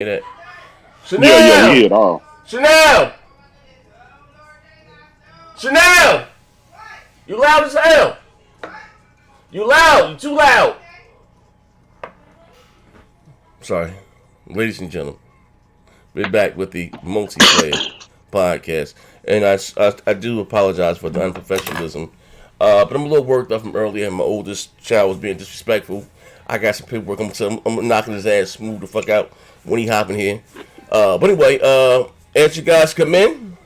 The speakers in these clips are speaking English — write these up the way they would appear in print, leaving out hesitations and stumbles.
Hear that? Yeah, we Chanel! hear it all. Chanel! Chanel! You loud as hell. You loud. You too loud. Sorry. Ladies and gentlemen, we're back with the multiplayer podcast. And I do apologize for the unprofessionalism. But I'm a little worked up from earlier. My oldest child was being disrespectful. I got some paperwork. I'm knocking his ass smooth the fuck out when he hop in here. But anyway, as you guys come in,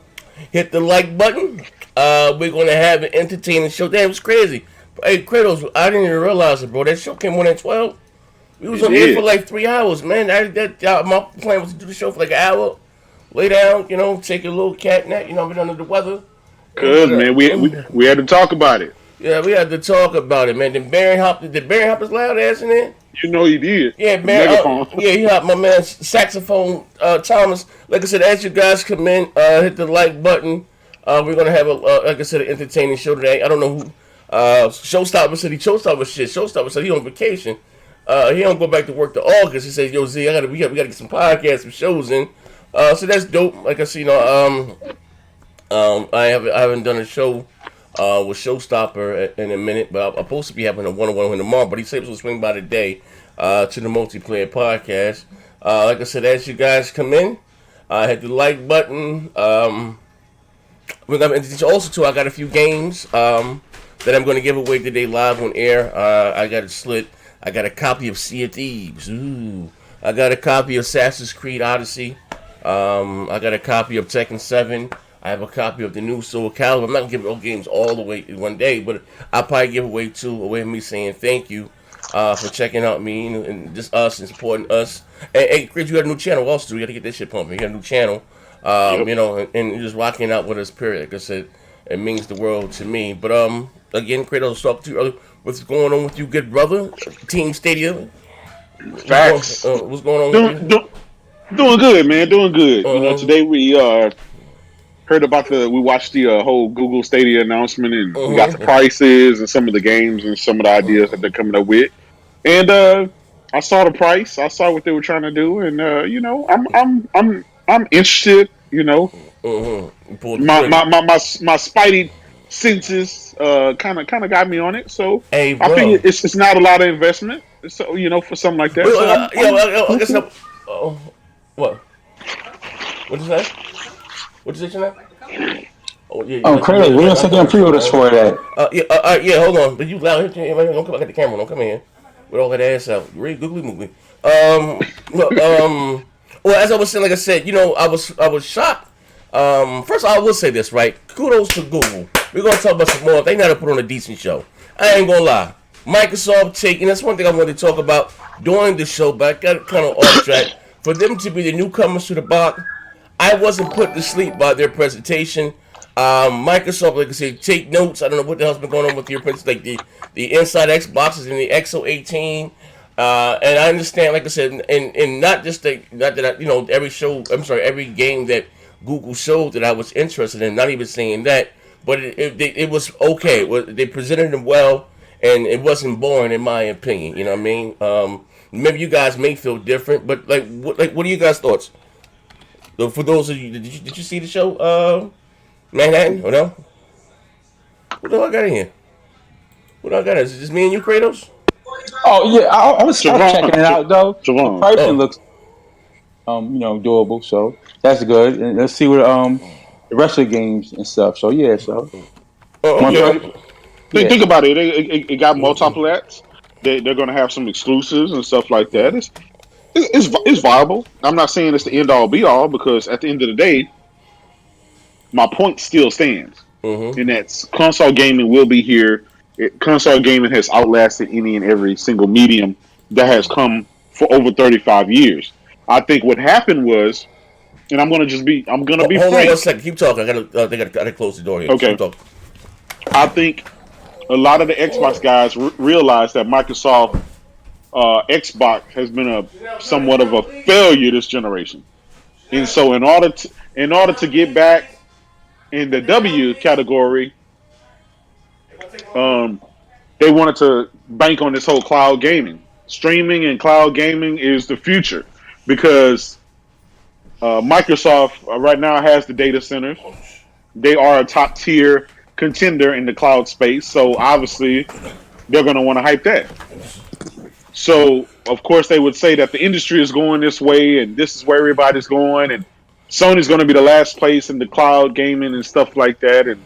hit the like button. We're going to have an entertaining show. Damn, it's crazy. Hey, Kratos, I didn't even realize it, bro. That show came on at 12. We was It on here for did. like 3 hours, man. My plan was to do the show for like an hour. Lay down, take a little cat nap. I've been under the weather. And Cause man, we had to talk about it. yeah, we had to talk about it, man. Did Barry hop his loud ass in there? You know he did. Yeah, The man. megaphone. Yeah, he hopped my man saxophone Thomas. Like I said, as you guys come in, hit the like button. We're gonna have like I said, an entertaining show today. I don't know who. Showstopper said Showstopper shit. Showstopper said he on vacation. He don't go back to work to August. He says, "Yo, Z, we gotta get some podcasts, some shows in." So that's dope. Like I said, I haven't done a show with Showstopper in a minute, but I'm supposed to be having a one-on-one with him tomorrow. But he said he'll swing by today to the multiplayer podcast. Like I said, as you guys come in, hit the like button. We're gonna also too. I got a few games that I'm going to give away today live on air. I got it slit. I got a copy of Sea of Thieves. Ooh. I got a copy of Assassin's Creed Odyssey. I got a copy of Tekken 7. I have a copy of the new Soul Calibur. I'm not going to give all games all the way in one day, but I'll probably give away two, away from me saying thank you for checking out me and just us and supporting us. Hey, Chris, you got a new channel also. We got to get this shit pumping. You got a new channel, Yep. and just rocking out with us, period. Like I said, it means the world to me. But again, Kratos, I was talking to you earlier. What's going on with you, good brother? Team Stadia. Facts. What's going on with Doing, you? do, Doing good, man. Doing good. Uh-huh. Today we heard about we watched the whole Google Stadia announcement, and we got the Uh-huh. prices and some of the games and some of the ideas that they're coming up with. And I saw the price. I saw what they were trying to do, and I'm interested. Uh-huh. You pulled the My trigger. my spidey senses kind of got me on it. So Hey, I bro. figure it's not a lot of investment. So for something like that. So I I'm guess cool. what? What'd you say? What'd you say, Chanel? Oh, yeah, Oh, Kratos, we don't take in pre-orders for that. Yeah, hold on. But you loud. Don't come back at the camera. Don't come in with all that ass out. Really googly moogly. Look, well, as I was saying, like I said, I was shocked. First, I will say this, right? Kudos to Google. We're gonna talk about some more. They know how to put on a decent show. I ain't gonna lie. Microsoft taking that's one thing I wanted to talk about during the show, but I got kind of off track. For them to be the newcomers to the block, I wasn't put to sleep by their presentation. Microsoft, like I said, take notes. I don't know what the hell's been going on with your like the inside Xboxes and the XO18. And I understand, like I said, and not just not that every show. I'm sorry, every game that Google showed that I was interested in. Not even saying that, but it was okay. They presented them well, and it wasn't boring in my opinion. You know what I mean? Maybe you guys may feel different, but what are you guys' thoughts? For those of you, did you see the show, Manhattan? Or no? What do I got in here? What do I got? Is it just me and you, Kratos? Oh yeah, I was checking Javon, it out though. The Javon. pricing Oh, looks doable, so that's good. And let's see what the rest of the games and stuff. So yeah, so oh, one Yeah, price, okay. yeah. think about it. It got multiplats. They're going to have some exclusives and stuff like that. It's viable. I'm not saying it's the end all be all because at the end of the day, my point still stands. Mm-hmm. And that's console gaming will be here. Console gaming has outlasted any and every single medium that has come for over 35 years. I think what happened was, and I'm gonna be Hold on one frank. second. Keep talking. I gotta close the door here. Keep Okay, talking. I think a lot of the Xbox guys realize that Microsoft Xbox has been a somewhat of a failure this generation, and so in order to get back in the W category, um, they wanted to bank on this whole cloud gaming. Streaming and cloud gaming is the future because Microsoft right now has the data centers. They are a top tier contender in the cloud space, so obviously they're going to want to hype that. So of course they would say that the industry is going this way, and this is where everybody's going, and Sony's going to be the last place in the cloud gaming and stuff like that, and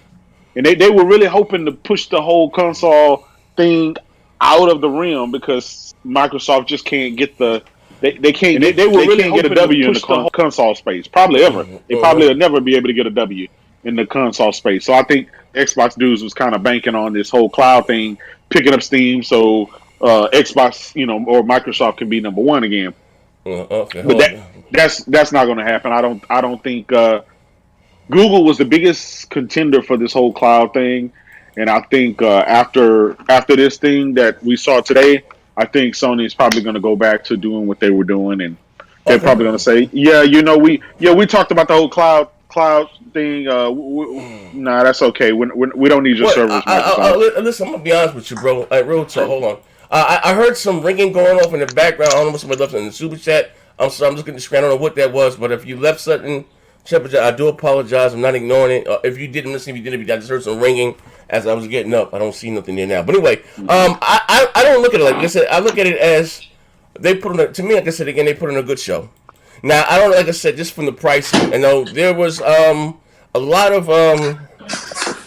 they were really hoping to push the whole console thing out of the realm because Microsoft just can't get they can't they were really can't get a W in the console space probably ever. They probably will never be able to get a W in the console space. So I think Xbox dudes was kind of banking on this whole cloud thing picking up steam, so Xbox, or Microsoft can be number one again. Okay, but that's not going to happen. I don't think Google was the biggest contender for this whole cloud thing, and I think after this thing that we saw today, I think Sony is probably going to go back to doing what they were doing, and they're probably going to say, we talked about the whole cloud thing. Nah, that's okay. We don't need your servers. Listen, I'm gonna be honest with you, bro. Real talk. Hold on. I heard some ringing going off in the background. I don't know if somebody left it in the super chat. I'm sorry. I'm just getting screen. I don't know what that was, but if you left something, I do apologize. I'm not ignoring it. If you didn't listen, if you did, I just heard some ringing as I was getting up. I don't see nothing there now. But anyway, I don't look at it like I said. I look at it as they put on. To me, like I said again, they put on a good show. Now I don't, like I said, just from the pricing. I know there was a lot of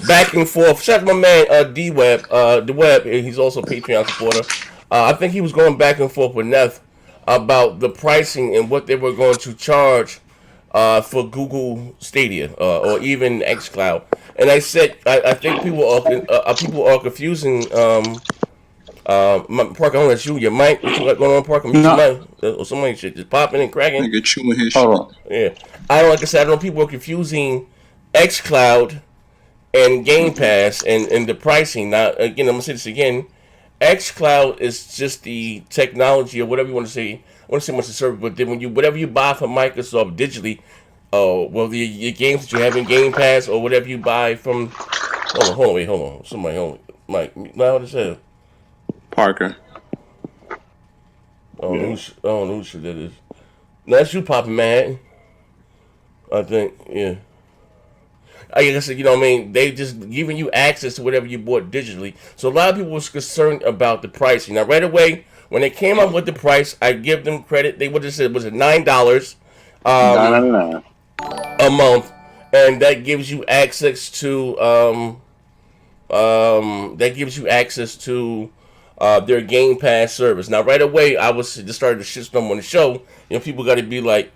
back and forth. Shout out to my man D-Web. The Web, he's also a Patreon supporter. I think he was going back and forth with Neth about the pricing and what they were going to charge for Google Stadia or even XCloud. And I said I think people are confusing. Parker, I don't know that's you. Your mic, what you got going on, Parker? Or somebody shit just popping and cracking. Nigga chewing his shit. Yeah, I don't, like I said, I don't know, people are confusing XCloud and Game Pass and the pricing. Now, again, I'm gonna say this again. XCloud is just the technology or whatever you want to say. I want to say much the service, but then whatever you buy from Microsoft digitally, your games that you have in Game Pass or whatever you buy from. Hold on. Somebody, hold on. Mike, now what is that? Parker. I don't know who shit that is. No, that's you, Papa Man. I think, yeah. Like I said, what I mean? They just giving you access to whatever you bought digitally. So a lot of people was concerned about the pricing. Now, right away, when they came up with the price, I give them credit. They would have said, was it $9 a month, and that gives you access to their Game Pass service. Now, right away, I was just started to shitstorm on the show. People got to be like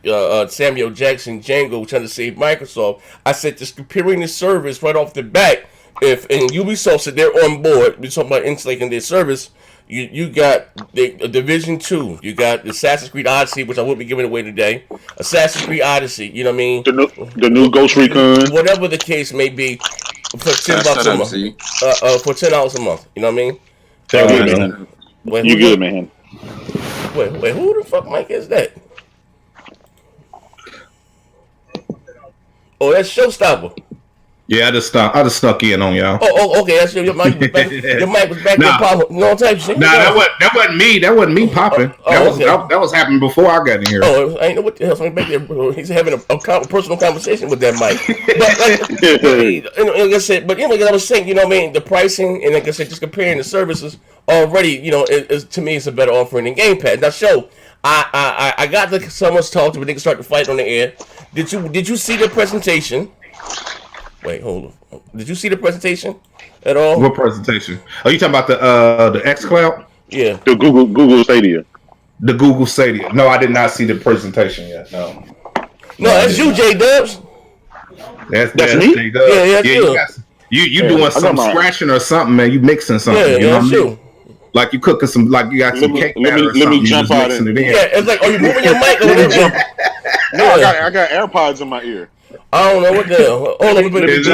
Samuel Jackson, Django, trying to save Microsoft. I said, just comparing the service right off the bat, if and Ubisoft said they're on board, we're talking about insulating their service. You got the Division 2, you got Assassin's Creed Odyssey, which I will be giving away today. Assassin's Creed Odyssey, you know what I mean? The new Ghost Recon, whatever the case may be, for $10 a month. For $10 a month, you know what I mean? You good, man? Wait, who the fuck Mike is that? Oh, that's Showstopper. Yeah, I just snuck in on y'all. Oh, okay. That's your mic was back. Your mic was back there popping. No type shit. Nah, that wasn't me. That wasn't me popping. That was happening before I got in here. Oh, I ain't know what the hell's back there. He's having a personal conversation with that mic. But like I said, like I was saying, what I mean, the pricing and like I said, just comparing the services already, is to me it's a better offering than Game Pass. Now, show. I got someone's talk to, but they can start to fight on the air. Did you see the presentation? Wait, hold on. Did you see the presentation at all? What presentation? Are you talking about the XCloud? Yeah. The Google Stadia. The Google Stadia. No, I did not see the presentation yet. No, that's you, J Dubs. That's me. Yeah, you doing some scratching or something, man. You mixing something. Yeah, you know that's you. Like you cooking some, like you got some cake batter or something. Let me jump out it in. Yeah, it's like, are you moving your mic? No, I got AirPods in my ear. I don't know what the hell. Hold on, is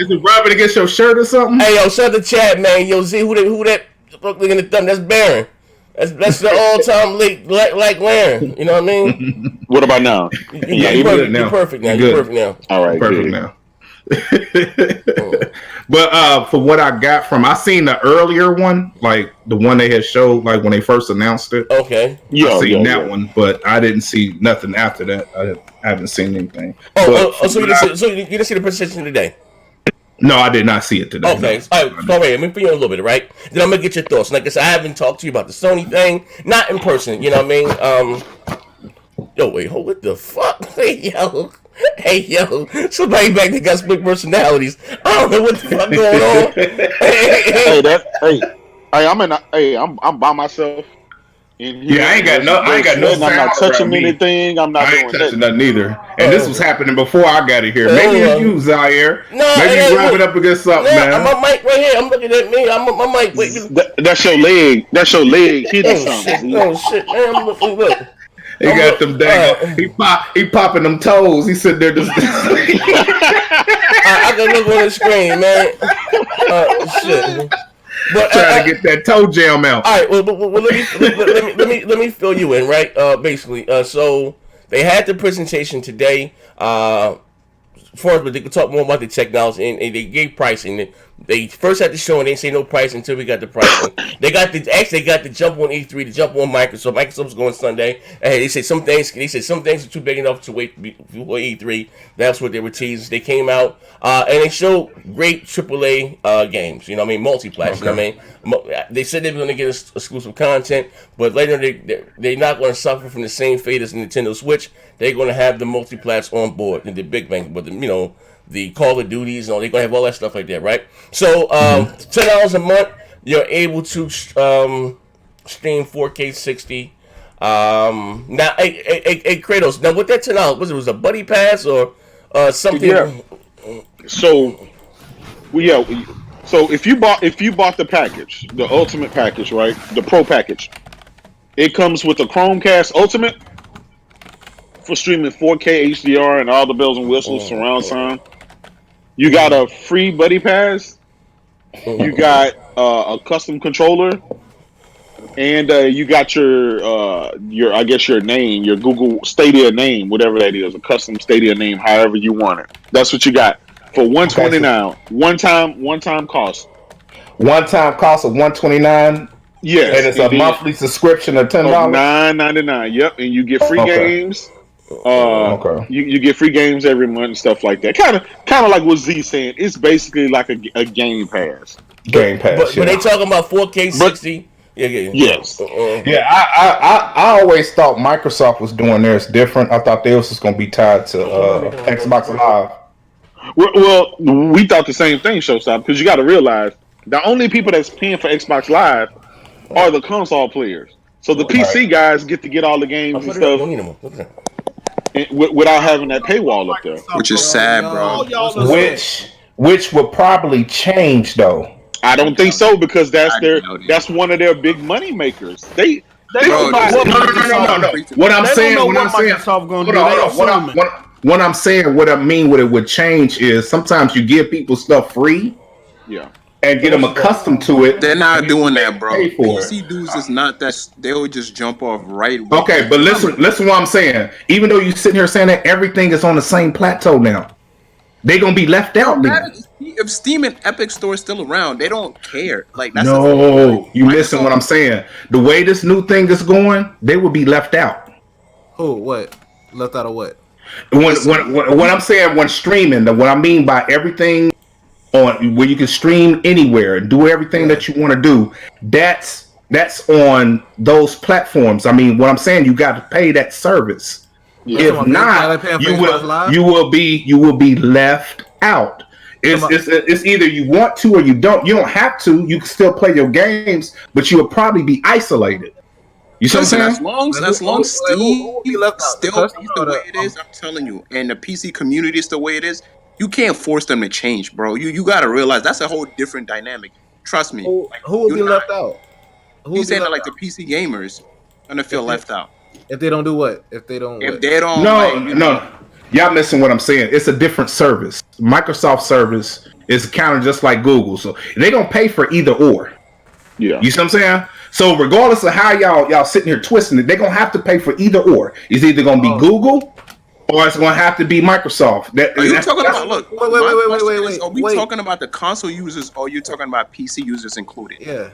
it rubbing against your shirt or something? Hey, yo, shut the chat, man. Yo, see who that looking in the thumb? That's Baron. That's the all-time like Laren. You know what I mean? What about now? You're perfect now. You're perfect now. All right, perfect now. But for what I got from, I seen the earlier one, like the one they had showed, like when they first announced it. Okay. I seen that one, but I didn't see nothing after that. I haven't seen anything. So you didn't see the presentation today? No, I did not see it today. Okay, no. all right. So wait, let me put you in a little bit, right? Then I'm gonna get your thoughts. Like I said, I haven't talked to you about the Sony thing, not in person. You know what I mean? Yo, wait, hold what the fuck? Hey, yo, somebody back there got split personalities. I don't know what the fuck going on. I'm by myself. In here. Yeah, I ain't got no sound. I'm not touching anything. I'm not doing touching nothing either. And this was happening before I got it here. Maybe it's you, Zaire. No, maybe you wrap it up against something, man. My mic right here. I'm looking at me. My mic. Wait, that's your leg. That's your leg hitting something. Oh shit, man! Look. He got them dang. He popping them toes. He sitting there just. I can look on the screen, man. Shit. But trying to get that toe jam out. All right, well, let me fill you in, right? Basically, so they had the presentation today. First, but they could talk more about the technology, and they gave pricing. They first had the show, and they say no price until we got the pricing. They got the jump on E3, the jump on Microsoft. Microsoft's going Sunday, and they said some things are too big enough to wait for E3. That's what they were teasing. They came out and they showed great AAA games. You know what I mean? Multi-plat. Okay. You know what I mean? They said they were going to get us exclusive content, but later they're not going to suffer from the same fate as the Nintendo Switch. They're going to have the multi-plats on board in the big bang, but the Call of Duties and all, they're going to have all that stuff like that, right? So, $10 a month, you're able to stream 4K 60. Now, hey, Kratos, now with that $10, was it a buddy pass or something? Yeah. So if you bought the package, the ultimate package, right? The pro package, it comes with the Chromecast Ultimate for streaming 4K HDR and all the bells and whistles, surround sound. You got a free buddy pass. You got a custom controller, and you got your I guess your name, your Google Stadia name, whatever that is, a custom Stadia name, however you want it. That's what you got for $129. One time cost. One time cost of $129. Yes, and it's a monthly subscription of $10. $9.99. Yep, and you get free games. You get free games every month and stuff like that. Kind of like what Z's saying. It's basically like a game pass. But they talking about 4K 60. Yes. Yeah, I always thought Microsoft was doing theirs different. I thought they was just going to be tied to Xbox Live. Well, we thought the same thing, Showstop, because you got to realize the only people that's paying for Xbox Live are the console players. So the PC guys get to get all the games and stuff without having that paywall up there. Which is sad, bro. Which would probably change, though. I don't think so, because that's one of their big money makers. They no. What I'm saying, what I mean, what it would change is sometimes you give people stuff free, and get them accustomed to it. They're not doing that, bro. PC dudes is not that. They'll just jump off right. Okay, but listen what I'm saying. Even though you sitting here saying that everything is on the same plateau now, they're gonna be left out. If Steam and Epic Store is still around, they don't care. Like that's you listen what I'm saying. The way this new thing is going, they will be left out. Oh, what? Left out of what? When I'm saying when streaming, what I mean by everything on where you can stream anywhere and do everything that you want to do, that's on those platforms. I mean, what I'm saying, you got to pay that service. If not, you will be left out. It's either you want to or you don't. You don't have to. You can still play your games, but you will probably be isolated. You see what I'm saying? As long as Steam still is the way it is, I'm telling you, and the PC community is the way it is, you can't force them to change, bro. You got to realize that's a whole different dynamic. Trust me. Who will be left out? You saying that like the PC gamers gonna feel left out if they don't do what? If they don't. No. Y'all missing what I'm saying. It's a different service. Microsoft service is kind of just like Google, so they don't pay for either or. Yeah. You see what I'm saying? So regardless of how y'all sitting here twisting it, they're gonna have to pay for either or. It's either gonna be Google or it's going to have to be Microsoft. Are you talking about? Look, wait. Are we talking about the console users, or are you talking about PC users included? Yeah.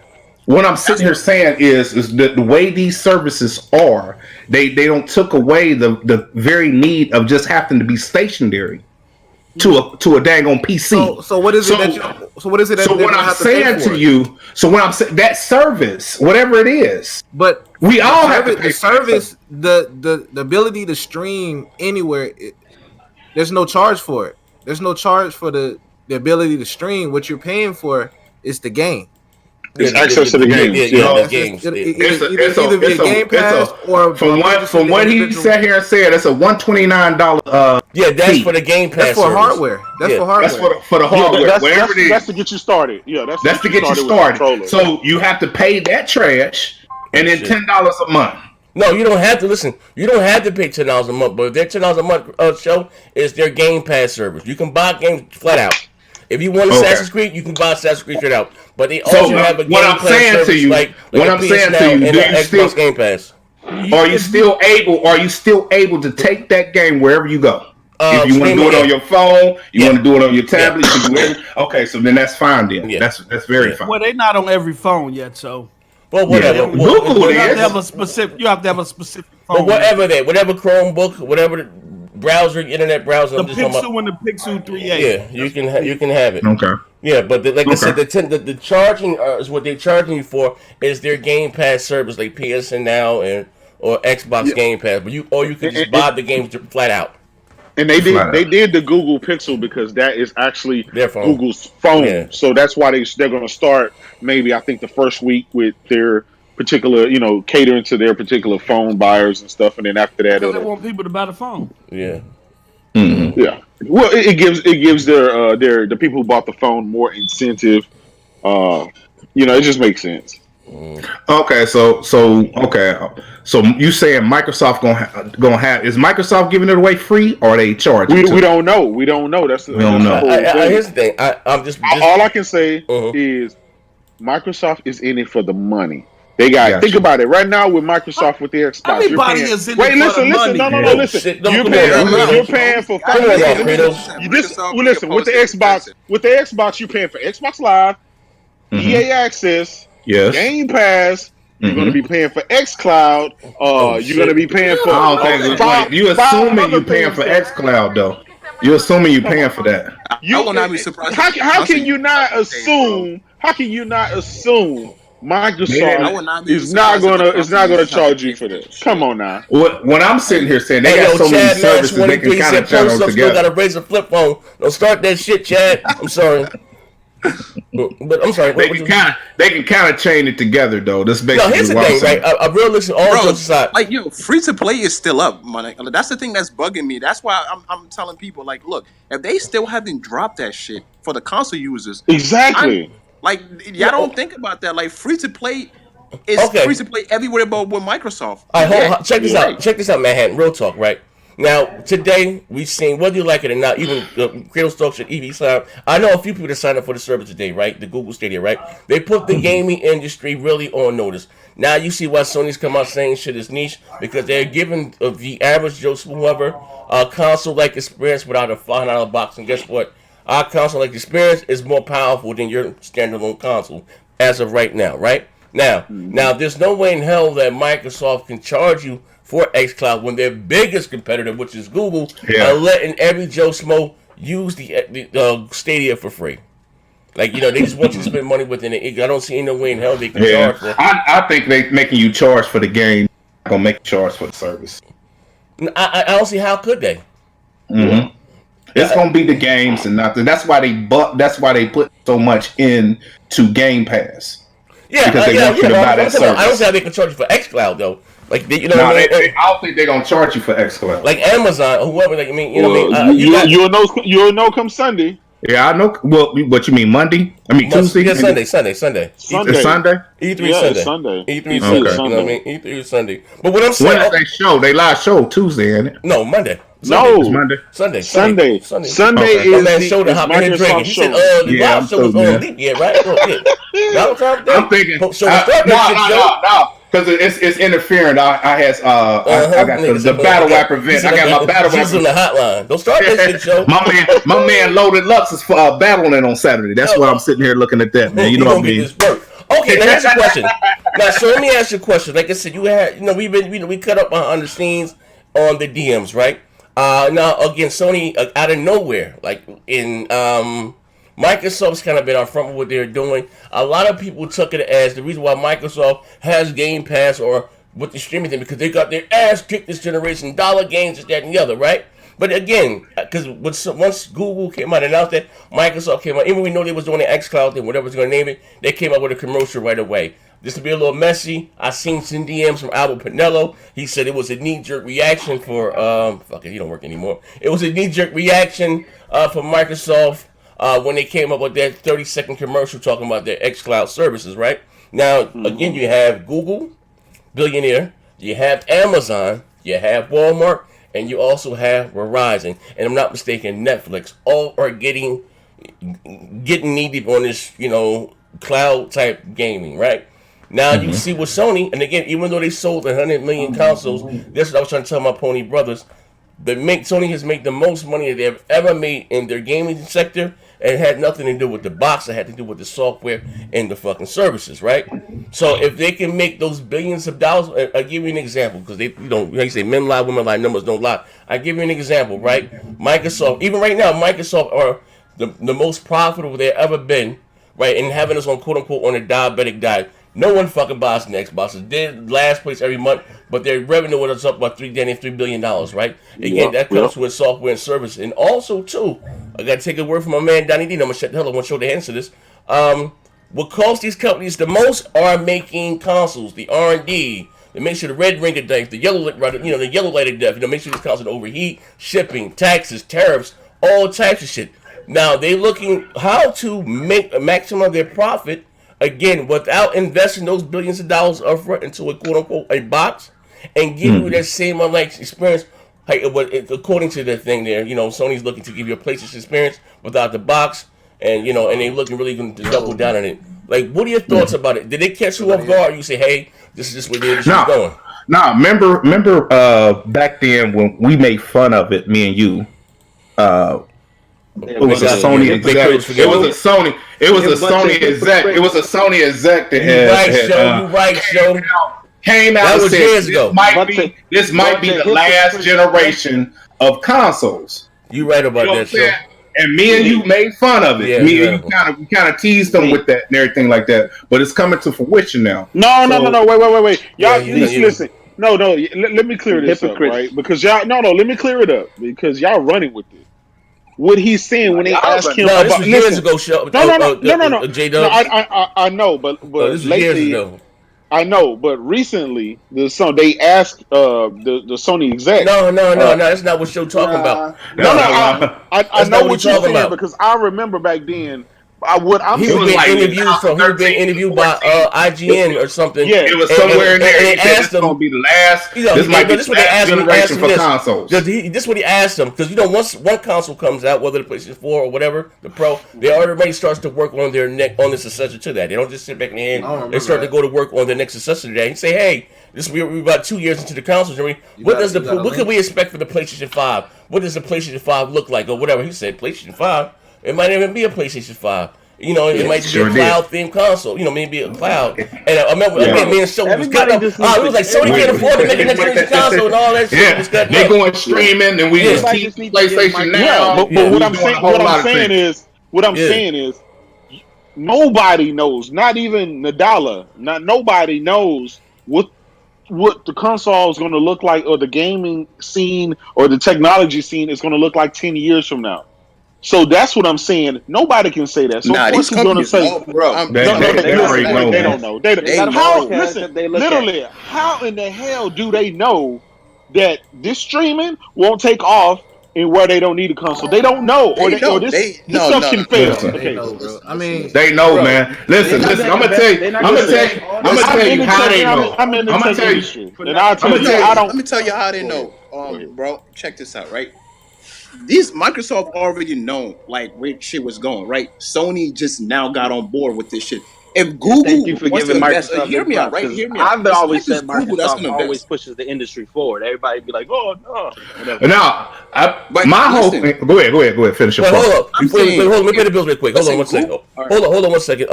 What I'm sitting here saying is that the way these services are, they don't took away the very need of just having to be stationary to a dang on PC. So what is it that I'm saying to you, that service, whatever it is, but we all have to pay the service, the ability to stream anywhere. There's no charge for it. There's no charge for the ability to stream. What you're paying for is the game. It's access to the games. The games. Either via Game Pass or from what he sat here and said, it's a $129. Yeah, that's for the Game Pass. That's for hardware. That's for hardware. That's for the hardware. That's to get you started. Yeah, that's to get you started. So you have to pay that trash and then $10 a month. No, you don't have to listen. You don't have to pay $10 a month, but their $10 a month show is their Game Pass service. You can buy games flat out. If you want Assassin's Creed, you can buy Assassin's Creed straight out. But they also have a Game Pass service what I'm saying to you, do you still Game Pass? Are you still able to take that game wherever you go? If you want to do it on your phone, you want to do it on your tablet, you can do it. Okay, so then that's fine then. Yeah. That's very fine. Well, they're not on every phone yet, so. Well, whatever. Google you have to have a specific. You have to have a specific phone. But whatever Chromebook, whatever the browser, internet browser. The Pixel and the Pixel 3a. Yeah, you can have it. Okay. Yeah, but I said, the charging is what they're charging you for is their Game Pass service, like PSN Now or Xbox Game Pass. But you can just buy the games flat out. And they did the Google Pixel because that is actually their phone. Google's phone. Yeah. So that's why they're going to start maybe I think the first week with their particular, catering to their particular phone buyers and stuff, and then after that, they want people to buy the phone. Yeah. Mm-hmm. Yeah. Well, it gives their the people who bought the phone more incentive. It just makes sense. Okay, so you saying Microsoft gonna have, is Microsoft giving it away free or are they charging? We don't know. We don't know. That's the whole thing. Here's the thing. I'm just all I can say is Microsoft is in it for the money. They got think about it right now with Microsoft with their Xbox. Everybody is in it for the money. No, listen. You're paying for. Listen, with the Xbox, you're paying for Xbox Live, EA Access, Game Pass. You're going to be paying for xCloud. You're going to be paying for. You assuming you're paying for xCloud though. You're assuming you're paying for that. I will not be surprised. How can you not assume? How can you not assume Microsoft is not gonna charge you for this? Come on now. What I'm sitting here saying, they got so many services they can kind of channel together. Still got to raise a flip phone. Don't start that shit, Chad. I'm sorry. But I'm sorry. They can kind of chain it together though. This basically here's the thing, right? I really listen. All jokes aside, free to play is still up, man. That's the thing that's bugging me. That's why I'm telling people, look, if they still haven't dropped that shit for the console users, exactly. Y'all don't think about that. Like free to play is free to play everywhere but with Microsoft. Check this out. Check this out, Manhattan. Real talk, right? Now, today, we've seen, whether you like it or not, even Cradle Stokes and EV sign. I know a few people that signed up for the service today, right? The Google Stadia, right? They put the gaming industry really on notice. Now you see why Sony's come out saying shit is niche, because they're giving the average Joe, whoever, a console-like experience without a $500 box. And guess what? Our console-like experience is more powerful than your standalone console as of right now, right? Now, there's no way in hell that Microsoft can charge you for xCloud when their biggest competitor, which is Google, are letting every Joe Smo use the Stadia for free. They just want you to spend money within it. I don't see no way in hell they can charge for it. I think they making you charge for the game. Not gonna make you charge for the service. I don't see how could they. Mm-hmm. It's gonna be the games and nothing. That's why they put so much into Game Pass. Yeah, because they want you to buy that service. I don't see how they can charge you for xCloud though. I don't think they're gonna charge you for xCloud. Like Amazon or whoever. You'll know come Sunday. Yeah, I know. Well, what you mean Monday? I mean Tuesday. Yeah, Sunday. It's Sunday. E3 Sunday. E3 Sunday. You know what I mean? E3 is Sunday. But what I'm saying, when they show, they live show Tuesday, ain't it? No, Monday. It's Monday. Sunday. Sunday is the show to hop in and drink. He said, the live show was on leap year, right? I'm thinking. No. because it's interfering. I got the battle rap event. I got my battle rap. She's on the hotline. Don't start that shit, Joe. My man Loaded Lux is battling on Saturday. That's why I'm sitting here looking at that, man. You know what I mean? Okay, now here's a question. Now, so let me ask you a question. Like I said, we cut up behind the scenes on the DMs, right? Now again, Sony out of nowhere, like in Microsoft's kind of been on front with what they're doing. A lot of people took it as the reason why Microsoft has Game Pass or with the streaming thing because they got their ass kicked this generation, dollar games, this, that, and the other, right? But again, because once Google came out and announced that, Microsoft came out, even we know they was doing the xCloud thing, whatever it's going to name it, they came out with a commercial right away. This will be a little messy. I seen some DMs from Albert Pinello. He said it was a knee-jerk reaction for, fuck it, he don't work anymore. It was a knee-jerk reaction for Microsoft when they came up with that 30-second commercial talking about their xCloud services, right? Now, again, you have Google, billionaire, you have Amazon, you have Walmart, and you also have Verizon, and I'm not mistaken, Netflix, all are getting knee deep on this, cloud type gaming, right? Now you see with Sony, and again, even though they sold 100 million consoles, that's what I was trying to tell my pony brothers. Sony has made the most money that they've ever made in their gaming sector, and it had nothing to do with the box. It had to do with the software and the fucking services, right? So if they can make those billions of dollars, I'll give you an example because like you say, men lie, women lie, numbers don't lie. I give you an example, right? Microsoft, even right now, Microsoft are the most profitable they've ever been, right? And having us on quote unquote on a diabetic diet. No one fucking buys an Xbox. They're last place every month, but their revenue was up about $3 billion, right? Again, that comes with software and service. And also, too, I got to take a word from my man, Donnie D. I'm going to shut the hell up. I want to show the answer to this. What costs these companies the most are making consoles, the R&D, to make sure the red ring of death, the yellow light of death, make sure these consoles don't overheat, shipping, taxes, tariffs, all types of shit. Now, they're looking how to make a maximum of their profit, again, without investing those billions of dollars upfront into a quote-unquote a box and give you that same unlike experience. According to the thing there, Sony's looking to give you a PlayStation experience without the box, and and they looking really going to double down on it. Like, what are your thoughts about it? Did it catch you off guard? Or you say, hey, this is just where this is going? Nah, remember back then when we made fun of it, me and you. It was a Sony exec. It was a Sony. It was a Sony exec. It was a Sony exec that You right, Joe. Came out and said this might be the last generation of consoles. You right about that, Joe. And me and you made fun of it. Yeah, me and you kind of teased them with that and everything like that. But it's coming to fruition now. No. Wait. Y'all, listen. No. Let me clear this up, right? Because y'all, let me clear it up because y'all running with this. What he's saying when they ask him about this was years ago, show. No. J-Dubs. I know, but this was lately, years ago. I know, but recently they asked the Sony exec. No, that's not what you're talking about. I know what you're talking about because I remember back then. He was being interviewed by IGN or something. Yeah, it was somewhere in there. They asked him, "Going to be the last? This might be the last generation for consoles." This is what he asked them because once one console comes out, whether the PlayStation 4 or whatever, the Pro, they already starts to work on the successor to that. They don't just sit back in the end. They start to go to work on the next successor to that. And say, "Hey, we're about 2 years into the consoles. What can we expect for the PlayStation 5? What does the PlayStation 5 look like or whatever?" He said, "PlayStation 5." It might even be a PlayStation 5. It might be a cloud-themed console. Maybe a cloud. And I remember, me and Show was cutting up. It was like Sony can't afford to make a next-generation console and all that shit was cutting up. They're going streaming, and we just keep PlayStation now. But what I'm saying is, nobody knows, not even Nadala, nobody knows what the console is going to look like or the gaming scene or the technology scene is going to look like 10 years from now. So that's what I'm saying. Nobody can say that. So of course he's going to say, they don't know. Literally, how in the hell do they know that this streaming won't take off and where they don't need a console? They don't know. This suction fails. They know, man. Listen. I'm gonna tell you how they know. I'm in the tech industry, and I'll tell you, Let me tell you how they know, bro. Check this out, right? These Microsoft already know like where shit was going, right? Sony just now got on board with this shit. if Google Thank you for wants giving to invest, Microsoft hear me out, right? Hear me out. I've It's always not said just Google that's Microsoft gonna always invest. pushes the industry forward. Everybody be like, "Oh no," whatever. Now, But my whole listen, thing. Go ahead. Finish your Wait, part. hold up. I'm Wait, saying, hold on. Let me pay the bills real quick. Hold on one second. Google. Hold on 1 second.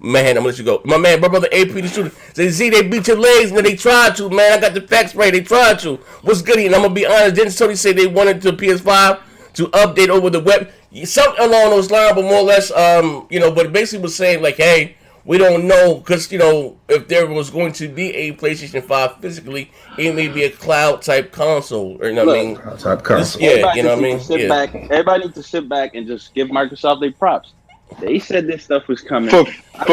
Man, I'm gonna let you go. My man, my brother AP, the shooter. They beat your legs, man. They tried to, man. I got the facts right. They tried to. What's good? And I'm gonna be honest. Didn't Sony say they wanted to PS5 to update over the web? Something along those lines, but more or less, but it basically was saying like, hey, we don't know because if there was going to be a PlayStation 5 physically, it may be a cloud type console, or what I mean? Type console. Yeah, what I mean? Everybody needs to sit back and just give Microsoft their props. They said this stuff was coming. For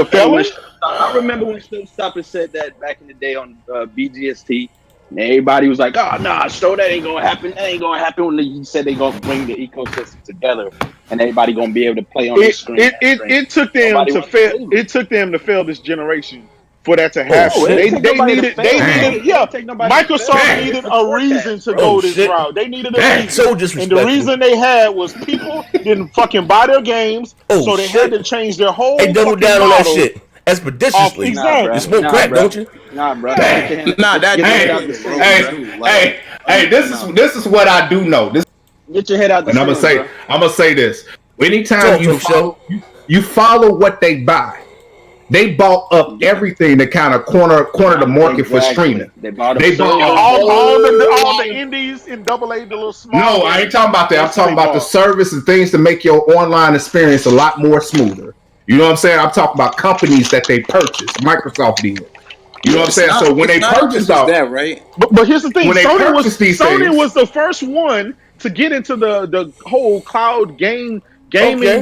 fellas? I remember when Stopper said that back in the day on BGST, and everybody was like, "Oh no, that ain't gonna happen. That ain't gonna happen." When he said they gonna bring the ecosystem together, and everybody gonna be able to play on the screen. It took them to fail. It took them to fail this generation for that to happen. They needed. Microsoft needed a reason to go this route. They needed a reason. So disrespectful. And the reason they had was people didn't fucking buy their games, so they had to change their whole. They doubled down on that shit expeditiously. Exactly. You smoke crack, don't you? Nah, bro. Hey, this is what I do know. Get your head out the and I'm gonna say this. Anytime you follow what they buy, they bought up everything to kind of corner the market for streaming. They bought all the indies in AA, the little small. No, I ain't talking about that. I'm talking about the service and things to make your online experience a lot more smoother. You know what I'm saying? I'm talking about companies that they purchased. Microsoft did. You know what I'm saying? So when they purchased that, right? But here's the thing: Sony was the first one to get into the whole cloud gaming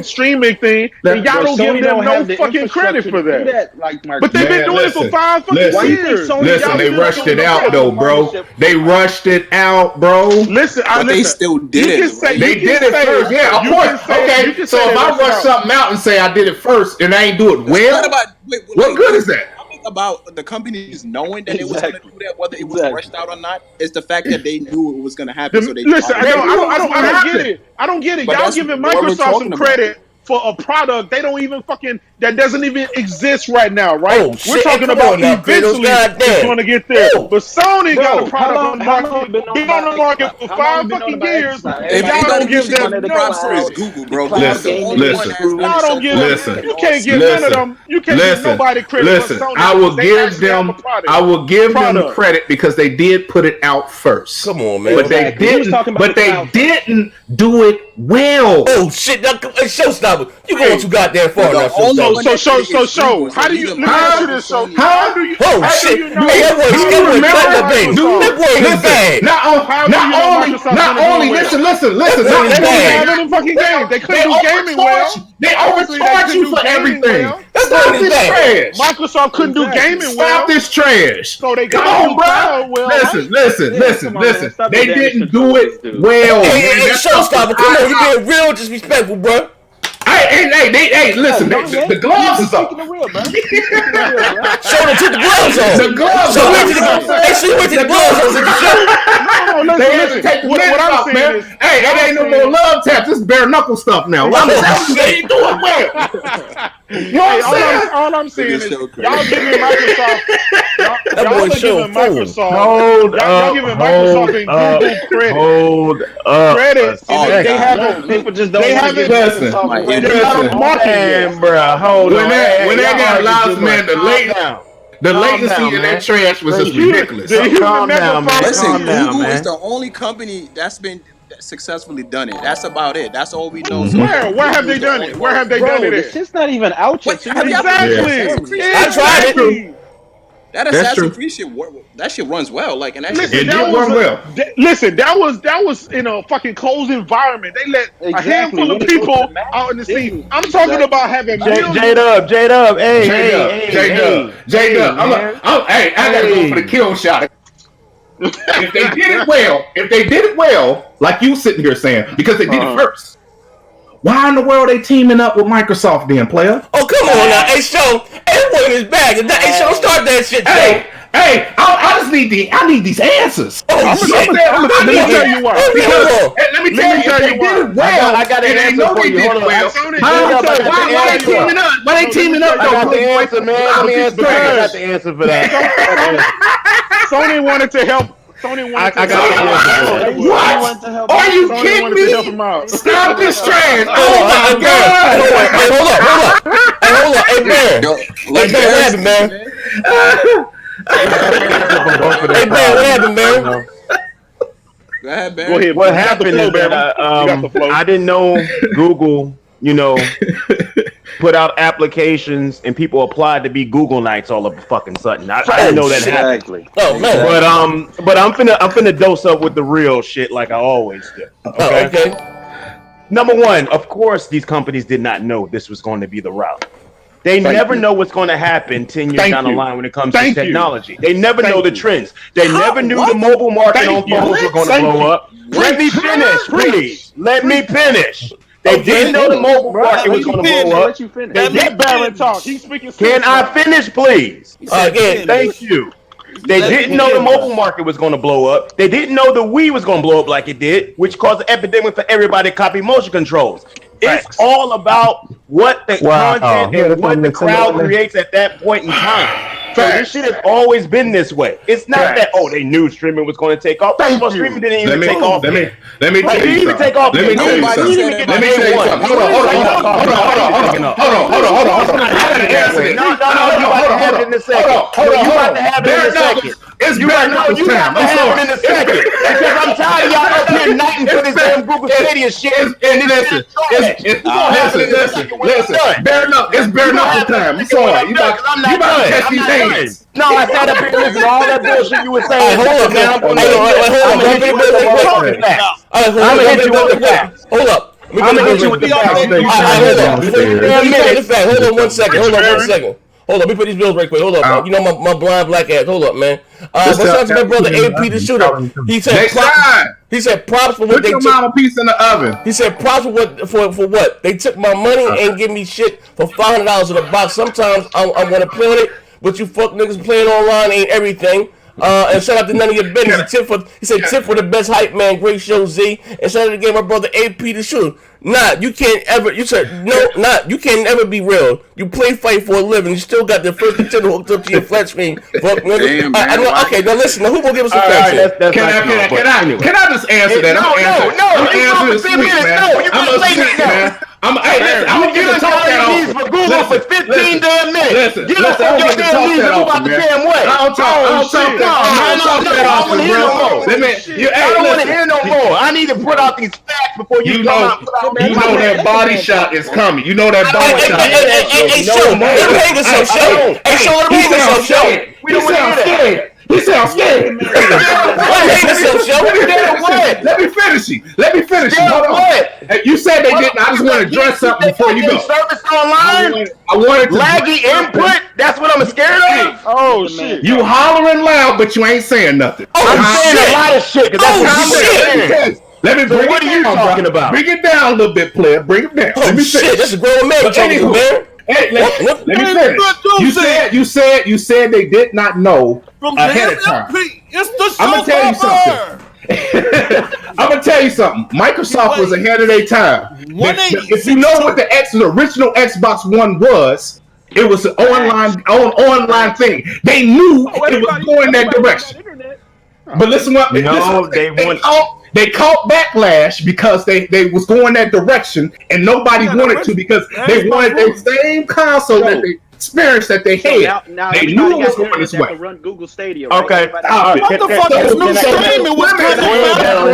streaming thing, and y'all don't give them no fucking credit for that. But they've been doing it for 5 fucking years. Listen, they rushed it out though, bro. They rushed it out, bro. But they still did it. They did it first. Yeah, of course. Okay, so if I rush something out and say I did it first and I ain't do it well, what good is that? About the companies knowing that it was going to do that, whether it was rushed out or not, is the fact that they knew it was going to happen. So they listen. I don't get it. Y'all giving Microsoft some credit for a product they don't even that doesn't even exist right now, right? We're talking about eventually it's going to get there. But Sony got a product on the market, been on the market for 5 fucking years. If y'all don't give them no credit, Google, bro. Listen. Y'all don't give them. You can't give none of them. You can't give nobody credit. Listen, I will give them credit because they did put it out first. Come on, man. But they didn't do it well. Oh shit! Showstopper. You going too goddamn far now. So how do you? Let me ask you this. So how do you? Oh shit! That boy is bad. Not only. Listen. They couldn't do fucking games. They couldn't do gaming well. They overcharge you for everything. That's not this trash. Microsoft couldn't do gaming well. Stop this trash. So they come on, bro. Listen. They didn't do it well. Hey, Showstopper, come on, you being real disrespectful, bro. Hey, listen, the gloves is up. Shoulder took the gloves off. The gloves off. Hey, she went to the gloves off. No, listen. What I'm saying is, hey, that ain't no more love taps. This is bare knuckle stuff now. They ain't doing well. You know what I'm saying? All I'm saying is, y'all giving Microsoft, y'all giving Microsoft and Google credit. Hold up. Credit. They haven't. People just don't. They haven't. Listen, bro. Hold on. When they got loud, man, the latency in that trash was just ridiculous. Calm down, man. Listen, Google is the only company that's been successfully done it. That's about it. That's all we know. So where have they done it? Where have they done it? This shit's not even out yet. Exactly. I tried it. That Assassin's Creed shit, that shit runs well. Like, and that shit did run well. Listen, that was in a fucking closed environment. They let a handful of people out in the scene. I'm talking about having J-Dub. Hey. J-Dub. I gotta go for the kill shot. If they did it well, like you sitting here saying, because they did it first. Why in the world are they teaming up with Microsoft then, player? Oh, come on now. Hey, Show. Everyone is back. Hey, Show, start that shit, Joe. Hey, I just need these answers. Oh shit! Let me tell you why. Let me tell you why. I got an answer for you. Hold on. Why they teaming up? I got the answer, man. Let me answer. I got the answer for that. Sony wanted to help. Sony wanted I got the answer. What? Are you kidding me? Stop this trash! Oh my god! Hey, hold up! Hey, man! What happened, man? Hey, man, what happened, man? Go ahead, Barry. Go ahead. What happened is that I didn't know Google, put out applications and people applied to be Google Knights all of a fucking sudden. I didn't know that happened. Oh man! But I'm finna dose up with the real shit like I always do. Okay. Number one, of course, these companies did not know this was going to be the route. They never know what's going to happen 10 years down the line when it comes to technology. They never know the trends. They never knew the mobile market on phones were going to blow up. Let me finish, please. Let me finish. They didn't know the mobile market was going to blow up. Let Barron talk. He's speaking. Can I finish, please? Again, Thank you. They didn't know the mobile market was going to blow up. They didn't know the Wii was going to blow up like it did, which caused an epidemic for everybody to copy motion controls. It's all about what the content and what the crowd creates at that point in time. So this shit has always been this way. It's not that they knew streaming was going to take off. First of all, streaming didn't even take off. Let me tell you something. Hold on. It's better not this time. I'm sorry. Because I'm tired of y'all up here nighting for this damn Google Stadia shit. And listen. Better enough. It's better enough this time. I'm sorry. You about to catch these hands. No, I sat up here and listened to all that bullshit you were saying. hold up, man. I'm gonna hit you with the facts. Hold up. I'm gonna hit you with the facts. Hold on 1 second. Hold up, let me put these bills right quick. Hold up, my blind black ass. Hold up, man. What's up to my brother AP the shooter? He said props for what they took. Mama piece in the oven. He said props for what they took my money and give me shit for $500 in a box. Sometimes I want to play on it, but you fuck niggas playing online ain't everything. And shout out to none of your business. He said tip for the best hype man, great show Z. And shout out again my brother AP the shooter. You can't ever. You said no, you can't ever be real. You play fight for a living. You still got the first contender hooked up to your flat screen. Fuck nigga. I know. Okay, now listen. Now who gonna give us some facts? Can I just answer that? No. I'm gonna get the talk that off. For Google for 15 damn minutes. Get us off your damn knees and move out the damn way. I don't talk that off, bro. I don't want to hear no more. I need to put out these facts before you come out. You know that body shot is coming. You know that body shot. Hey, show. Let me hang this up, show. Hey, show. Let me hang this up, show. We don't want to hear that. He sounds scared. Let me finish you. Hold on. You said they didn't. I just want to address something before you go. Service online. I wanted to laggy input. That's what I'm scared of. Oh shit! You hollering loud, but you ain't saying nothing. I'm saying a lot of shit. Let me bring what are you talking about? Bring it down a little bit, player. Bring it down. Let me shit. That's a grown man talking, man. Hey, let me finish. You said they did not know ahead of time. I'm gonna tell you something. Microsoft was ahead of their time. If you know what the original Xbox One was, it was an online thing. They knew it was going that direction. But listen what they caught backlash because they was going that direction and nobody wanted to because they wanted the same console that they experience that they had. Now they knew it was going this way. Run Google Stadia. Right? Okay. What the fuck is new streaming? What's coming out?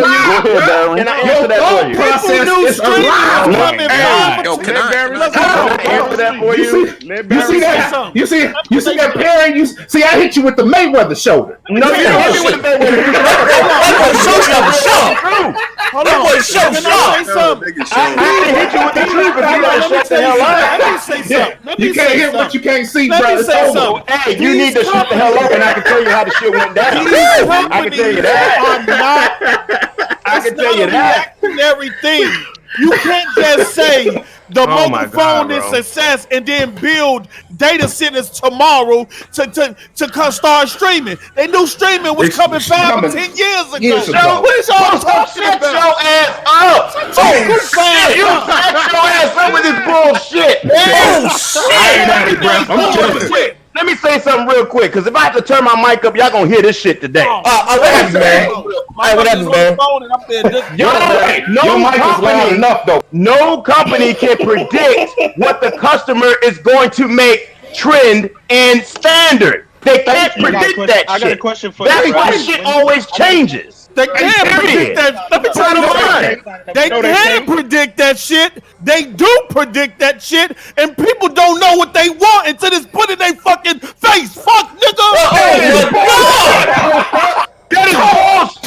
Can I answer that for you? Process is alive. Can I answer that for you? You see that? You see that pairing? I hit you with the Mayweather shoulder. No, you didn't hit me with the Mayweather. Hold on. I didn't hit you with the truth, but you gotta shut the hell up. Let me say something. What you can't see, bro. Hey, you need to shut the hell up, and I can tell you how the shit went down. I can tell you that. I can tell you that. Everything. You can't just say the Oh my mobile phone God, is bro. success and then build data centers tomorrow to start streaming. They knew streaming was coming 5 or 10 years ago. What is y'all talking Shut about? your ass up! Shit! You shut your ass up with this bullshit! I'm chilling. Let me say something real quick, because if I have to turn my mic up, y'all gonna hear this shit today. What happens, man? What happens, man? Your mic is loud enough, though. No company can predict what the customer is going to make trend and standard. They can't predict that shit. I got a question for you. That's why shit always changes. They can't predict that. Let me tell you, they can't predict that shit. They do predict that shit, and people don't know what they want until it's put in their fucking face. Fuck, nigga. Oh my God. That is bullshit.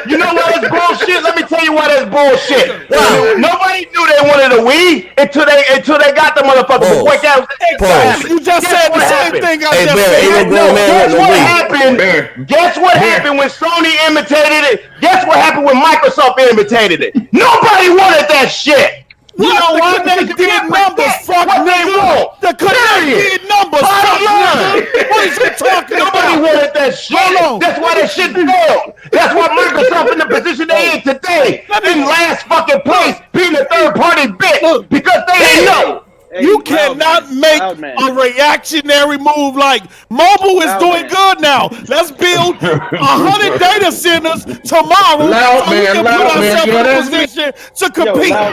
You know why that's bullshit? Let me tell you why that's bullshit. Nobody knew they wanted a Wii until they got the motherfucker. You just said the same thing I just said. Guess what happened when Sony imitated it? Guess what happened when Microsoft imitated it? Nobody wanted that shit. You know why? They did numbers, fuck what they want. They could have did numbers, fuck nigga. What is you talking about? Nobody wanted that shit. That's why that shit failed. That's why Microsoft in the position they in today, in last fucking place, being a third party bitch, because they didn't know. You cannot make a reactionary move like mobile is doing good now. Let's build 100 data centers tomorrow so we can put ourselves in a position to compete. Hold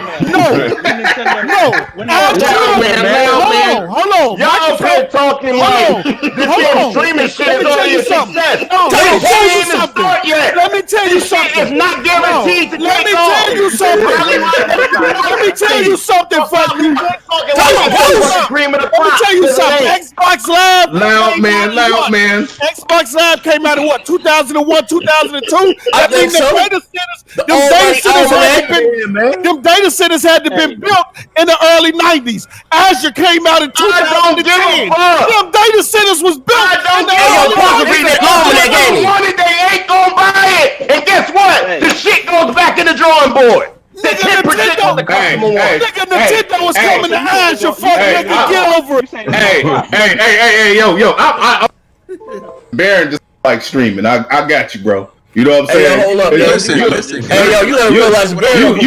on. Y'all been talking like this streaming shit is only a success. Let me tell you something. It's not guaranteed to Let me tell you something. Let me tell you something, fuck you. Let me tell you something. Xbox Live. Loud man. Xbox Live came out in what? 2001, 2002. I think so. Them data centers had to be built in the early 90s. Azure came out in 2010. Them data centers was built in the early 90s. They ain't gonna buy it. And guess what? The shit goes back in the drawing board. Nigga, Nintendo was coming to Azure, fuck nigga, get over it. Hey, yo, Baron just like streaming. I got you, bro. You know what I'm saying? Hey, hold up, listen. Hey, yo, you gotta realize you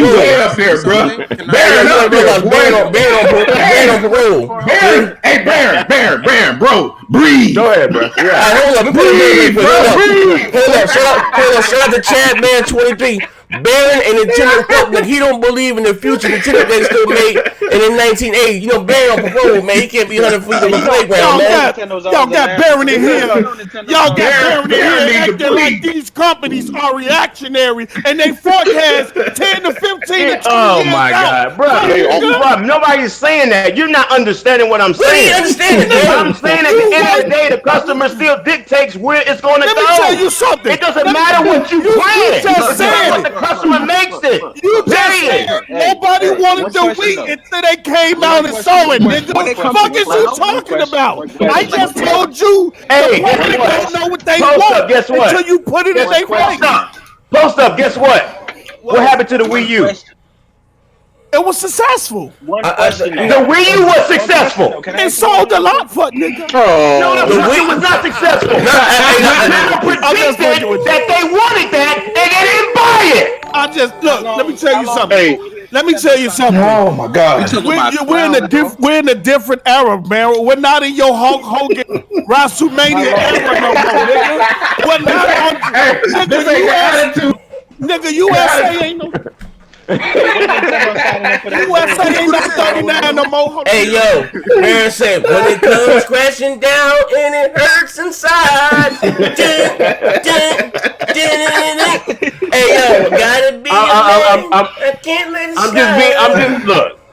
way up here, bro. Baron up here. Baron on parole. Baron, bro. Breathe. Go ahead, bro. Yeah. Hold up. Hold up. Shout out to Chad Man 23. Baron and Nintendo fuck like he don't believe in the future Nintendo they still made and in 1980. You know, Baron on parole, man. He can't be 100 feet on the playground, man. Y'all got Baron in here. Acting like these companies are reactionary and they forecast 10 to 15 to 20 years God, bro. Nobody's saying that. You're not understanding what I'm saying. I'm saying at the end of the day, the customer still dictates where it's going to go. Let me tell you something. It doesn't matter what you plan. You just said it. The customer makes it. You just said nobody wanted the Wii until they came out and saw it, nigga. What the fuck is you talking about? I just told you the public don't know what they want until you put it in their face. Post up, guess what? What happened to the Wii U? It was successful. One question. The Wii U was successful. It sold a lot, fuck nigga. No, the Wii U was not successful. People predicted that they wanted that and they didn't buy it. Let me tell you something. Let me tell you something. Oh my God. We're in a different era, man. We're not in your Hulk Hogan WrestleMania era no more, nigga. We're not on This ain't attitude. Nigga, USA ain't no USA ain't no 39 no more. Hey yo, Baron said when it comes crashing down and it hurts inside. Hey yo, gotta be I can't let it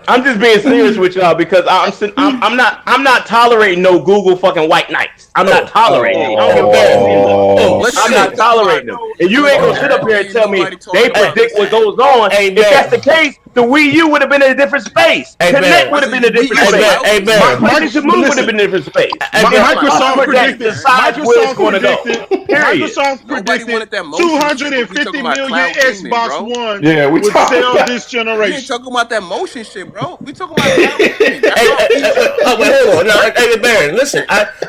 I'm just being serious with y'all because I'm not tolerating no Google fucking white knights. I'm not tolerating it. I'm not tolerating them. And you ain't gonna sit up here and tell me they predict what goes on. If that's the case, the Wii U would have been in a different space. Connect would have been in a different space. PlayStation Move would have been in a different space. Microsoft predicted. Microsoft predicted 250 million Xbox One would sell this generation. We ain't talking about that motion shit, bro. We talking about hold on. No, hey, Baron, listen.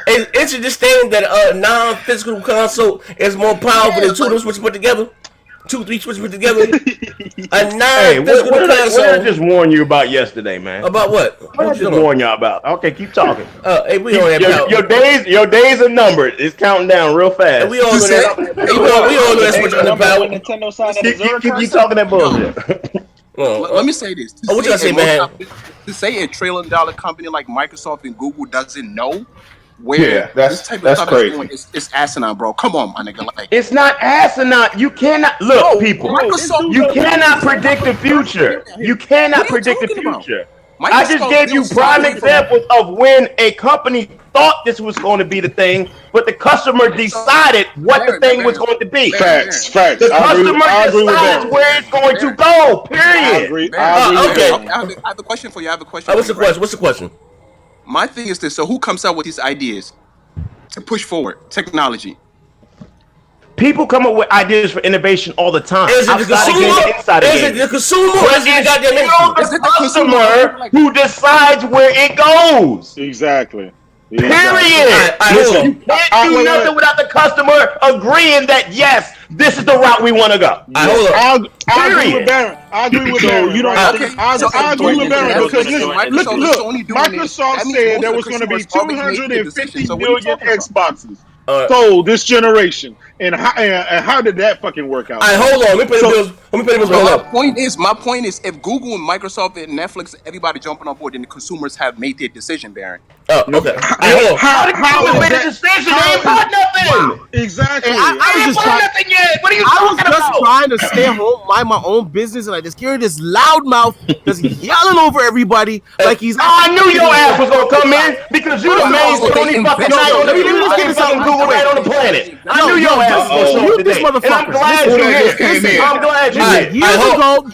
It's just saying that a non-physical console is more powerful than two of them switches put together. 2-3 switches put together. A non-physical console. What did I just warn you about yesterday, man? About what? What did I just warn y'all about? Okay, keep talking. Hey, we on that. Your days are numbered. It's counting down real fast. We all know that. We all know that switch on the power. Nintendo side of the keep talking that bullshit. Let me say this. What you gotta say, man? To say a $1 trillion company like Microsoft and Google doesn't know where this type of stuff is going, it's asinine, bro. Come on, my nigga. Like, it's not asinine. You cannot look, people. You cannot predict the future. You cannot predict the future. I just gave you prime examples of when a company thought this was going to be the thing, but the customer decided what the thing was going to be. Facts. The customer decides where it's going to go. Period. I have a question for you. What's the question? My thing is this: so who comes up with these ideas to push forward technology? People come up with ideas for innovation all the time. Is it the consumer? Is it the consumer? Is it the customer who decides where it goes? Exactly. Period. Listen, you can't do nothing without the customer agreeing that yes, this is the route we want to go. I agree with Baron. I agree with Baron. I agree with Baron because look, Microsoft said there was going to be 250 million Xboxes sold this generation, and how did that fucking work out? Hold on. Let me pay the bills. My point is, if Google and Microsoft and Netflix, everybody jumping on board, then the consumers have made their decision, Baron. Okay. How did consumers make a decision? They ain't bought nothing. Exactly. I was just nothing yet. What are you talking about? I was just trying to stay home, mind my own business, and I just hear this loudmouth just yelling over everybody like he's. I knew your ass was gonna come in because you the main Sony fucking Google right on the planet. I knew your ass was gonna show up today, and I'm glad you did. I'm glad you did. Years ago,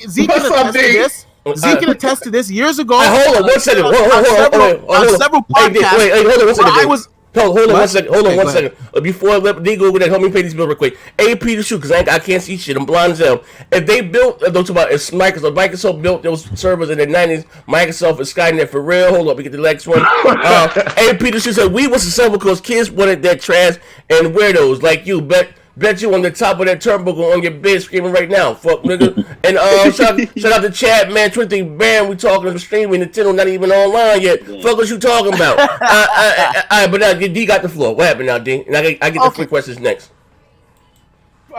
Zeke can attest to this. Zeke can attest to this. Years ago, hold on 1 second. Hold on. Several podcasts. Wait, hold on 1 second. I was. Hold on 1 second. Hold on 1 second. Before I let me go over that, help me pay these bills real quick. AP to shoot, because I can't see shit. I'm blind as hell. If they built, don't talk about if Microsoft built those servers in the 90s, Microsoft and Skynet for real. Hold up, we get the next one. AP to shoot said we was successful because kids wanted that trash and weirdos like you. Bet you on the top of that turnbuckle on your bed screaming right now, fuck nigga. And shout out to Chad, man, 20 band, we talking to streaming, Nintendo not even online yet. Fuck what you talking about? But now D got the floor. What happened now, D? And I get the free questions next.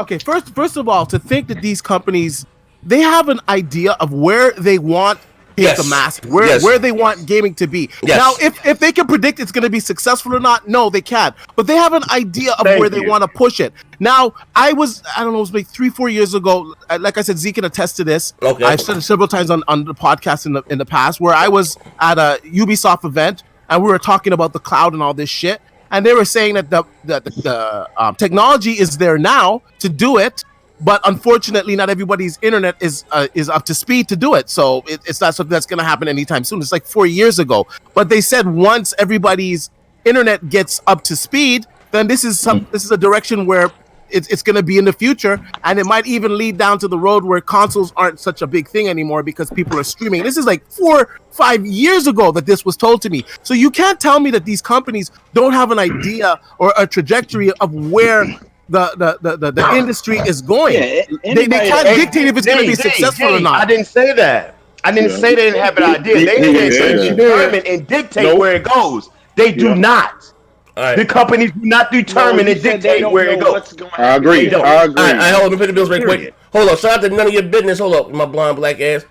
Okay, first of all, to think that these companies, they have an idea of where they want the mass, where they want gaming to be. Yes. Now, if they can predict it's going to be successful or not, no, they can't. But they have an idea of where they want to push it. Now, I don't know, it was like 3-4 years ago. Like I said, Zeke can attest to this. Okay. I've said it several times on the podcast in the past, where I was at a Ubisoft event and we were talking about the cloud and all this shit, and they were saying that the technology is there now to do it. But unfortunately, not everybody's internet is up to speed to do it. So it's not something that's going to happen anytime soon. It's like 4 years ago. But they said once everybody's internet gets up to speed, then this is a direction where it's going to be in the future, and it might even lead down to the road where consoles aren't such a big thing anymore because people are streaming. This is like 4-5 years ago that this was told to me. So you can't tell me that these companies don't have an idea or a trajectory of where the industry is going. Yeah, they can't dictate if it's going to be successful or not. I didn't say that. I didn't say they didn't have an idea. They said determine and dictate where it goes. They do not. Right. The companies do not determine and dictate where it goes. I agree. Hold on, let me pay the bills right quick. Hold on, shout out to none of your business. Hold up, my blonde black ass.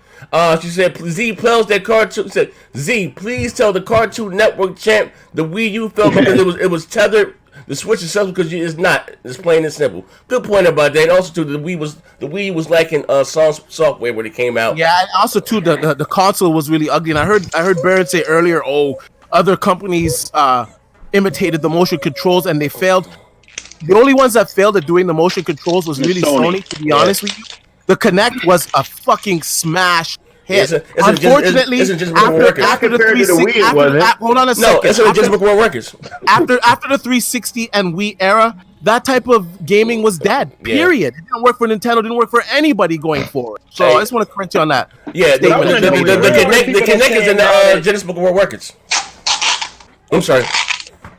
She said, Z, tells that cartoon. Said, Z, please tell the Cartoon Network champ the Wii U fell because it was tethered. The Switch is simple because it's not. It's plain and simple. Good point about that. And also, too, the Wii was lacking software when it came out. Yeah, and also too, the console was really ugly. And I heard Barrett say earlier, other companies imitated the motion controls and they failed. The only ones that failed at doing the motion controls was really Sony, to be honest with you. The Kinect was a fucking smash hit. Unfortunately, after the 360, hold on a second. No, it's just World Records. After the 360 and Wii era, that type of gaming was dead. Period. It didn't work for Nintendo. Didn't work for anybody going forward. So I just want to correct you on that. Yeah, the Kinect is in the Guinness Book of World Records. I'm sorry.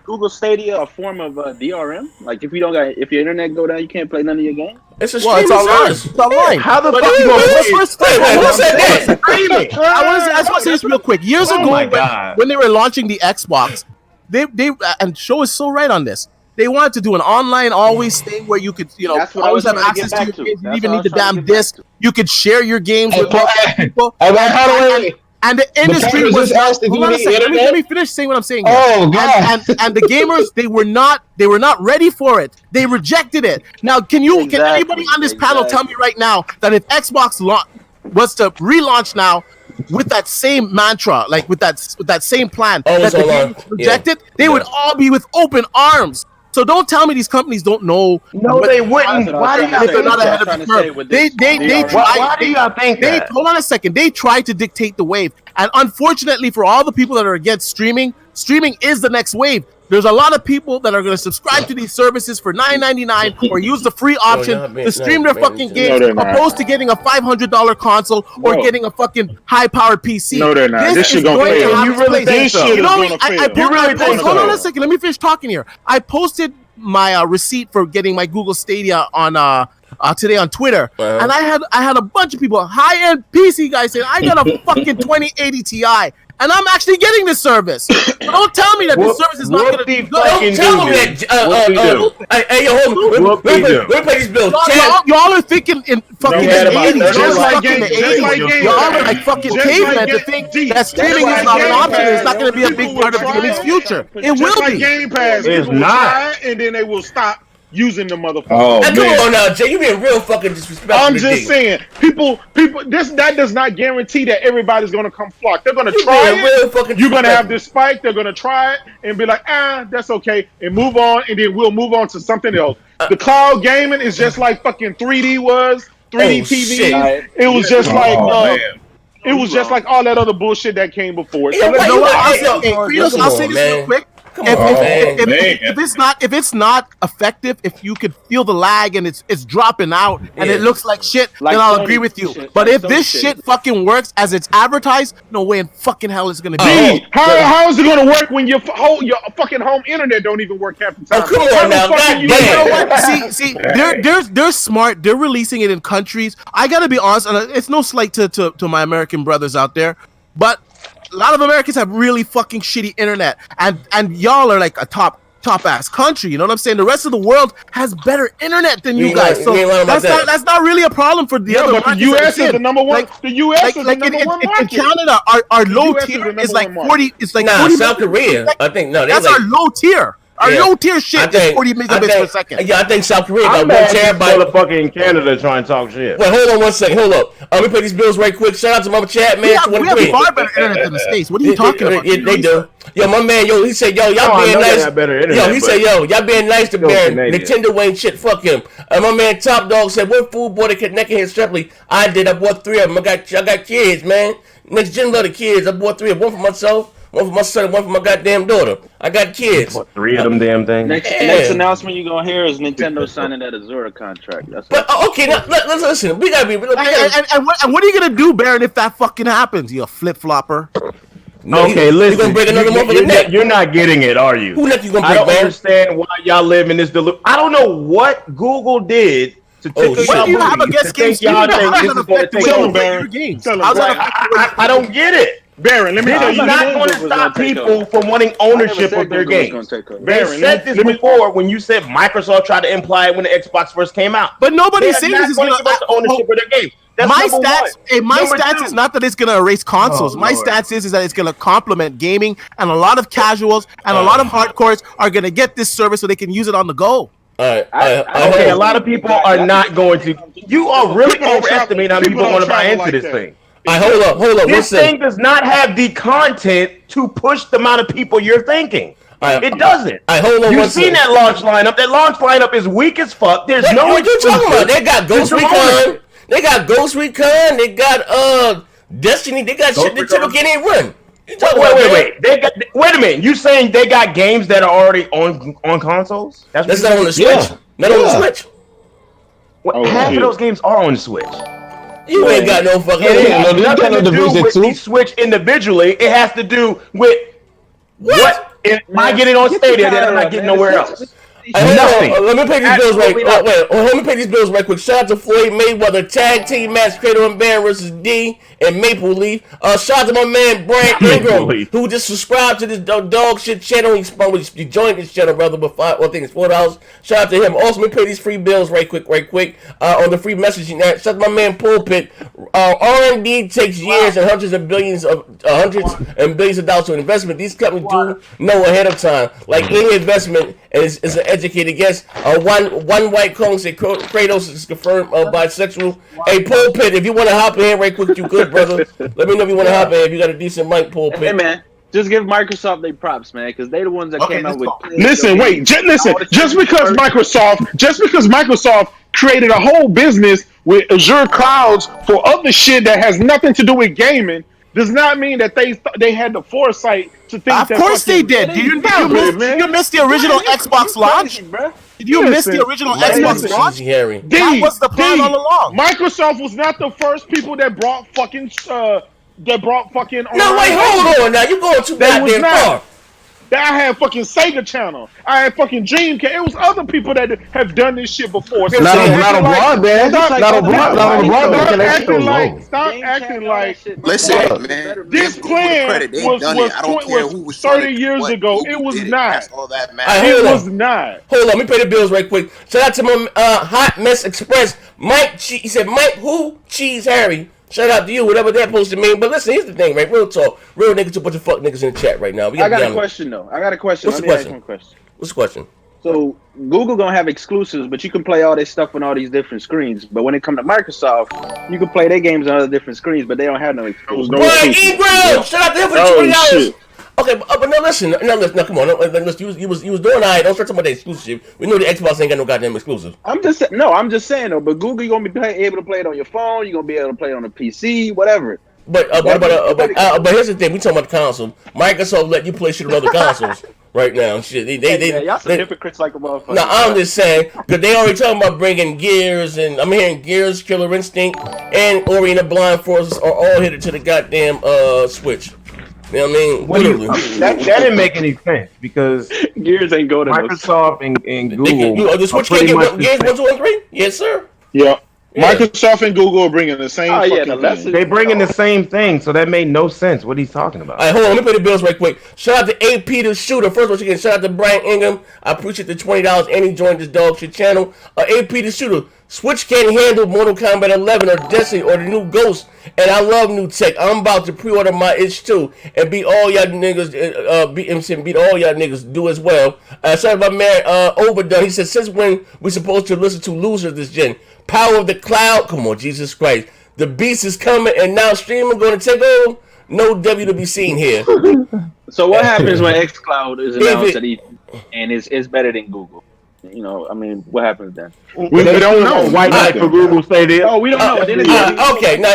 Google Stadia a form of DRM? Like if your internet go down, you can't play none of your games. It's a streaming service. It's online. How the fuck you gonna Who said that? I just want to say this real quick. Years ago, when they were launching the Xbox, they and Show is so right on this. They wanted to do an online always thing where you could, always have access to your games. You didn't even need the damn disc. You could share your games with people. And the industry was let me finish saying what I'm saying. Oh God! And the gamers, they were not ready for it. They rejected it. Now, can anybody on this panel tell me right now that if Xbox was to relaunch now with that same mantra, like with that same plan that the game rejected, they would all be with open arms. So don't tell me these companies don't know. No, they wouldn't. Why do you they're not ahead of the curve? They tried. Why do y'all think that? Hold on a second. They tried to dictate the wave, and unfortunately for all the people that are against streaming is the next wave. There's a lot of people that are going to subscribe to these services for $9.99 or use the free option to stream their fucking games, opposed to getting a $500 console or getting a fucking high-powered PC. No, they're not. This shit gonna fail. You really think so? Hold on a second. Let me finish talking here. I posted my receipt for getting my Google Stadia on today on Twitter, and I had a bunch of people, high-end PC guys, saying I got a fucking 2080 Ti. And I'm actually getting this service. So don't tell me that this service is not going to be good. Don't tell me that. Hey, yo, hold on. Let me play these bills. Y'all are thinking in fucking the 80s. Y'all are fucking the 80s. Y'all are like fucking cavemen to think that streaming is not an option. It's not going to be a big part of gaming's future. It will be. Game Pass. It's not. And then they will stop using the motherfucker. Oh, come on now, Jay. You being real fucking disrespectful. I'm just saying, people. That does not guarantee that everybody's gonna come flock. They're gonna try it. You're gonna have this spike. They're gonna try it and be like, that's okay, and move on, and then we'll move on to something else. The cloud gaming is just like fucking 3D was 3D TV. It was just like. It was just like all that other bullshit that came before. So I'll say this real quick. If it's not effective, if you could feel the lag and it's dropping out and it looks like shit, then I'll agree with you. But if this shit fucking works as it's advertised, no way in fucking hell it's gonna be. How is it gonna work when your fucking home internet don't even work half the time? Oh, come on now, you know what? See, they're smart. They're releasing it in countries. I gotta be honest, and it's no slight to my American brothers out there, but a lot of Americans have really fucking shitty internet, and y'all are like a top ass country. You know what I'm saying? The rest of the world has better internet than you guys. So that's not really a problem for the other. But the U.S. is the number one. The U.S. is the number one market. In Canada, our low tier is like 40. It's like 40 South Korea. I think that's our low tier. Our low tier shit is 40 megabits per second. Yeah, I think South Korea got 1 terabyte. Motherfucking Canada trying to talk shit. Wait, hold on 1 second. Hold up. Let me pay these bills right quick. Shout out to Mama Chat, man. We have far better internet than the States. What are you talking about? They do. Yo, my man, he said, y'all being nice. He said, y'all being nice to Baron. Nintendo ain't shit. Fuck him. My man Top Dog said, what food bought a Kinect here separately? I did. I bought 3 of them. I got kids, man. Next gen love the kids. I bought 3 of them. 1 for myself, 1 for my son, 1 for my goddamn daughter. I got kids. What, 3 of them damn things? Next announcement you're gonna hear is Nintendo signing that Azura contract. Okay, now let's listen. We gotta be. And what are you gonna do, Baron, if that fucking happens? You flip flopper. No, okay, listen. You gonna break another one for the neck? You're not getting it, are you? Who neck you gonna break, I don't understand why y'all live in this I don't know what Google did to tickle y'all. Do you have a guest game? Y'all think this is going to take over games? I don't get it. Baron, let me tell you. You're not going to stop people from wanting ownership of their games. They said this before when you said Microsoft tried to imply it when the Xbox first came out. But nobody's saying this is going to give up the ownership of their games. My stats is not that it's going to erase consoles. My stats is that it's going to complement gaming, and a lot of casuals and a lot of hardcores are going to get this service so they can use it on the go. Okay, a lot of people are not going to. You are really overestimating how many people want to buy into this thing. Hold up. This thing does not have the content to push the amount of people you're thinking. It doesn't. Hold on. You've seen that launch lineup. That launch lineup is weak as fuck. There's no. What you talking about? They got Ghost Recon. They got Ghost Recon. They got Destiny. They got shit that you can't even run. Wait. Wait a minute. You saying they got games that are already on consoles? That's not on the Switch. Yeah. Not on the Switch. Half of those games are on the Switch. You ain't got no fucking. It has nothing to do with the Switch individually. It has to do with what am I getting on Stadia that I'm not getting nowhere else. Nothing. Let me pay these bills right. Let me pay these bills right quick. Shout out to Floyd Mayweather tag team match, Kratos and Baron versus D and Maple Leaf. Shout out to my man Brant Ingram who just subscribed to this dog shit channel. He joined this channel rather, but I think it's $4. Shout out to him. Also, let me pay these free bills right quick. On the free messaging. Shout out to my man Pulpit. R&D takes years and hundreds and billions of dollars to investment. These companies do know ahead of time. Like any investment is an educated guess. One white clone said Kratos is confirmed bisexual. Hey, Pulpit, if you want to hop in right quick, you good, brother. Let me know if you want to hop in. If you got a decent mic, Pulpit. Hey, man. Just give Microsoft their props, man, because they the ones that came out with. Listen, wait, just because Microsoft created a whole business with Azure clouds for other shit that has nothing to do with gaming does not mean that they had the foresight to think. Of course they did. Did you miss the original Xbox launch? Did you miss the original Xbox launch? That was the plan all along. Microsoft was not the first people that brought fucking. No, wait, hold on now. You're going too goddamn far. I had fucking Sega Channel. I had fucking Dreamcast. It was other people that have done this shit before. So not on broadband. Stop acting like. Listen, man. This plan was 30 years ago. It was not. It was not. Hold on, let me pay the bills right quick. Shout out to my Hot Mess Express. Mike, he said, Mike who? Cheese Harry. Shout out to you, whatever that supposed to mean. But listen, here's the thing, right? Real talk. Real niggas to a bunch of fuck niggas in the chat right now. I got a question, though. What's the question? What's the question? So, Google gonna have exclusives, but you can play all this stuff on all these different screens. But when it comes to Microsoft, you can play their games on other different screens, but they don't have no exclusives. Brian Ingram! Shout out to him for $20. Okay, but no, listen. No, come on. Listen, you was doing all right. Don't start talking about the exclusive. We know the Xbox ain't got no goddamn exclusive. I'm just saying though. But Google, you're gonna be able to play it on your phone. You're gonna be able to play it on a PC, whatever. But here's the thing. We talking about the console. Microsoft let you play shit on other consoles right now. Shit, y'all some hypocrites like a motherfucker. No, I'm just saying because they already talking about bringing Gears, and I'm hearing Gears, Killer Instinct, and Ori and the Blind Forces are all headed to the goddamn Switch. You know what I mean? That didn't make any sense because Gears ain't go to Microsoft and Google. The Switch can't get Gears 1, 2, and 3? Yes, sir. Yeah. Microsoft and Google are bringing the same thing. They bringing the same thing, so that made no sense. What he's talking about. All right, hold on. Let me pay the bills right quick. Shout out to AP the Shooter. First of all, again, shout out to Brian Ingham. I appreciate the $20 and he joined this dog shit channel. AP the Shooter. Switch can't handle Mortal Kombat 11 or Destiny or the new Ghost, and I love new tech. I'm about to pre-order my itch too and beat all y'all niggas. Beat all y'all niggas. Do as well. Shout out to my man Overdone. He said, since when we supposed to listen to losers this gen? Power of the cloud. Come on, Jesus Christ. The beast is coming, and now streaming going to take over. No W to be seen here. So what happens when xCloud is announced and it's better than Google? You know, I mean, what happens then? We don't know. White Knight for Google Stadia. Oh, we don't know. Okay, now.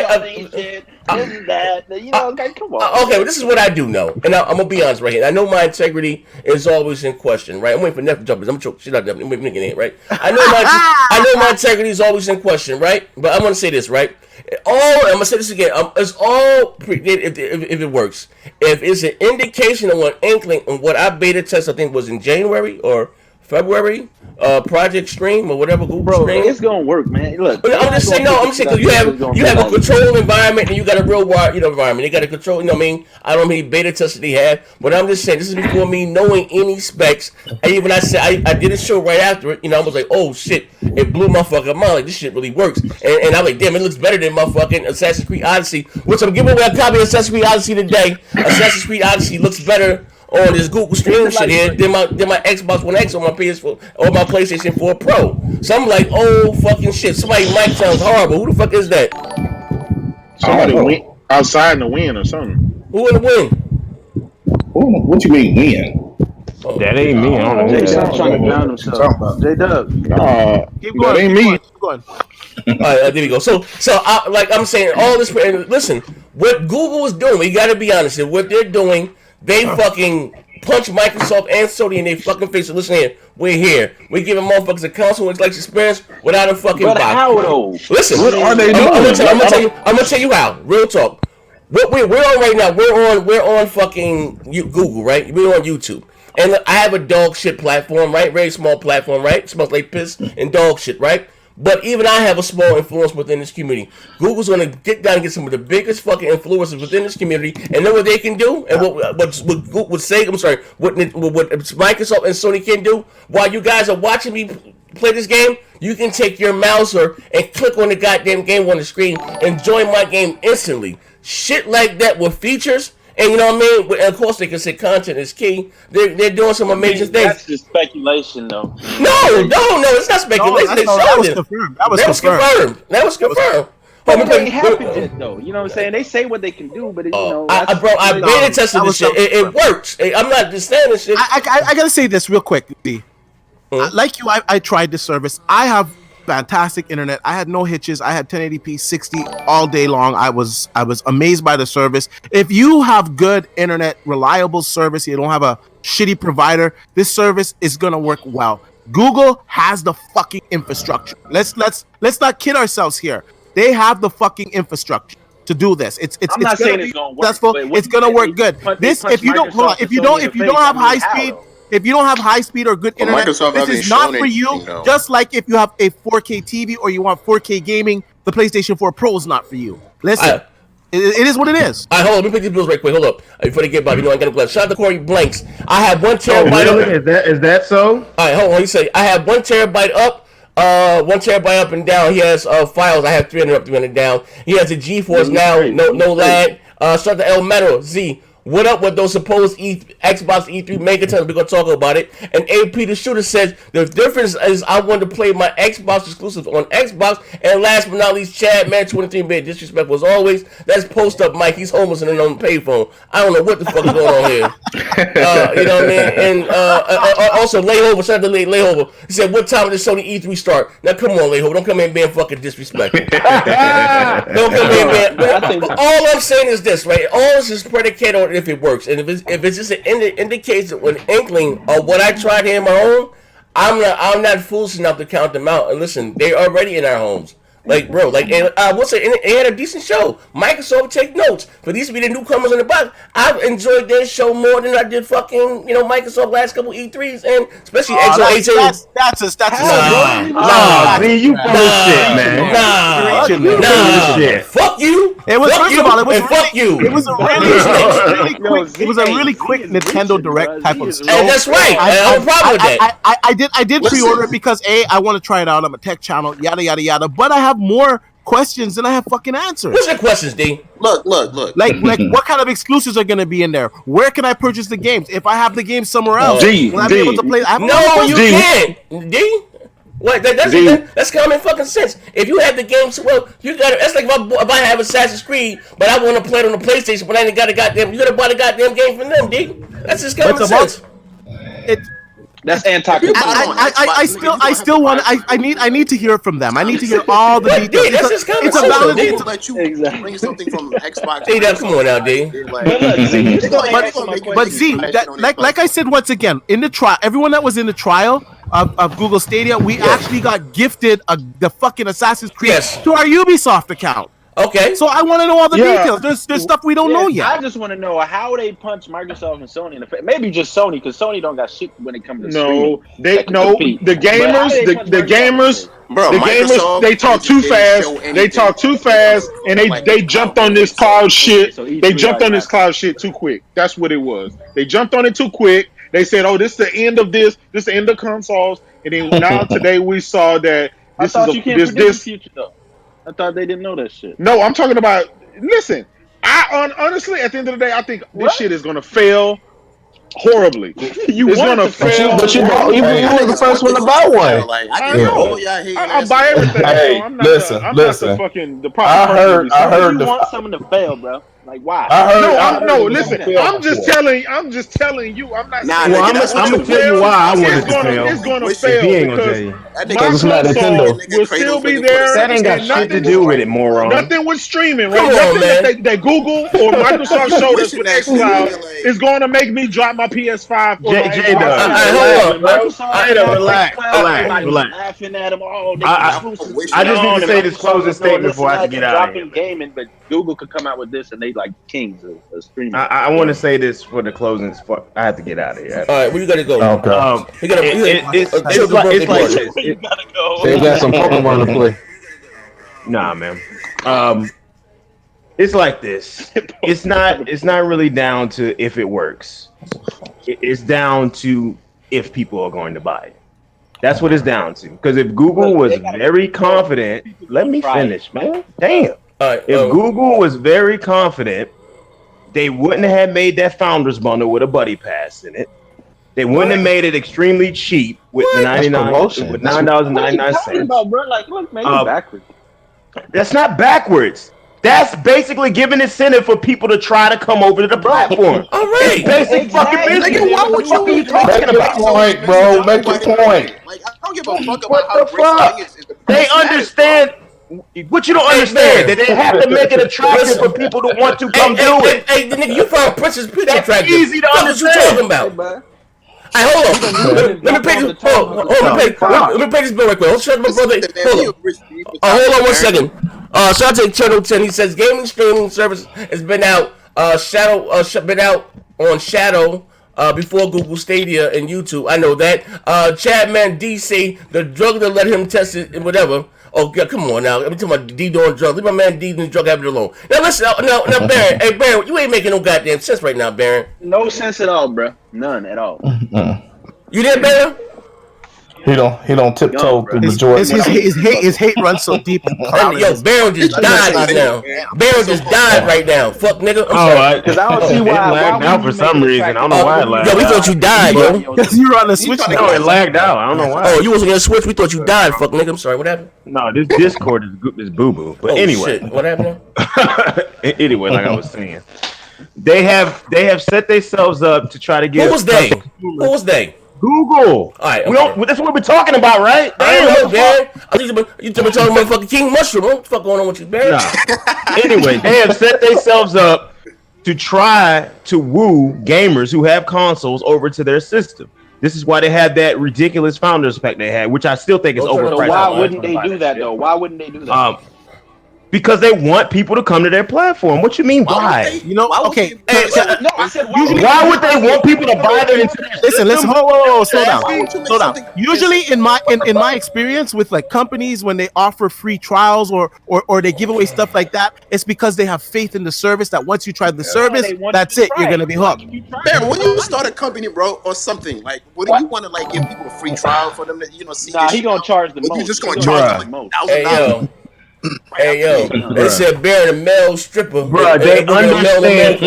You know, okay, come on. Okay, well, this is what I do know, and I'm gonna be honest right here. I know my integrity is always in question, right? I'm waiting for Neth to jump in. I'm choking shit out of Neth. I'm waiting for Nick in here, right? I know my integrity is always in question, right? But I'm gonna say this, right? I'm gonna say this again. It's all if it works. If it's an indication of an inkling on what I beta test, I think was in January or February, Project Stream or whatever Google Stream. It's gonna work, man. Look, I'm just saying because you have a controlled environment and you got a real wide environment. They got a control. You know what I mean? I don't know how many beta tests they have, but I'm just saying this is before me knowing any specs. And even I said I did a show right after it. You know, I was like, oh shit, it blew my fucking mind. Like this shit really works. And I'm like, damn, it looks better than my fucking Assassin's Creed Odyssey, which I'm giving away a copy of Assassin's Creed Odyssey today. Assassin's Creed Odyssey looks better on this Google Stream shit here than my Xbox One X or my PS4 or my PlayStation 4 Pro. So I'm like, oh fucking shit. Somebody mic sounds horrible. Who the fuck is that? Somebody went outside in the wind or something. Who in the wind? What you mean win? That ain't me. I don't know who J that Dub is. trying to drown himself. J Dub. Nah, Keep that going. ain't Keep me. going. Keep going. All right, there we go. So, like I'm saying, all this. Listen, what Google is doing, we got to be honest. What they're doing, they fucking punch Microsoft and Sony in their fucking face. So listen here, we're here. We're giving motherfuckers a console with like experience without a fucking But box. how though? Listen, What are they doing? I'm gonna tell you how. Real talk. What we're on right now, we're on fucking Google, right? We're on YouTube. And look, I have a dog shit platform, right? Very small platform, right? Smells like piss and dog shit, right? But even I have a small influence within this community. Google's gonna get down and get some of the biggest fucking influencers within this community, and know what they can do, and what Sega, I'm sorry, what Microsoft and Sony can do. While you guys are watching me play this game, you can take your mouser and click on the goddamn game on the screen and join my game instantly. Shit like that with features. And you know what I mean? And of course, they can say content is key. They're doing some amazing things. That's just speculation, though. No, it's not speculation. That was confirmed. That was confirmed. But it ain't happened yet, though. You know what I'm saying? They say what they can do, but I beta tested this shit. It works. I'm not just saying this shit. I gotta say this real quick, D. Like you, I tried this service. I have fantastic internet. I had no hitches. I had 1080p 60 all day long. I was amazed by the service. If you have good internet, reliable service, you don't have a shitty provider, this service is gonna work well. Google has the fucking infrastructure. Let's not kid ourselves here. They have the fucking infrastructure to do this. I'm not saying it's gonna work. It's gonna work good. This if you don't have high speed. If you don't have high speed or good internet, this is not for you. Just like if you have a 4K TV or you want 4K gaming, the PlayStation 4 Pro is not for you. Listen, it is what it is. All right, hold on. Let me pick these bills right quick. Hold up. Before they get by, you know I got a glove. Shout out to Corey Blanks. I have 1 terabyte. Oh, really? Is that so? All right, hold on. He say I have 1 terabyte up. 1 terabyte up and down. He has files. I have 300 up, 300 down. He has a GeForce now. No lag. Start the El Metro Z. What up with those supposed Xbox E3 megatons? We're going to talk about it. And AP the Shooter says, the difference is I want to play my Xbox exclusive on Xbox. And last but not least, Chad, man, 23-bit disrespectful as always. That's Post Up Mike. He's homeless and on the payphone. I don't know what the fuck is going on here. You know what I mean? And also, Layhover, shout out to Layhover. He said, what time does Sony E3 start? Now, come on, Layhover. Don't come in being fucking disrespectful. Don't come in being... All I'm saying is this, right? All this is predicated on if it works, and if it's just an indication, an inkling of what I tried here in my own, I'm not foolish enough to count them out. And listen, they're already in our homes. Like, bro, and I will say, it had a decent show. Microsoft take notes. For these to be the newcomers in the box, I've enjoyed their show more than I did fucking, Microsoft last couple E3s, and especially XO18. That's Nah, see, you bullshit, man. Nah. Fuck you. It was, first of all, it was and fuck you. It was a really quick Nintendo Direct type of show. And that's right. I have a problem with that. I did pre-order it because I want to try it out. I'm a tech channel, yada yada yada. But I have more questions than I have fucking answers. What's your questions, D? Look. Like what kind of exclusives are going to be in there? Where can I purchase the games? If I have the game somewhere else, will I be able to play? No, you can't. D? What? That's common fucking sense. If you have the games, well, you got it. That's like if I have Assassin's Creed, but I want to play it on the PlayStation, but I ain't got a goddamn. You gotta buy the goddamn game from them, D. That's just common sense. That's I still want. I need to hear from them. I need to hear all the details. That's just common sense. It's a valid to let you bring something from Xbox. D, come on now, D. But Z, like I said once again, in the trial, everyone that was in the trial of Google Stadia, we actually got gifted the fucking Assassin's Creed to our Ubisoft account. Okay. So I want to know all the details. There's stuff we don't know yet. I just want to know how they punch Microsoft and Sony in the face. Maybe just Sony, because Sony don't got shit when it comes to streaming. The gamers, bro, they talk too fast. They talk too fast, and they jumped on this cloud shit. They jumped on this cloud shit too quick. That's what it was. They jumped on it too quick. They said, "Oh, this is the end of this. This is the end of consoles." And then now today we saw that this is the future though. I thought they didn't know that shit. No, I'm talking about. Listen, honestly, at the end of the day, I think this shit is gonna fail horribly. It's gonna fail. But you were the first one to buy one. I know. I buy everything. Hey, I'm not listen. the I heard. You want someone to fail, bro. Like why? Listen. I'm just telling you. I'm not saying. Well, I'm gonna tell you why I want it to fail. It's gonna If fail he ain't gonna tell because you. Microsoft will still be there. That ain't got shit to do with it, moron. Nothing with streaming, right? Come on, Nothing man. that Google or Microsoft showed us with xCloud is going to make me drop my PS5 or my J Xbox. relax. Laughing at them. Oh, they exclusive. I just need to say this closing statement before I can get out of here. Gaming, but Google could come out with this, and they like kings of streaming. I want to say this for the closing. I have to get out of here. All right, where you gotta go? Okay. It's like this. They got some Pokemon to play. Nah, man. It's like this. It's not really down to if it works. It's down to if people are going to buy it. That's what it's down to. Because if Google was very confident, let me finish, man. Damn. If Google was very confident, they wouldn't have made that founders bundle with a buddy pass in it. They wouldn't have made it extremely cheap with the $9.99. Bro, like, look, man, you're backwards. That's not backwards. That's basically giving incentive for people to try to come over to the platform. All right. It's basic fucking business. What the fuck are you talking about? Point, bro. Make your point. Like, I don't give a fuck about how great is. They understand. What you don't understand that they have to make it attractive for people to want to come do it. Hey, nigga, you found Princess Peach attractive. Easy to understand. What you talking about? Hey, hold on. Let me pay this. Let me pay this bill right quick. Hold on, my brother. Hold on 1 second. Shout out to Eternal 10. He says gaming streaming service has been out. Been out on Shadow. Before Google Stadia and YouTube. I know that. Chadman DC, the drug that let him test it and whatever. Oh, God, come on now. I'm talking about D doing drugs. Leave my man D doing drug habit alone. Now, listen. Now, Baron. Hey, Baron, you ain't making no goddamn sense right now, Baron. No sense at all, bro. None at all. You there, Baron? He don't tiptoe through the Jordan. His hate runs so deep. Yo, Baron just died right now. Baron just died right now. Fuck, nigga. Because I don't see why it lagged out for some reason. I don't know why it lagged out. Yo, we thought you died, yo. Because you were on the Switch. No, it lagged out. I don't know why. Oh, you wasn't on the Switch? We thought you died. Fuck, nigga. I'm sorry. What happened? No, this Discord is boo-boo. But anyway. Shit. What happened? Anyway, like I was saying. They have set themselves up to try to get... Who was they? Google. All right, that's what we're talking about, right? Damn, man. I think you talking motherfucking King Mushroom. What the fuck going on with you, Barry? Nah. Anyway, they have set themselves up to try to woo gamers who have consoles over to their system. This is why they had that ridiculous founders pack they had, which I still think is overpriced. Why wouldn't they do that though? Why wouldn't they do that? Because they want people to come to their platform. What you mean, why? You know, okay. No, I said why would they want people to buy their internet? Listen. Whoa, slow down. Usually, in my experience with like companies, when they offer free trials or they give away stuff like that, it's because they have faith in the service. That once you try the service, that's it. You're gonna be hooked. Man, when you start a company, bro, or something like, what do you want to like give people a free trial for them to see? Nah, he gonna charge the most. You just gonna charge them like $1,000. Hey yo, they said Baron a male stripper. Bro, they understand.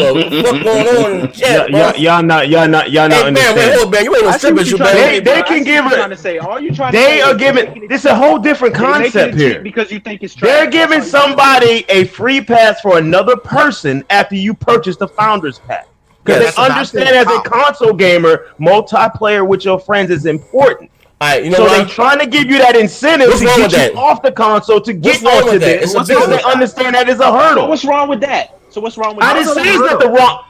What's going on in the chat, bro? Y'all not understand. Wait, Baron, you ain't no stripper, you better. They can give it. They are giving. This is a whole different concept here. Because you think it's they're giving somebody a free pass for another person after you purchase the Founders Pack. Because they understand as a console gamer, multiplayer with your friends is important. Right, so they're trying to give you that incentive to get you off the console to get onto this. Because they understand that is a hurdle. So what's wrong with that? I didn't say there's nothing wrong.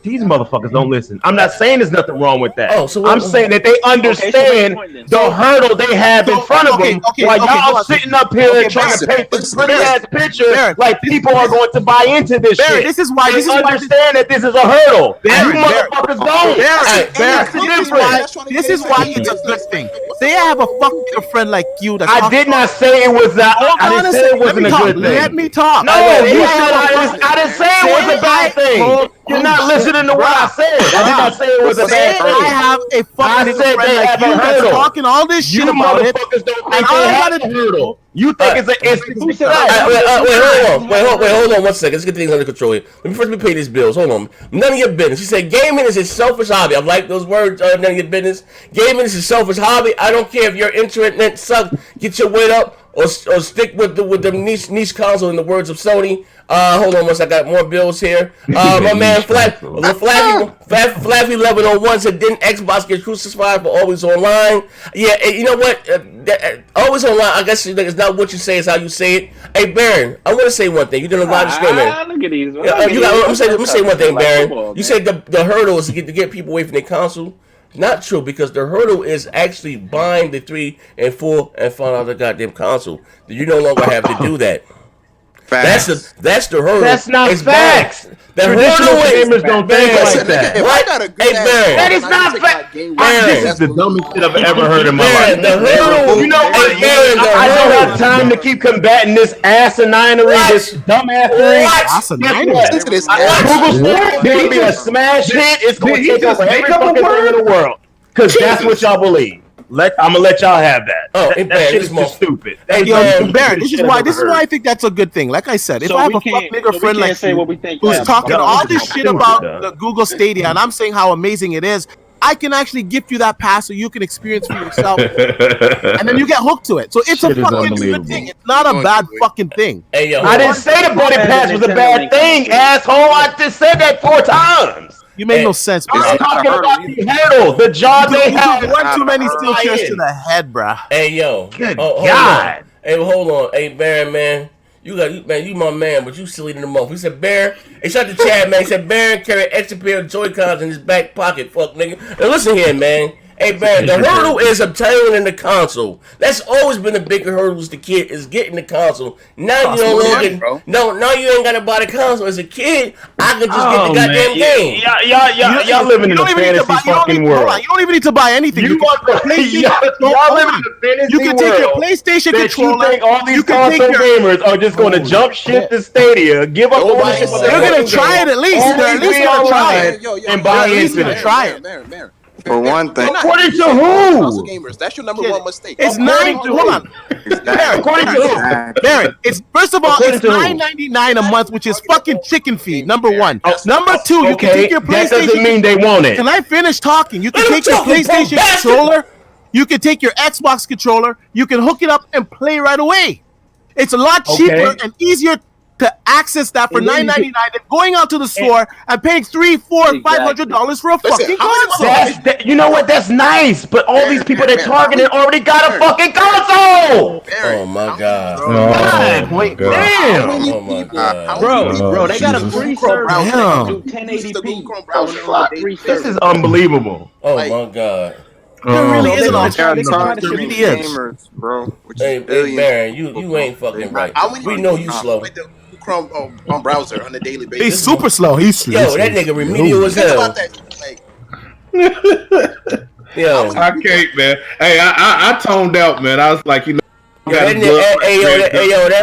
These motherfuckers don't listen. I'm not saying there's nothing wrong with that. I'm saying that they understand the hurdle they have in front of them while y'all sitting up here trying to paint this pretty ass picture like people are going to buy into this shit. This is why they understand that this is a hurdle. You motherfuckers don't. This is why it's a good thing. Say I have a fucking friend like you. I did not say it was that. I didn't say it wasn't a good thing. Let me talk. No, you said I didn't say it was a bad thing. You're not listening to what I said. I did not say it was a bad thing. I have a fucking friend like you that's talking all this shit about it. And all I gotta do. You think it's an instant success? Wait, hold on 1 second. Let's get things under control here. Let me pay these bills. Hold on. None of your business. She said gaming is a selfish hobby. I like those words. None of your business. Gaming is a selfish hobby. I don't care if your internet sucks. Get your weight up. or stick with the niche console in the words of Sony. Hold on once I got more bills here. My man Flappy 1101 said, didn't Xbox get crucified for always online? Yeah, you know what? Always online, I guess it's not what you say, it's how you say it. Hey Baron, I want to say one thing. You did a lot of screaming. Look at these. Let me say one thing, Baron. You said the hurdle is to get people away from their console. Not true, because the hurdle is actually buying the 3 and 4 and find out the goddamn console. You no longer have to do that. That's the hurdle. That's not facts. The Traditional hurdle gamers don't think like that. If I got a good That is not fact. This is the dumbest shit I've ever heard in my life. The hurdle. You know what? I don't have time to keep combating this asininary, this dumbassery. Listen to this. Google Stadia going to be a smash hit. It's going to take over every fucking thing in the world. Because that's what y'all believe. I'm gonna let y'all have that. That shit is just stupid. Hey, Baron, this is why I think that's a good thing. Like I said, if I have a fuck nigga friend like you who's talking all this shit about the Google Stadia, and I'm saying how amazing it is, I can actually gift you that pass so you can experience for yourself, and then you get hooked to it. So it's a fucking good thing. It's not a bad fucking thing. Hey, yo, I didn't say the buddy pass was a bad thing, asshole. I just said that 4 times. You made no sense. I'm talking about the hurdle, the job they have. One too many steel chairs to the head, bruh. Hey, yo. Good God. Hey, hold on. Hey, Baron, man. You my man, but you silly than the mouth. He said, Baron. Hey, shout out to Chad, man. He said, Baron carried extra pair of Joy-Cons in his back pocket. Fuck, nigga. Now, listen here, man. Hey, Baron, the hurdle is obtaining the console. That's always been the bigger hurdle as the kid is getting the console. Now you don't now you ain't got to buy the console. As a kid, I could just get the goddamn game. Y'all living in a fantasy fucking world. You don't even need to buy anything. Y'all living in a fantasy world. You can take your PlayStation controller. You think all these console gamers are just going to jump ship to Stadia, give up ownership of They're going to try it at least. They're at least going to try it. And buy into it. Try it. For one thing, according to who? Gamers, that's your number one mistake. It's $9. Hold on, according to who? Baron, it's first of all, it's $9.99 a month, which is fucking chicken feed. Number one. Number two, you can take your PlayStation. That doesn't mean they want it. Can I finish talking? You can take your PlayStation controller. You can take your Xbox controller. You can hook it up and play right away. It's a lot cheaper and easier to access that for $9.99 than going out to the store and paying $300, $400, $500 for a fucking console. You know what? That's nice, but all these people they're targeting already got a fucking console. Oh my god! Damn! Oh my god! Bro, they got a free server. Do 1080p. This is unbelievable. Oh my god! There really is an alternative. Gamers, bro. Hey, Baron, you ain't fucking right. We know you slow. Chrome browser on a daily basis. He's super slow. He's slow. Yo, that nigga remedial as hell. Yo, I can't, man. Hey, I toned out, man. I was like, you know. That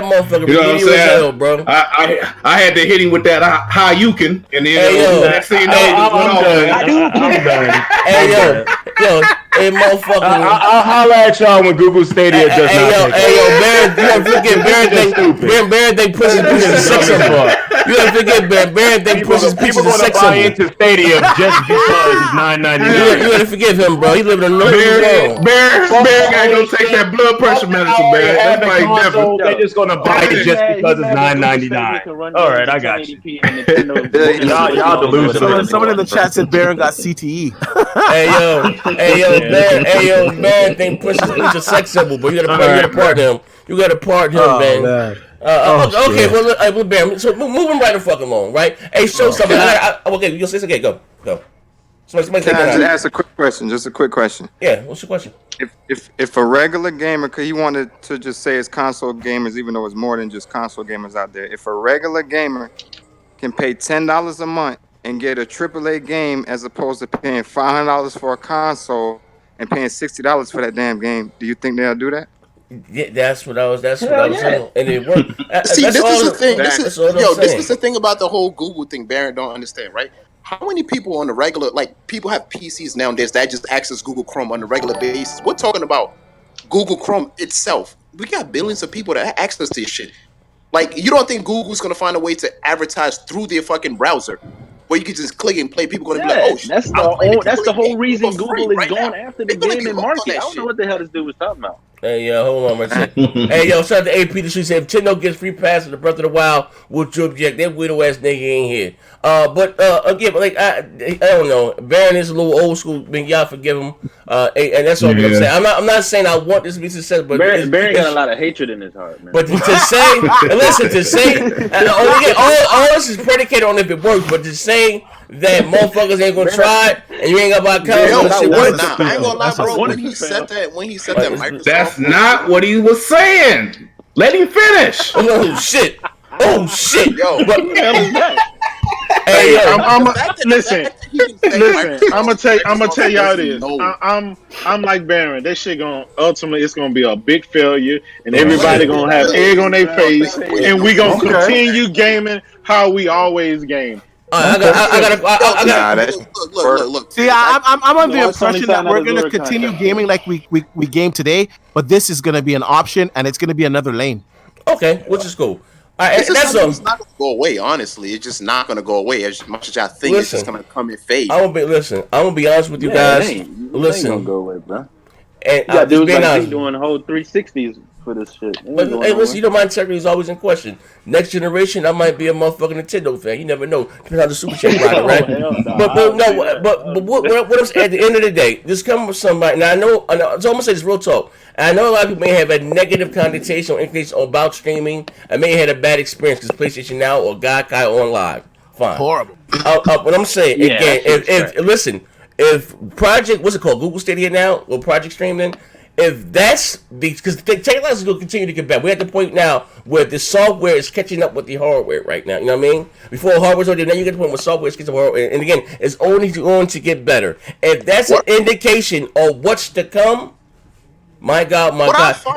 motherfucker remedial as hell, bro. I had to hit him with that Hayukin, and then next thing you know, I'm done. Hey, motherfucker. I'll holler at y'all when Google Stadia does not. Baron, they pussy pieces of sex symbol. You gotta forget, Baron, they pussy pieces of sex symbol. Into Stadia just because it's $9.99. You gotta forgive him, bro. He living in North Carolina. Baron ain't gonna take that blood pressure medicine, man. That's why he never. They're just gonna buy it just because it's $9.99. All right, I got you. Y'all delusional. Someone in the chat said Baron got CTE. Hey yo, man, they push a sex symbol, but you gotta part him. You gotta part him, man. Okay, well, Baron. So moving right the fuck along, right? Hey, show something. Okay, you'll say it's okay. Go. Somebody Can I just ask a quick question? Just a quick question. Yeah, what's your question? If a regular gamer, cause he wanted to just say it's console gamers, even though it's more than just console gamers out there. If a regular gamer can pay $10 a month and get a AAA game as opposed to paying $500 for a console and paying $60 for that damn game, do you think they'll do that? Yeah, that's what I was saying, and it worked. See, this is the thing. This is the thing about the whole Google thing. Baron don't understand, right? How many people on the regular, like people have PCs nowadays that just access Google Chrome on a regular basis? We're talking about Google Chrome itself. We got billions of people that have access to this shit. Like, you don't think Google's gonna find a way to advertise through their fucking browser, where you can just click and play? People gonna be like, "Oh, shit, that's the whole reason Google is going after the game and market." I don't know what the hell this dude was talking about. Hey, yo, hold on one second. Hey, yo, shout out to AP. She said, if Nintendo gets free pass to the Breath of the Wild, would you object? That weirdo ass nigga ain't here. But again, like I don't know. Baron is a little old school. I mean, y'all forgive him. And that's all I'm saying. I'm not saying I want this to be successful, but Baron got a lot of hatred in his heart, man. But to say, listen, to say, all this is predicated on if it works. But to say that motherfuckers ain't gonna try it and you ain't gonna buy consoles, I ain't gonna lie, bro. When he said that, Microsoft, that's not what he was saying. Let him finish. Oh shit! Oh shit! Yo, what the hell is that? Hey, listen. I'm gonna tell y'all this. I'm like Baron. That shit ultimately it's gonna be a big failure, and everybody gonna have egg on their face, and we gonna continue gaming how we always game. I gotta look. See, I'm under the impression that we're gonna continue gaming like we game today, but this is gonna be an option, and it's gonna be another lane. Okay, which is cool. It's not going to go away. Honestly, it's just not going to go away as much as I think. It's just going to come in phase. I'm gonna be honest with you guys. Listen, ain't gonna go away, bro. And you got dudes like doing whole 360s for this shit. But hey, listen, you know my integrity is always in question. Next generation, I might be a motherfucking Nintendo fan. You never know. Depends on the super chat rider, right? But what I'm saying, at the end of the day, this coming from somebody. Now I know. So I'm gonna say this real talk. I know a lot of people may have a negative connotation or increase about streaming. I may have had a bad experience because PlayStation Now or Gaikai on live. Fine. Horrible. What I'm saying again, if Project, what's it called, Google Stadia now, or Project Stream then, if that's because the technology is going to continue to get better. We're at the point now where the software is catching up with the hardware right now. You know what I mean? Before hardware's already there, now you get to the point where software is catching up with hardware. And again, it's only going to get better. If that's an indication of what's to come, my God,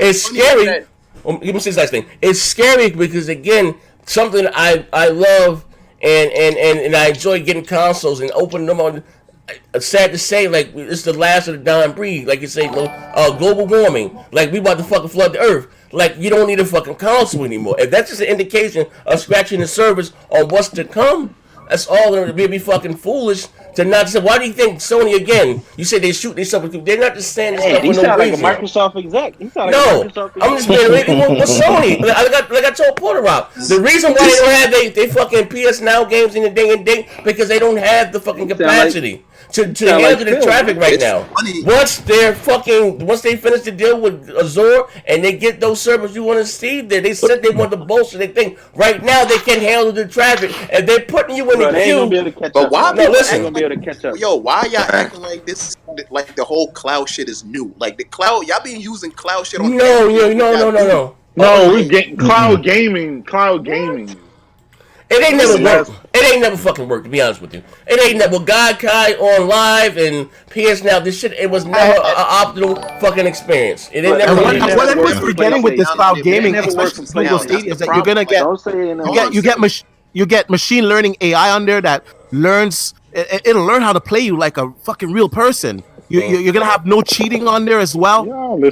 it's scary. Let me say this last thing. It's scary because again, something I love and I enjoy getting consoles and opening them on. Sad to say, like, it's the last of the dying breed. Like you say, global warming. Like, we about to fucking flood the earth. Like, you don't need a fucking console anymore. If that's just an indication of scratching the surface on what's to come, that's all going to be fucking foolish to not say. Why do you think Sony again? You say they shoot themselves. They're not just saying this stuff for no reason. Like a Microsoft exec. I'm just being with Sony. Like I told Porter Rob, the reason why they don't have they fucking PS Now games in the day and date because they don't have the fucking capacity to handle the traffic right now. Once they finish the deal with Azure and they get those servers you want to see there, they said they want to bolster their thing. Right now they can handle the traffic and they're putting you in the queue. But why people gonna be able to catch up? Yo, why y'all acting like this? Like the whole cloud shit is new. Like the cloud, y'all been using cloud shit on. No. No, we get cloud gaming. It ain't never worked. It ain't never fucking worked, to be honest with you. It ain't never. Gaikai on live and PS Now, this shit, it was never an optimal fucking experience. It ain't never. What I'm forgetting with this cloud gaming, especially Google Stadia, is that you're gonna get you get machine learning AI on there that learns. It'll learn how to play you like a fucking real person. You're gonna have no cheating on there as well.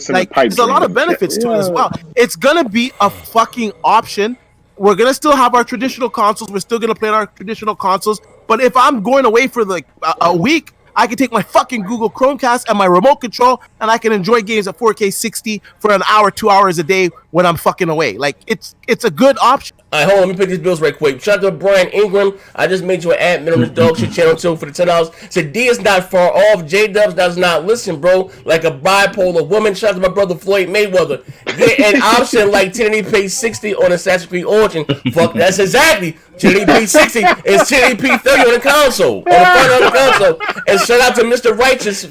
Like, there's a lot of benefits to it as well. It's gonna be a fucking option. We're gonna still have our traditional consoles. We're still gonna play on our traditional consoles. But if I'm going away for like a week, I can take my fucking Google Chromecast and my remote control, and I can enjoy games at 4K 60 for an hour, 2 hours a day when I'm fucking away. Like, it's a good option. All right, hold on. Let me pick these bills right quick. Shout out to Brian Ingram. I just made you an admin on this dog shit channel too for the $10. Said D is not far off. J-Dubs does not listen, bro. Like a bipolar woman. Shout out to my brother Floyd Mayweather. Get an option like 1080p 60 on Assassin's Creed Origin. Fuck, that's exactly 1080p 60 is 1080p 30 on the console. On the front of the console. And shout out to Mr. Righteous.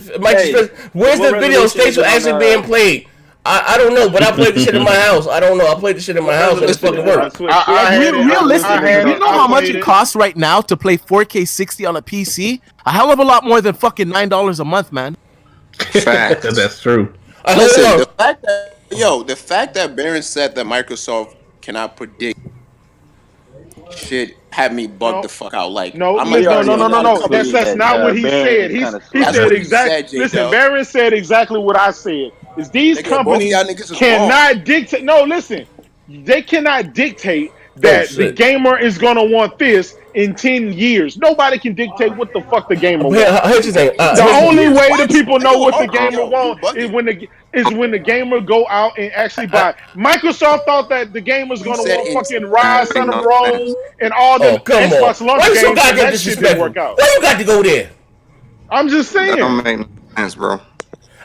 Where's the video station actually being played? I don't know, but I played the shit in my house. I don't know. I played the shit in my house and it's fucking work. Realistically, you know how much it costs right now to play 4K 60 on a PC? A hell of a lot more than fucking $9 a month, man. Fact. That's true. Listen, the fact that Baron said that Microsoft cannot predict shit had me bugged the fuck out. Like, no. That's not what he said. He said exactly. Listen, Baron said exactly what I said. Is these companies cannot dictate? No, listen, they cannot dictate that the gamer is gonna want this in 10 years. Nobody can dictate what the fuck the gamer wants. The only way the people know what the gamer wants is when is when the gamer go out and actually buy. Microsoft thought that the game was going to want fucking Rise, Son of Rome, and all them come Xbox on. launch Why you so games, and goddamn that shit didn't work disrespectful? out. Why you got to go there? I'm just saying. That don't make no sense, bro.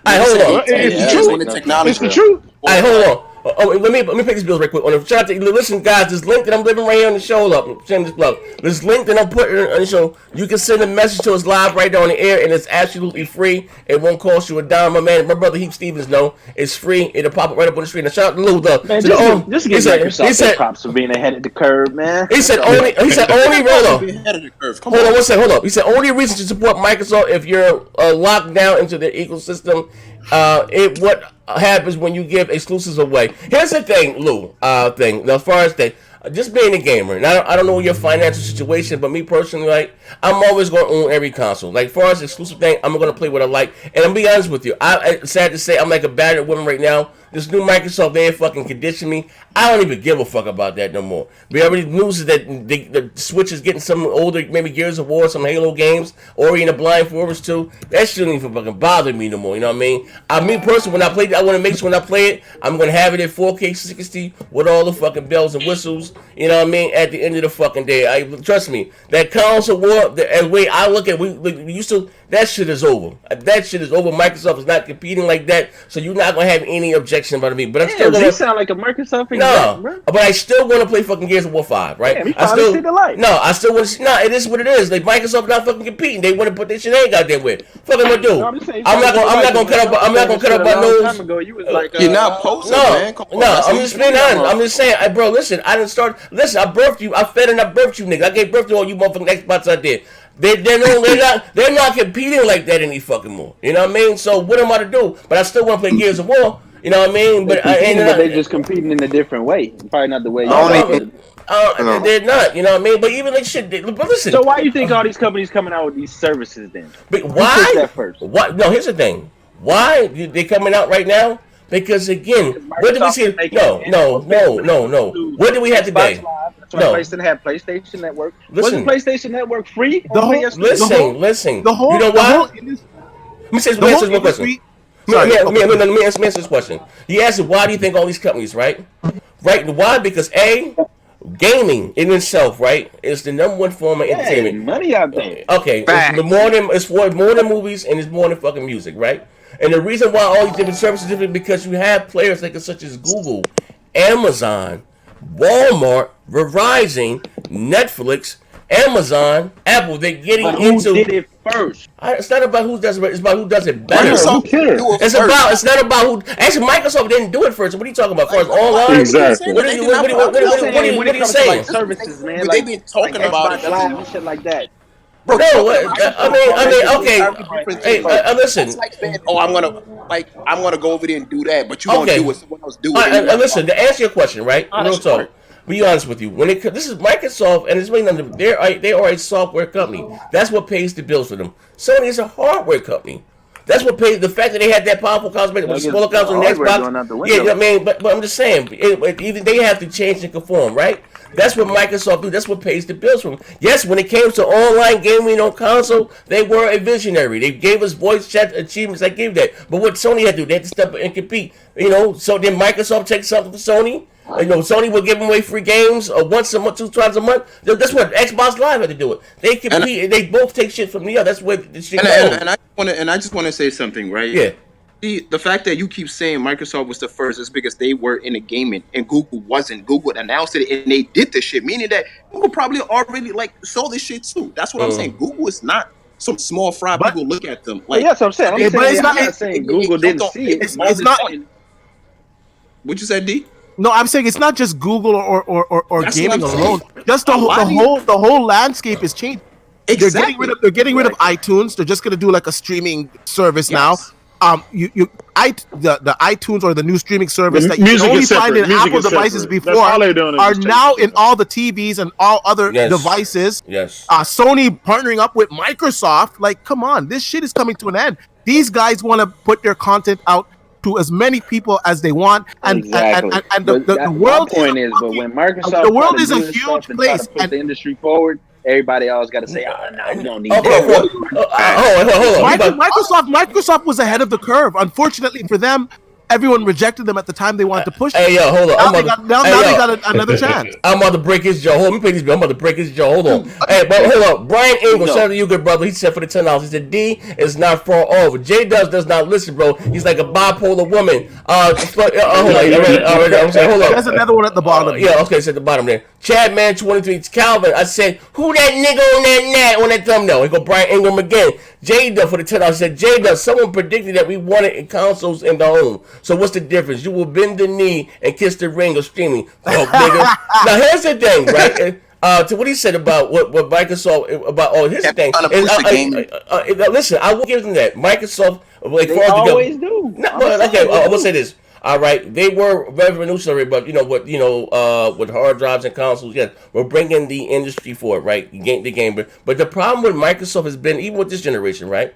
Hold on. It's the truth. It's the truth. Hold on. Let me pay these bills right quick. Shout out to, listen, guys, this link that I'm leaving right here on the show up. This link that I'm putting on the show, you can send a message to us live right there on the air, and it's absolutely free. It won't cost you a dime. My man, my brother Heath Stevens, know it's free. It'll pop up right up on the screen. Now, shout out to Lou, though. Man, just give Microsoft props for being ahead of the curve, man. He said only hold on, one second, hold up. He said only reason to support Microsoft if you're locked down into their ecosystem. What happens when you give exclusives away? Here's the thing, Lou. As far as just being a gamer, and I don't know your financial situation, but me personally, like, I'm always going to own every console. Like, as far as exclusive thing, I'm going to play what I like. And I'm be honest with you, I'm sad to say, I'm like a battered woman right now. This new Microsoft, they ain't fucking conditioned me. I don't even give a fuck about that no more. We already news is that the Switch is getting some older, maybe Gears of War, some Halo games, Ori and the Blind Forest 2. That shouldn't even fucking bother me no more. You know what I mean? Me personally, when I play it, I want to make sure when I play it, I'm going to have it at 4K 60 with all the fucking bells and whistles. You know what I mean? At the end of the fucking day, trust me, that console war, the way I look at, we used to. That shit is over. That shit is over. Microsoft is not competing like that, so you're not gonna have any objection about me. But I'm still gonna sound like a Microsoft exec, bro. But I still want to play fucking Gears of War 5, right? Yeah, I still want to see. No, it is what it is. Like, Microsoft not fucking competing. They want to put this shit they got there with. Fuck I'm gonna do. I'm not gonna cut up my nose. You're not posting, man. I'm just being honest. I'm just saying, bro. Listen, I didn't start. Listen, I birthed you. I fed and I birthed you, nigga. I gave birth to all you motherfucking Xbox out there. They're not competing like that any fucking more. You know what I mean? So what am I to do? But I still want to play Gears of War. You know what I mean? But they're just competing in a different way. Probably not the way. They're not. You know what I mean? But even like shit. But listen. So why do you think all these companies coming out with these services then? But why? That first? What? No. Here's the thing. Why they coming out right now? Because again, what did we see? No. What did we have today? PlayStation had PlayStation Network. Wasn't PlayStation Network free? Listen. You know why? Let me answer one question. Let me answer this question. He asked, why do you think all these companies, right? Why? Because gaming in itself, right, is the number one form of entertainment. Money out there. Okay, it's more than movies and it's more than fucking music, right? And the reason why all these different services are different because you have players like such as Google, Amazon, Walmart, Verizon, Netflix, Amazon, Apple. They're getting into. Who did it first? It's not about who does it. It's about who does it better. It's not about who. Actually, Microsoft didn't do it first. What are you talking about? First, online. Exactly. What are you saying? Services, man. They've been talking about it and shit like that. Bro, no, I mean, okay. Hey, listen. It's like saying, I'm gonna go over there and do that, but you gonna do what someone else do. Listen, to answer your question, right? Real talk. Be honest with you. This is Microsoft, and it's really nothing. They are a software company. That's what pays the bills for them. Sony is a hardware company. That's what pays the fact that they had that powerful console with smaller console on the Xbox. Yeah, I mean, but I'm just saying, even they have to change and conform, right? That's what Microsoft do. That's what pays the bills for them. Yes, when it came to online gaming on console, they were a visionary. They gave us voice chat achievements. I gave that. But what Sony had to do, they had to step up and compete. You know, so then Microsoft takes something from Sony. You know, Sony will give away free games once a month, 2 times a month. That's what Xbox Live had to do it. They compete. They both take shit from the other. That's where the shit goes. And I just want to say something, right? Yeah. The fact that you keep saying Microsoft was the first is because they were in the gaming and Google wasn't. Google announced it and they did this shit, meaning that Google probably already saw this shit too. That's what I'm saying. Google is not some small fry. People look at them like. Yes, I'm saying. I'm not saying Google didn't see it. It's not. What you said, D? No, I'm saying it's not just Google or gaming alone. Just the whole landscape is changed. Exactly. They're getting rid of iTunes. They're just gonna do like a streaming service now. The iTunes or the new streaming service that you can only find in Apple devices before are now in all the TVs and all other devices. Yes. Sony partnering up with Microsoft. Like, come on, this shit is coming to an end. These guys want to put their content out to as many people as they want, and the world but when Microsoft the world is a huge place, and the industry forward. Everybody else got to say, no, we don't need that. Microsoft was ahead of the curve. Unfortunately for them, everyone rejected them at the time they wanted to push. Hey, yo, hold on. Now they got another chance. I'm about to break his jaw. Hold on, let me pay these bills. I'm about to break his jaw. Hold on. Hey, but hold on. Brian Ingle, shout out to you, good brother. He said for the $10. He said D is not far over. J does not listen, bro. He's like a bipolar woman. Hold on. I'm saying, hold on. There's another one at the bottom. Yeah, okay, it's at the bottom there. Chadman 23, it's Calvin. I said, who that nigga on that thumbnail? He go Brian Ingram again. J Dub for the $10. I said, J Dub, someone predicted that we wanted in consoles in the home. So what's the difference? You will bend the knee and kiss the ring of streaming. Oh, nigga. Now here's the thing, right? To what he said about what Microsoft about his thing. Listen, I will give them that. Microsoft, like, they always do. No, okay, I will say this. All right, they were revolutionary, but with hard drives and consoles, yes, we're bringing the industry forward, right? The game, but the problem with Microsoft has been, even with this generation, right,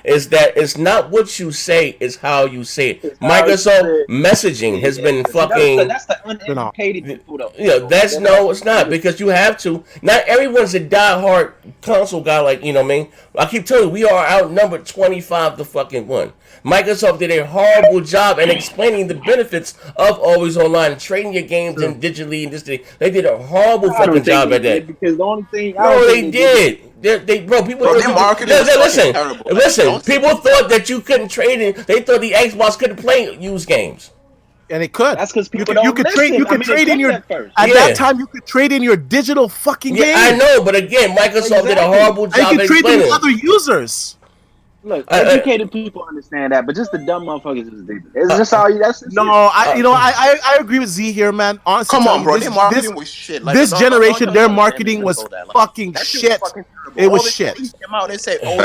is that it's not what you say, it's how you say it. Microsoft messaging has been fucking. That's the uneducated people, though. Yeah, it's not, because you have to. Not everyone's a diehard console guy, like, you know what I mean? I keep telling you, we are outnumbered 25 to fucking 1. Microsoft did a horrible job in explaining the benefits of always online, trading your games in digitally and this thing. They did a horrible fucking job at that. Because the only thing, they did. People. Their marketing listen. People thought that you couldn't trade it. They thought the Xbox couldn't play used games. And it could. That's because people don't listen. You could trade in your at that time. You could trade in your digital fucking game. I know, but again, Microsoft did a horrible job. You could trade in with other users. Look, educated people understand that, but just the dumb motherfuckers is different. It's just all you. I agree with Z here, man. Honestly, come on, bro. Their marketing was shit. Like, this generation, their marketing was fucking shit. It was shit. Came out and said, "Oh,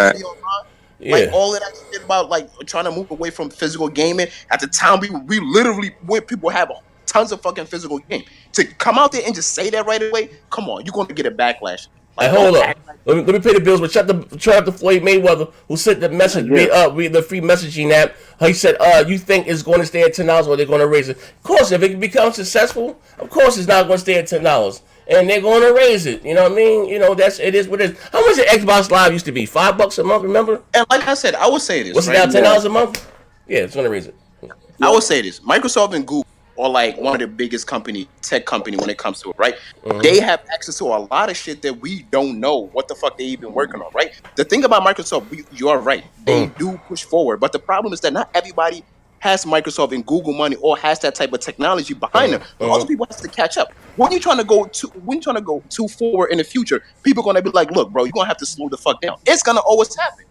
like all of that shit about like trying to move away from physical gaming." At the time, we literally people have tons of fucking physical game. To come out there and just say that right away, come on, you're going to get a backlash. Like, hold on. Let me pay the bills. But shout out to Floyd Mayweather, who sent the message, the free messaging app. He said, you think it's going to stay at $10 or they're going to raise it? Of course, if it becomes successful, of course it's not going to stay at $10. And they're going to raise it. You know what I mean? It is what it is. How much did Xbox Live used to be? $5 a month, remember? And like I said, I would say this. What's it now, $10 a month? Yeah, it's going to raise it. I would say this. Microsoft and Google are like one of the biggest tech company when it comes to it, right? Mm-hmm. They have access to a lot of shit that we don't know what the fuck they even working on, right? The thing about Microsoft, you are right. They do push forward, but the problem is that not everybody has Microsoft and Google money or has that type of technology behind them. Other people have to catch up. When you're trying to go too forward in the future, people are gonna be like, look, bro, you're gonna have to slow the fuck down. It's gonna always happen.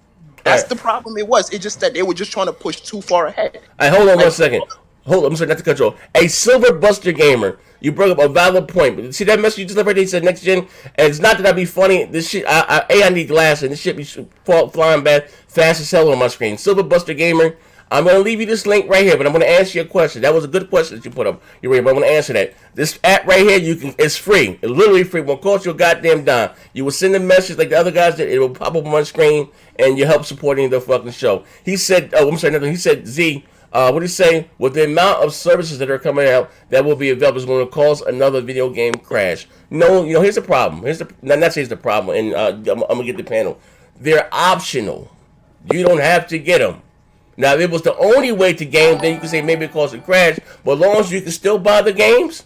That's the problem. It's just that they were just trying to push too far ahead. Hold on 1 second. Hold on, I'm sorry, not to cut you off. A Silver Buster Gamer, you brought up a valid point. But see that message you just left right there? He said next gen. And it's not that I be funny. This shit, I need glasses, and this shit be flying bad, fast as hell on my screen. Silver Buster Gamer, I'm gonna leave you this link right here, but I'm gonna answer your question. That was a good question that you put up. You're right, but I'm gonna answer that. This app right here, it's free. It's literally free. It won't cost you a goddamn dime. You will send a message like the other guys did. It will pop up on my screen, and you help supporting the fucking show. He said, he said, Z. What did he say? With the amount of services that are coming out that will be available is going to cause another video game crash. No, here's the problem. Here's the problem, and I'm gonna get the panel. They're optional. You don't have to get them. Now, if it was the only way to game, then you could say maybe it caused a crash. But as long as you can still buy the games,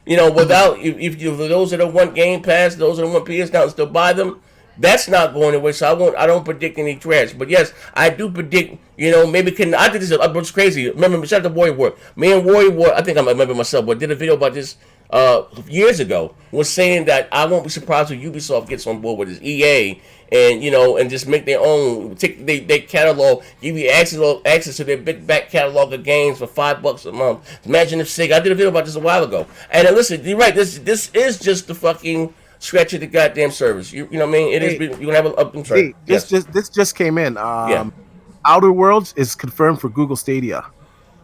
without if those that want Game Pass, those that want PS Now and still buy them. That's not going away, so I don't predict any crash. But yes, I do predict, maybe I did this, it's crazy. Remember, shout out to Warrior War. Me and Warrior War, I think I remember myself, but did a video about this years ago, was saying that I won't be surprised if Ubisoft gets on board with this EA and, and just make their own, take their catalog, give you access to their big back catalog of games for $5 a month. Imagine if Sega, I did a video about this a while ago. And listen, you're right, this is just the fucking scratch at the goddamn service. You know what I mean? It is. You're gonna have I'm sorry. This just came in. Outer Worlds is confirmed for Google Stadia.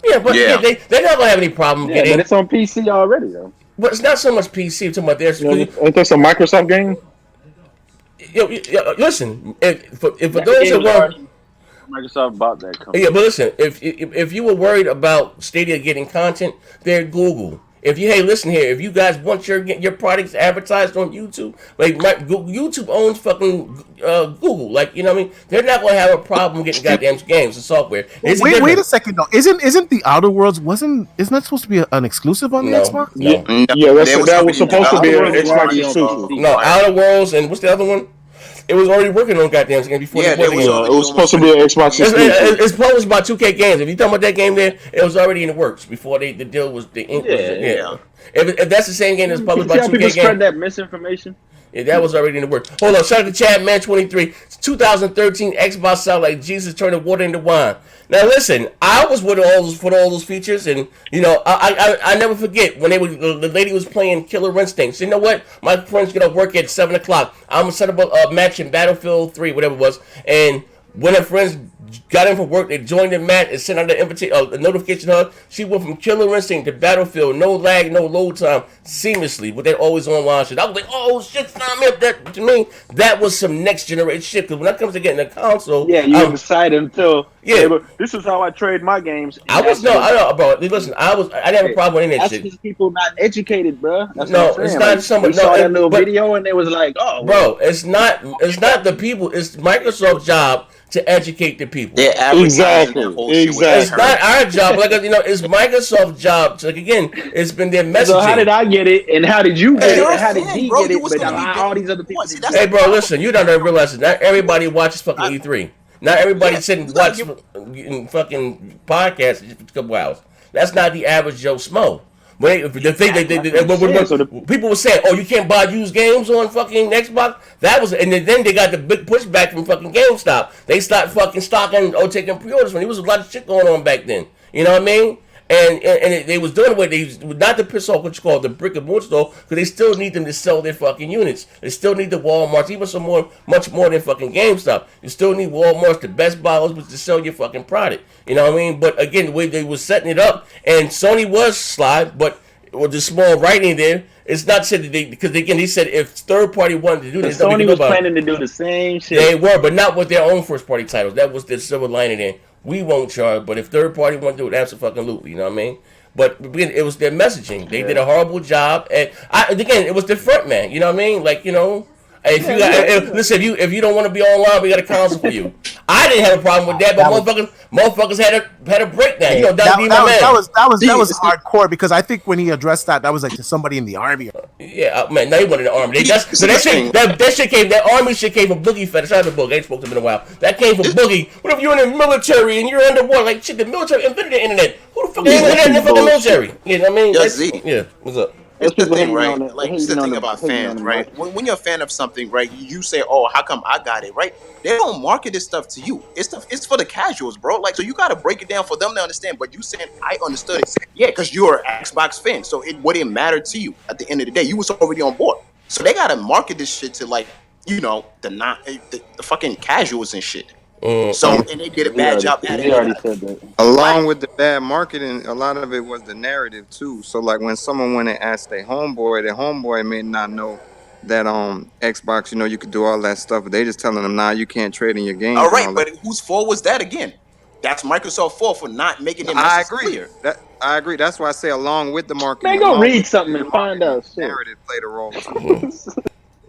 Yeah, but they're not gonna have any problem getting. But it's on PC already, though. But it's not so much PC. Talking about there's. Ain't this a Microsoft game? Listen, if for those that want. Microsoft bought that company. Yeah, but listen, if you were worried about Stadia getting content, they're Google. If you listen here, if you guys want your products advertised on YouTube, like YouTube owns fucking Google, like you know what I mean, they're not gonna have a problem getting goddamn games and software. Wait a second though, isn't the Outer Worlds isn't that supposed to be an exclusive on the Xbox? Yeah, that was supposed to be an Xbox exclusive. No, Outer Worlds and what's the other one? It was already working on goddamn game before they bought the game. It was supposed to be an Xbox exclusive. It's published by 2K Games. If you talking about that game there, it was already in the works before the deal was the ink. Yeah. If that's the same game that's published by 2K people Games. spread that misinformation. Yeah, that was already in the works. Hold on, shout out to Chad Man 23. 2013 Xbox sound like Jesus turning water into wine. Now listen, I was with all those features, and you know, I never forget when the lady was playing Killer Instinct. So you know what? My friend's gonna work at 7 o'clock. I'm gonna set up a match in Battlefield 3, whatever it was, and when her friends got in from work, they joined the match and sent out the invitation, a notification to her. She went from Killer Instinct to Battlefield, no lag, no load time, seamlessly, with that always online shit. I was like, oh shit, that to me, that was some next generation shit. Because when it comes to getting a console, you beside him too. Yeah, but this is how I trade my games. I know, bro. Listen, I didn't have a problem with any of that shit. That's people not educated, bro. That's no, it's not someone. They saw that little video and they was like, oh, bro, it's not the people. It's Microsoft's job to educate the people. Exactly. It's not our job. Like you know, it's Microsoft's job. Like again, it's been their messaging. So how did I get it, and how did you get it, and how did he get it? But all these other people. Hey, bro, listen, you don't realize that not everybody watches fucking E3. Not everybody sitting and watch fucking podcasts just for a couple hours. That's not the average Joe Smo. But people were saying, "Oh, you can't buy used games on fucking Xbox." That was, and then they got the big pushback from fucking GameStop. They stopped fucking stocking or taking pre-orders when there was a lot of shit going on back then. You know what I mean? And they was doing it with they not to piss off what you call the brick and mortar store, because they still need them to sell their fucking units. They still need the Walmarts, even much more than fucking GameStop. You still need Walmarts, the Best Buys, to sell your fucking product. You know what I mean? But again, the way they was setting it up, and Sony was sly, but with the small writing there, it's not said that because again he said if third party wanted to do this, Sony was planning to do the same shit. They were, but not with their own first party titles. That was the silver lining there. We won't charge, but if third party want to do it, absolutely, you know what I mean? But again, it was their messaging. They did a horrible job, and again, it was the front man. You know what I mean? Like you know, listen, if you don't want to be online, we got a console for you. I didn't have a problem with that, but motherfuckers had a breakdown. You know, that was hardcore because I think when he addressed that was like to somebody in the army. Yeah, man, no, he wasn't in the army. That army shit came from Boogie Fetish. I haven't ain't spoke to him in a while. That came from Boogie. What if you're in the military and you're underwater? Like shit, the military invented the internet. Who the fuck invented the fucking military? You know what I mean? Yeah, what's up? It's the thing, right? Like, it's the thing about fans, right? When you're a fan of something, right, you say, "Oh, how come I got it?" Right? They don't market this stuff to you. It's for the casuals, bro. Like, so you got to break it down for them to understand. But you saying, "I understood it," yeah, because you're an Xbox fan, so it wouldn't matter to you at the end of the day. You was already on board, so they got to market this shit to like, you know, the fucking casuals and shit. So and they did a bad job at it. Along with the bad marketing, a lot of it was the narrative too. So like when someone went and asked their homeboy may not know that Xbox, you know, you could do all that stuff, but they just telling them, nah, you can't trade in your games. All right, but whose fault was that again? That's Microsoft's fault for not making it clear. I agree. That's why I say along with the marketing. Man, go read something and find out. Narrative played a role too.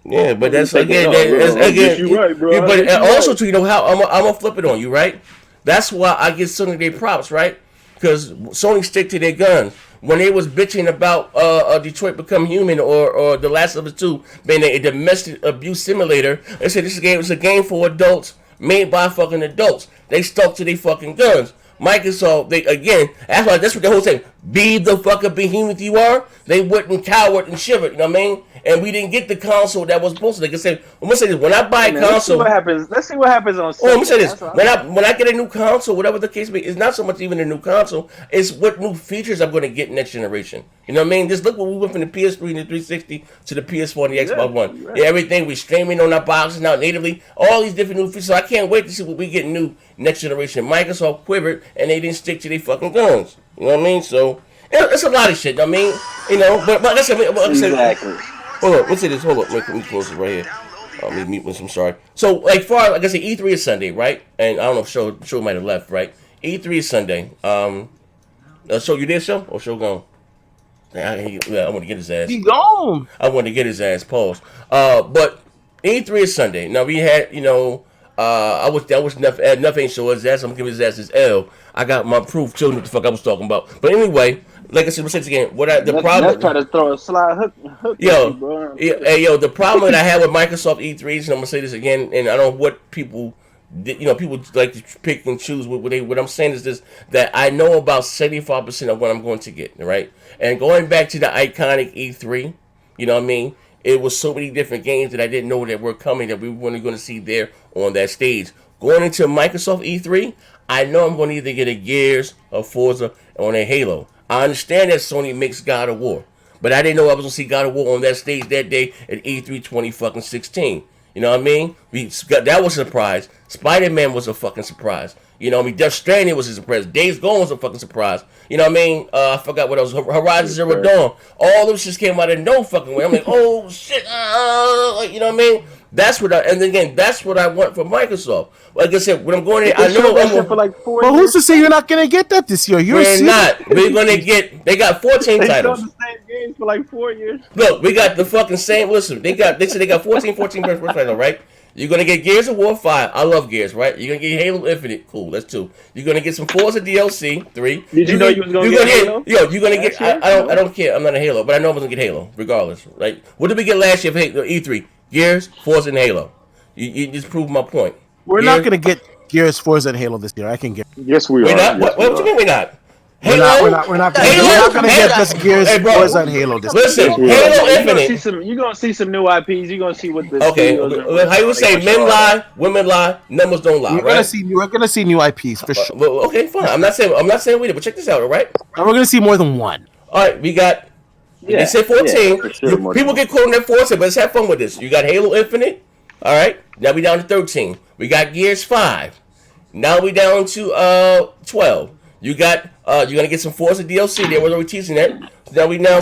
Yeah, but that's again. You're right, bro. But also, too, you know how I'm gonna flip it on you, right? That's why I give Sony their props, right? Because Sony stick to their guns. When they was bitching about Detroit Become Human or The Last of Us 2 being a domestic abuse simulator, they said this game is a game for adults made by fucking adults. They stuck to their fucking guns. Microsoft, that's what the whole thing. Be the fucking behemoth you are. They wouldn't cower and shiver. You know what I mean? And we didn't get the console that was supposed to. Like I said, I'm gonna say this: when I buy a console, let's see what happens on. Let me say this: when I get a new console, whatever the case may be, it's not so much even a new console; it's what new features I'm gonna get next generation. You know what I mean? Just look what we went from the PS3 and the 360 to the PS4 and the Xbox One. Right. Yeah, everything we're streaming on our boxes now natively. All these different new features. So I can't wait to see what we get new next generation. Microsoft quivered and they didn't stick to their fucking guns. You know what I mean? So it's a lot of shit. I mean, you know, but like I said, exactly. Hold up, let's say this. Hold up, let me close it right here. Let me mute this. I'm sorry. So, like I said, E3 is Sunday, right? And I don't know if Show might have left, right? E3 is Sunday. So you there, Show? Or Show gone? I want to get his ass. He gone. I want to get his ass. Pause. But E3 is Sunday. Now we had, I wish Neth ain't show his ass. I'm gonna give his ass his L. I got my proof. Children, what the fuck I was talking about. But anyway, like I said, we'll say this again. Let's try to throw a slide hook. Yo, at you, bro. the problem that I have with Microsoft E3s, and I'm gonna say this again, and I don't know what people. People like to pick and choose what I'm saying is this, that I know about 75% of what I'm going to get, right? And going back to the iconic E3, you know what I mean? It was so many different games that I didn't know that were coming that we were only going to see there on that stage. Going into Microsoft E3, I know I'm going to either get a Gears, a Forza, or a Halo. I understand that Sony makes God of War, but I didn't know I was going to see God of War on that stage that day at E3 2016. You know what I mean? That was a surprise. Spider-Man was a fucking surprise. You know what I mean? Death Stranding was a surprise. Days Gone was a fucking surprise. You know what I mean? I forgot what else. Horizon Zero Dawn. All those just came out of no fucking way. I'm like, oh shit. You know what I mean? That's what that's what I want from Microsoft. Like I said, when I'm going in, I know I'm for like 4 But years. who's to say you're not gonna get that this year? We're not. We're gonna get. They got 14 They titles. showed the same games for like 4 years. Look, we got the fucking same. Listen, they said they got 14 first title, right? You're gonna get Gears of War 5. I love Gears, right? You're gonna get Halo Infinite. Cool, that's 2. You're gonna get some Forza DLC 3. Did you know you was gonna get Halo? You're gonna get. I don't care. I'm not a Halo, but I know I'm gonna get Halo regardless. Like, what did we get last year for E3? Gears, Forza, and Halo. You just proved my point. We're not gonna get Gears, Forza, and Halo this year. I can get. Yes, we are. We're not. Yes, What you mean we're not? We're not gonna get just Gears, Forza, and Halo this year. Listen, Halo Infinite. You're gonna see some new IPs. You're gonna see what the Okay, how you would say men lie, women lie, numbers don't lie, We're gonna see new IPs for sure. Well, okay, fine. I'm not saying we did, but check this out, all right? And we're gonna see more than one. All right, we got. They said 14. for sure, People get quoting that 14, but let's have fun with this. You got Halo Infinite. All right, now we down to 13. We got Gears 5. Now we down to 12. You got you're gonna get some Forza DLC. They were already teasing that.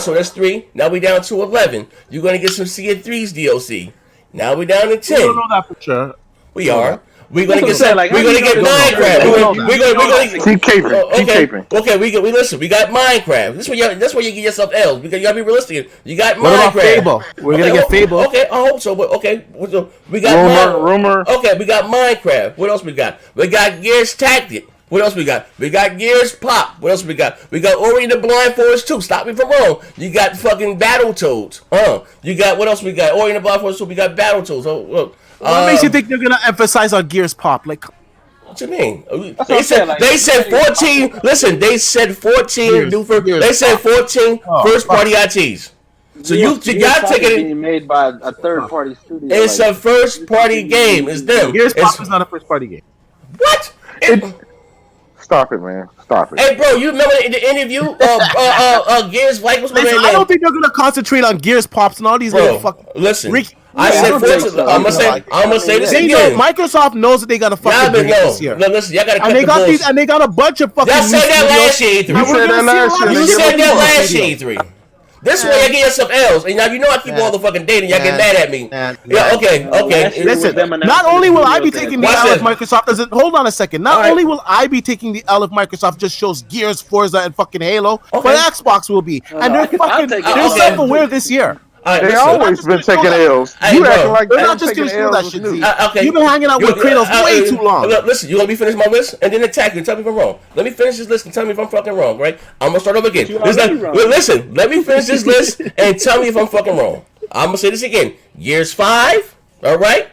So that's 3. Now we down to 11. You're gonna get some Sea of Thieves DLC. Now we down to 10. We don't know that for sure. We are. We're gonna get saying, like, we're gonna get Minecraft. We're gonna keep caping. Okay, we listen. We got Minecraft. That's where you get yourself L's because you gotta be realistic. You got What Minecraft. about Fable? We're gonna get Fable. Okay, I hope so. But okay, so we got rumor. Okay, we got Minecraft. What else we got? We got Gears Tactic. What else we got? We got Gears Pop. What else we got? We got Ori and the Blind Forest 2. Stop me if I'm wrong. You got fucking Battletoads. You got what else we got? Ori and the Blind Forest 2. We got Battletoads. Oh, look. What makes you think they're gonna emphasize on Gears Pop? Like, what you mean? They said 14. Listen, they said 14 new first. They said 14 first party ITs. So you gotta take it. Being made by a third party studio. It's a first party game. It's them. Gears Pop is not a first party game. What? Stop it, man. Stop it. Hey, bro, you remember in the interview? Gears like what's my Listen, name? I don't think they're gonna concentrate on Gears Pops and all these little fucking. Listen. I said 14. I'm gonna say this They again. know Microsoft knows that they got a fucking bring it this year. No, listen, y'all gotta cut And they the got balls. these, and they got a bunch of fucking. Y'all said that last year, E3. You said that last year, E3. This way, you get yourself L's, and now you know I keep all the fucking data. Y'all get mad at me. Yeah, okay. Listen, not only will I be taking the L if Microsoft doesn't. Hold on a second. Not only will I be taking the L if Microsoft just shows Gears, Forza, and fucking Halo, but Xbox will be, and they're fucking. They're self-aware this year. They always been taking L's. You acting like they're not just gonna show that shit. You've been hanging out with Kratos way too long. Listen, you let me finish my list and then attack you. Tell me if I'm wrong. Let me finish this list and tell me if I'm fucking wrong, right? I'm gonna start over again. Listen, let me finish this list and tell me if I'm fucking wrong. I'm gonna say this again. Gears 5, all right.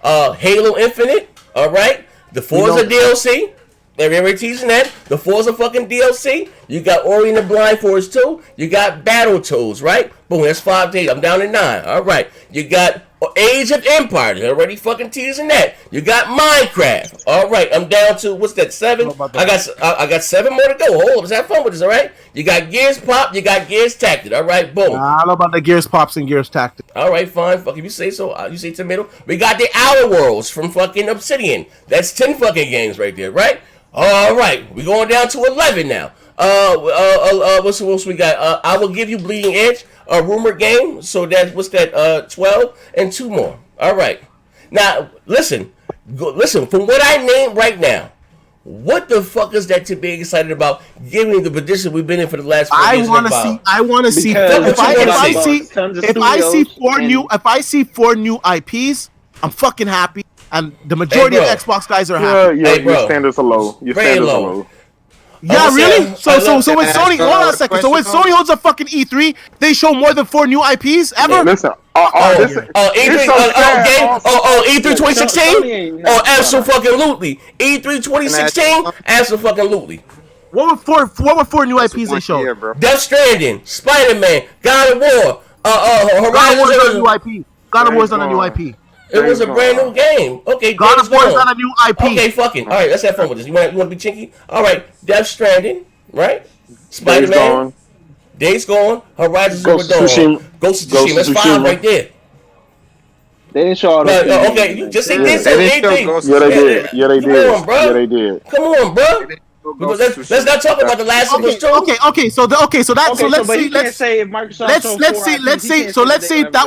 Halo Infinite, all right. The Forza DLC. They're teasing that. The Forza fucking DLC. You got Ori and the Blind Forest 2. You got Battletoads, right? Boom, that's 5 days. I'm down to 9. All right. You got Age of Empires. They're already fucking teasing that. You got Minecraft. All right. I'm down to, what's that, 7? I got 7 more to go. Hold up. Let's have fun with this, all right? You got Gears Pop. You got Gears Tactic. All right. Boom. I don't know about the Gears Pops and Gears Tactic. All right, fine. Fuck, if you say so. You say tomato. We got the Outer Worlds from fucking Obsidian. That's 10 fucking games right there, right? All right, we're going down to 11 now. What else we got? I Will Give You Bleeding Edge, a rumored game. So that's, what's that? 12 and 2 more. All right. Now listen. From what I named right now, What the fuck is that to be excited about? Given the position we've been in for the last 4 years. I want to see. If I see four new IPs, I'm fucking happy. And the majority of Xbox guys are happy. Your standards are low. Your standards are low. Yeah, really? So when Sony, hold on a second. So when Sony holds a fucking E3, they show more than 4 new IPs ever? Yeah, listen. E3 2016? Oh, absolutely. E3 2016? Absolutely. What were four new IPs they showed? Death Stranding, Spider-Man, God of War, Horizon. God of War is not a new IP. It was a brand new game. Okay, God of War is not a new IP. Okay, fucking. All right, let's have fun with this. You want to be chinky? All right, Death Stranding, right? Spider-Man, Days Gone, Horizon Zero Dawn, Ghost of Tsushima. That's 5 right there. They didn't show all that. Okay, you just didn't say anything. Yeah, they did. Yeah, they did. Come on, bro. Yeah, they did. Come on, bro. Let's not talk about the last of us too. Okay. So let's say that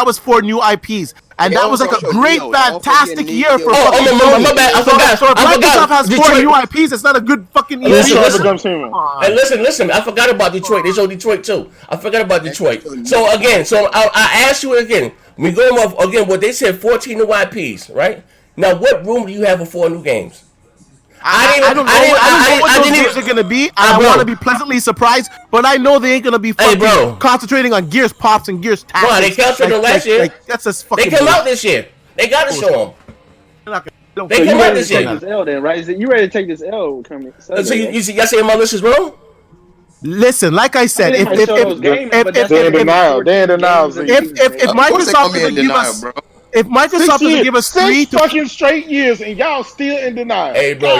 was four new IPs, and that was like a great, fantastic year for. My bad. I forgot. So if Microsoft has 4 new IPs, it's not a good fucking year. Hey, listen. I forgot about Detroit. They showed Detroit too. I forgot about Detroit. So again, I asked you again. We go off again. What they said, 14 new IPs, right? Now, what room do you have for 4 new games? I don't know what those games are gonna be. I want to be pleasantly surprised, but I know they ain't gonna be fucking concentrating on Gears Pops and Gears Tactics. Bro, they concentrated on last year. That's just fucking. They came out this year. They gotta show them. They came out this year. You ready to take this L? So y'all saying my list is wrong? Listen, like I said, if Microsoft doesn't give us. If Microsoft doesn't give us 3 fucking straight years and y'all still in denial. Hey, bro.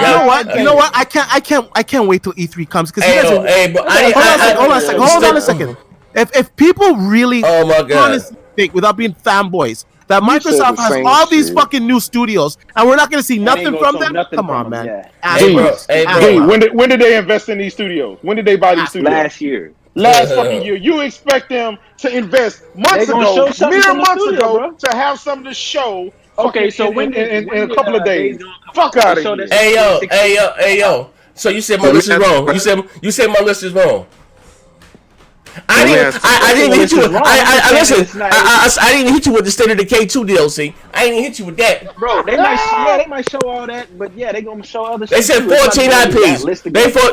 You know what? I can't wait till E3 comes because hold on a second. If people really honestly think, without being fanboys, that Microsoft has all these fucking new studios and we're not going to see nothing from them, come on, man. When did they invest in these studios? When did they buy these studios? Last year. Last fucking year. You expect them to invest months ago, mere months ago, to have something to show. Okay, so in a couple of days. Fuck out of here. Hey yo. So you said my list is wrong. You said my list is wrong. I didn't even hit you with. I didn't even hit you with the State of Decay 2 DLC. I didn't even hit you with that. Bro, they might show all that, but yeah, they gonna show other. They said 14 IPs.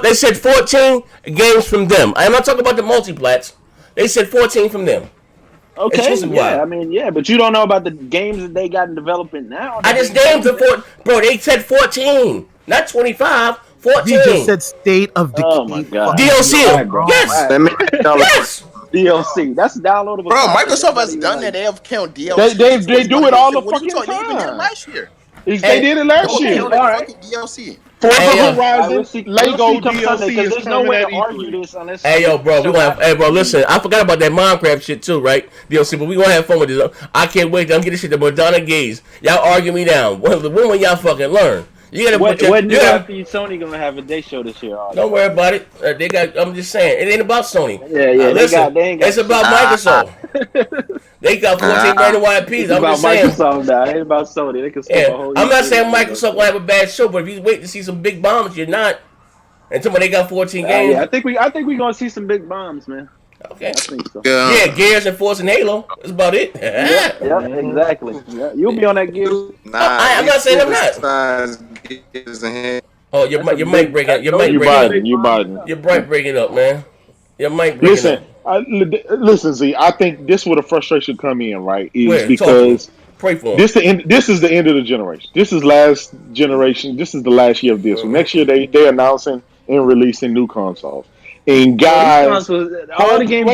They said 14 games from them. I'm not talking about the multiplats. They said 14 from them. Okay, I mean, but you don't know about the games that they got in development now. I just named the 4. Bro, they said 14, not 25. 14. He just said State of Decay. Oh my god. DLC. Yes. DLC. That's downloadable. Bro, Microsoft has done that. They have count DLC. They do it all the fucking time. They even did it last year. They did it last year. All right. DLC. Horizon, Lego DLC is coming at E3. Hey yo, bro, listen. I forgot about that Minecraft shit too, right? DLC, but we gonna have fun with this. I can't wait. I'm getting shit to Madonna Gaze. Y'all argue me down. When will y'all fucking learn? What new IP Sony gonna have a day show this year? Don't worry about it. They got. I'm just saying, it ain't about Sony. Yeah. Listen, it's about Microsoft. They got 14 brand new IPs. I'm just saying. Microsoft now. It ain't about Sony. They can skip a whole. I'm not saying Microsoft will have a bad show, but if you wait to see some big bombs, you're not. And somebody they got 14 games. Yeah, I think we gonna see some big bombs, man. Okay. I think so. Yeah, Gears and Force and Halo. That's about it. Yeah, exactly. Yeah, you'll be on that Gears. I'm not saying I'm not. Oh, your mic breaking up. Your mic breaking up. Your mic breaking up, man. Your mic breaking up. Listen, Z. I think this where the frustration come in, right? Is because pray for this is the end of the generation. This is last generation. This is the last year of this. Next year they announcing and releasing new consoles. And guys, all the games.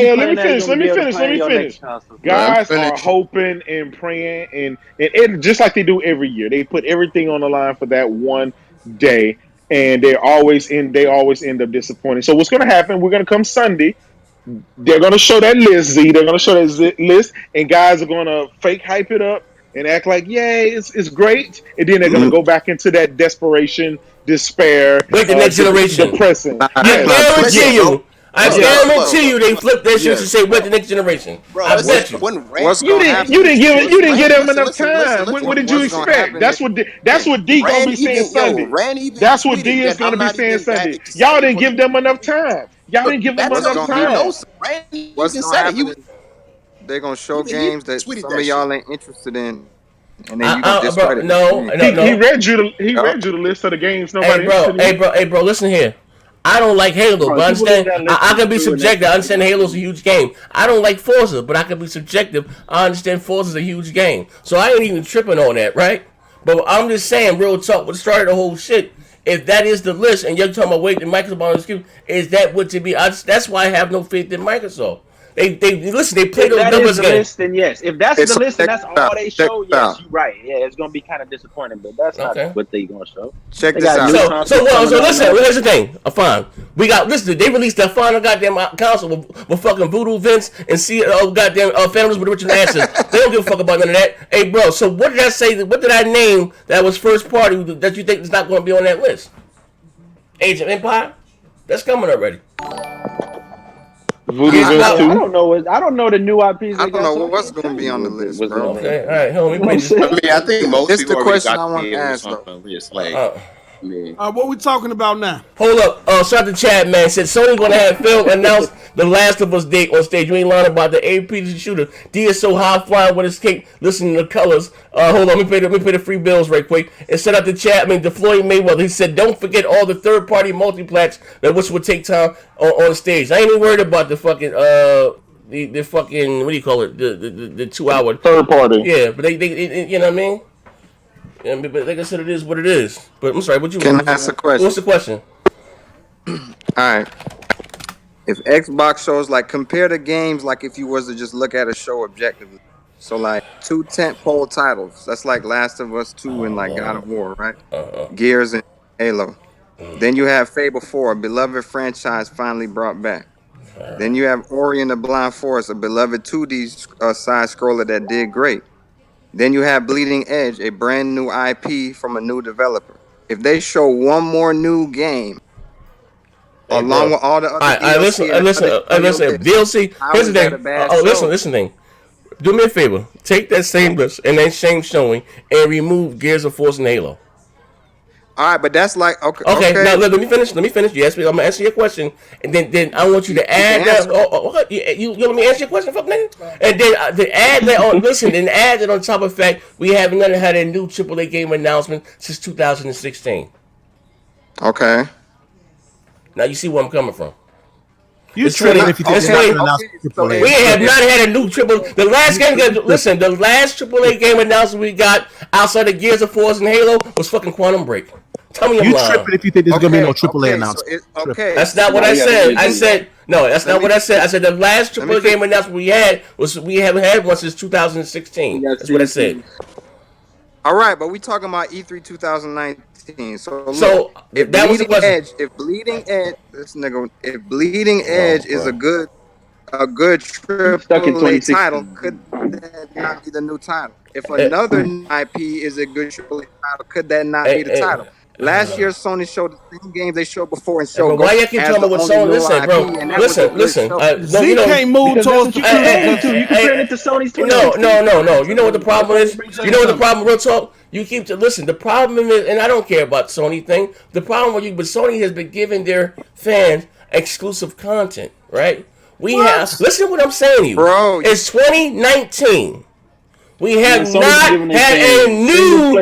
Let me finish. Guys are hoping and praying, and just like they do every year, they put everything on the line for that one day, and they always end up disappointing. So what's going to happen? We're going to come Sunday. They're going to show that list, Z. They're going to show that list, and guys are going to fake hype it up and act like, yay, it's great, and then they're going to go back into that desperation, despair, like the next generation, depressing. I I guarantee you they flipped that shit to say what the next generation. Bro, I bet you. You didn't give him enough time. What did you expect? That's what D gonna be saying Sunday. That's what D is gonna be saying Sunday. Y'all didn't give them enough time. Y'all didn't give them enough time. What's gonna happen is they're gonna show games that some of y'all ain't interested in, and then you gonna discredit. No. He read you the list of the games nobody interested in. Hey, bro, listen here. I don't like Halo, but I understand. I can be subjective. I understand Halo's a huge game. I don't like Forza, but I can be subjective. I understand Forza's a huge game. So I ain't even tripping on that, right? But I'm just saying, real talk, what started the whole shit, if that is the list, and you're talking about waiting Microsoft on excuse, is that what to be? That's why I have no faith in Microsoft. They listen. They play those numbers games. Then yes, if that's the list and that's all they show, yes, you're right. Yeah, it's gonna be kind of disappointing, but that's not what they gonna show. Check this out. So listen. Here's the thing. Fine. We got listen. They released the final goddamn console with fucking Voodoo Vince and see goddamn Phantoms with Richard Ashes. They don't give a fuck about none of that. Hey, bro. So what did I say? What did I name that was first party that you think is not going to be on that list? Age of Empire. That's coming already. I don't know the new IPs. I don't know what's going to be on the list, bro. Okay, all right. Hold on, let me I think most this people the question I already want got to ask, though. It's like, what we talking about now? Hold up. Shout out to Chad, man. Said Sony's going to have film announce The Last of Us date on stage. You ain't lying about the APG shooter. D is so high flying with his cape, listening to the colors. Hold on, let me pay the free bills right quick. And shout out to Chad, to Floyd Mayweather. He said, don't forget all the third-party multiplats that which would take time on stage. I ain't even worried about the fucking the fucking, what do you call it? The 2 hour third party. Yeah, but they you know what I mean? Yeah, but like I said, it is what it is. But I'm sorry, Can I ask a question? What's the question? All right. If Xbox shows, like, compare the games, like, if you was to just look at a show objectively. So, like, 2 tentpole titles. That's like Last of Us 2 and, like, God of War, right? Gears and Halo. Then you have Fable 4, a beloved franchise finally brought back. Then you have Ori and the Blind Forest, a beloved 2D side-scroller that did great. Then you have Bleeding Edge, a brand new IP from a new developer. If they show one more new game, along with all the other DLC, listen. DLC. Here's the thing. Listen, thing. Do me a favor. Take that same list and that same showing and remove Gears of Force and Halo. All right, but that's like okay. Now let me finish. You asked me. I'm gonna answer your question, and then I want you to add that. You let me answer your question, fuck nigga. And then to add that on. Listen, then add that on top of the fact we haven't had a new AAA game announcement since 2016. Okay. Now you see where I'm coming from. You trading if you think we have not had a new triple. The last AAA game announcement we got outside of Gears of Force and Halo was fucking Quantum Break. Tell me I'm lying. Tripping if you think there's gonna be no AAA announcement. That's not what I said. I said no. That's not what I said. I said the last AAA game announcement we haven't had one since 2016. That's what I said. All right, but we talking about E3 2019. So if that was the question. If Bleeding Edge is a good AAA title, could that not be the new title? If another IP is a good AAA title, could that not be the title? Last year, Sony showed the same games they showed before and showed. Why you keep talking about Sony? Listen, bro. Listen. Z can't move towards you compare it to Sony's 2016. No. You know what the problem is? You know what the problem? Real talk. You keep to listen. The problem is, and I don't care about Sony thing. The problem with you, but Sony has been giving their fans exclusive content, right? Listen to what I'm saying to you, bro. It's 2019. We have not had a new.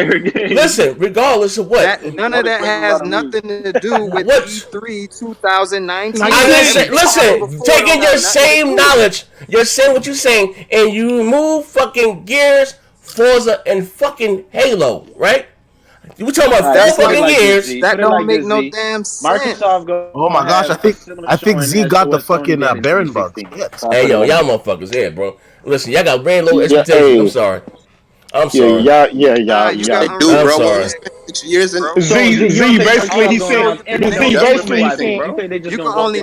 Listen, regardless of what. None of that has nothing to do with E3 2019. Listen, taking your same knowledge, you're saying what you're saying, and you remove fucking Gears, Forza, and fucking Halo, right? We're talking about 4 fucking years. That don't make no damn sense. Microsoft oh my gosh, I think Z got the fucking Baron bug. Hey yo, y'all motherfuckers here, bro. Listen, y'all got very low expectations. I'm sorry. I'm sorry. Y'all. I'm sorry. 6 years in. Z basically he said.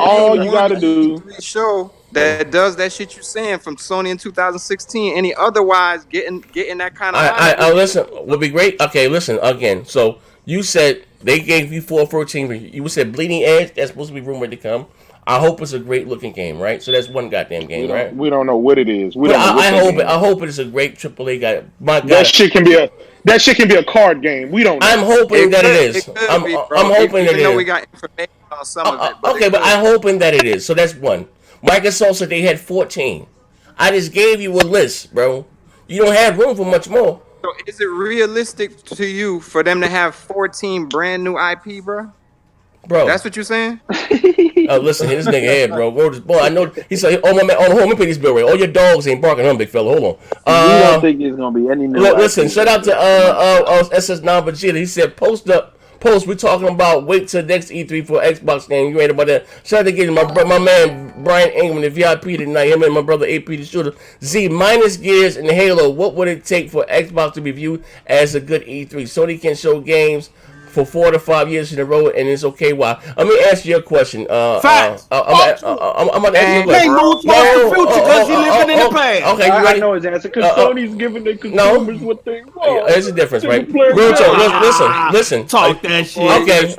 All you gotta do. Show that does that shit you're saying from Sony in 2016. Any otherwise getting that kind of. I listen. Would be great. Okay, listen again. So you said they gave you 414. You said Bleeding Edge. That's supposed to be rumored to come. I hope it's a great looking game, right? So that's one goddamn game, right? We don't know what it is. We But don't know what I hope it is a great AAA guy. My God, that shit can be a card game. We don't know. I'm hoping that it is. I'm hoping that it is. We got information on some of it. Okay, but I'm hoping that it is. So that's one. Microsoft said they had 14. I just gave you a list, bro. You don't have room for much more. So is it realistic to you for them to have 14 brand new IP, bro? Bro, that's what you're saying? Listen, this nigga here, bro. Boy, I know. He said, "Oh my man, hold on, let me pay this bill right. All your dogs ain't barking, big fella. Hold on." You don't think it's gonna be any new? Listen, shout out to SS Non Vegeta. He said, "Post. We're talking about wait till next E3 for Xbox game. You ain't about that." Shout out again to my man Brian Ingram, the VIP tonight. Him and my brother AP the shooter. Z minus Gears and Halo. What would it take for Xbox to be viewed as a good E3? Sony can show games for 4 to 5 years in a row, and it's okay. Why? Let me answer your question. Facts. I'm gonna ask you a question. Move towards the future because you living in the past. Okay, you ready? I know his answer because Sony's giving the consumers what they want. There's a difference, right? Real talk. Listen. Talk that shit. Okay,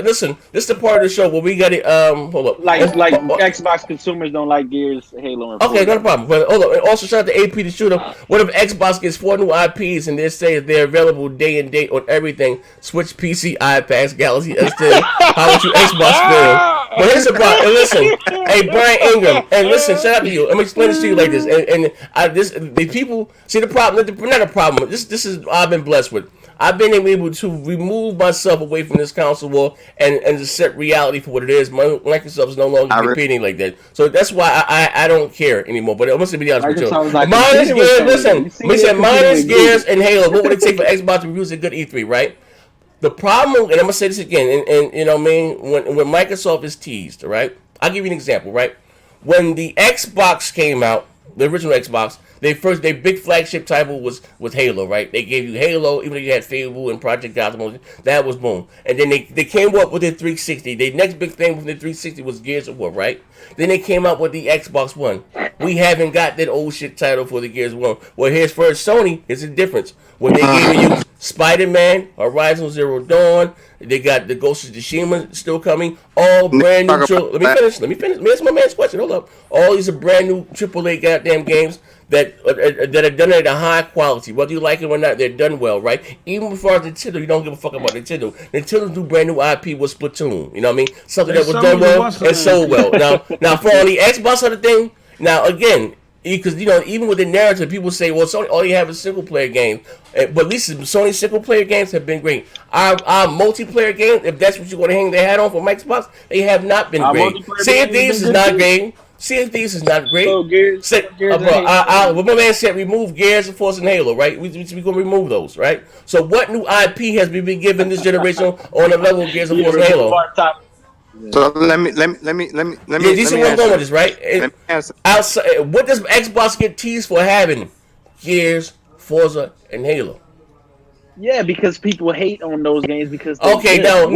listen. This is the part of the show where we got it. Hold up. Like Xbox consumers don't like Gears, Halo, and okay, not a problem. But hold up. And also shout out to AP the shooter. What if Xbox gets 4 new IPs and they say they're available day and date on everything? Switch PC, iPads, Galaxy S10. How would you Xbox feel? But here's the problem. And listen, hey Brian Ingram, and listen, shout out to you. Let me explain this to you like this. The people see the problem. Not a problem. This is I've been blessed with. I've been able to remove myself away from this console war and just set reality for what it is. Microsoft is no longer competing like that, so that's why I don't care anymore. But I'm gonna be honest with you. Minus Gears, listen. We said minus Gears and Halo. What would it take for Xbox to produce a good E3, right? The problem, and I'm gonna say this again, and you know what I mean, when Microsoft is teased, right? I'll give you an example, right? When the Xbox came out, the original Xbox, their big flagship title was Halo, right? They gave you Halo, even though you had Fable and Project Gotham, that was boom. And then they came up with the 360. The next big thing with the 360 was Gears of War, right? Then they came out with the Xbox One. We haven't got that old shit title for the Gears of War. Well, here's for Sony, it's a difference. When they gave you Spider-Man, Horizon Zero Dawn, they got the Ghost of Tsushima still coming, all brand new. Let me finish. Let me answer my man's question. Hold up. All these are brand new AAA goddamn games that are done at a high quality. Whether you like it or not, they're done well, right? Even before Nintendo, you don't give a fuck about Nintendo. Nintendo do brand new IP with Splatoon. You know what I mean? Something that was done well and sold well. Now for all the Xbox other thing. Now again, because even with the narrative, people say, "Well, Sony, all you have is single player games." But at least Sony single player games have been great. Our multiplayer games, if that's what you want to hang their hat on for Xbox, they have not been great. Sea of Thieves is not great. Sea of Thieves is not great. What my man said, remove Gears of Force and Halo, right? We're going to remove those, right? So what new IP has been given this generation on the level of Gears of Force and Halo? So let me. Yeah, you see where I'm going with this, right? Outside, what does Xbox get teased for having? Gears, Forza, and Halo. Yeah, because people hate on those games because. Okay, count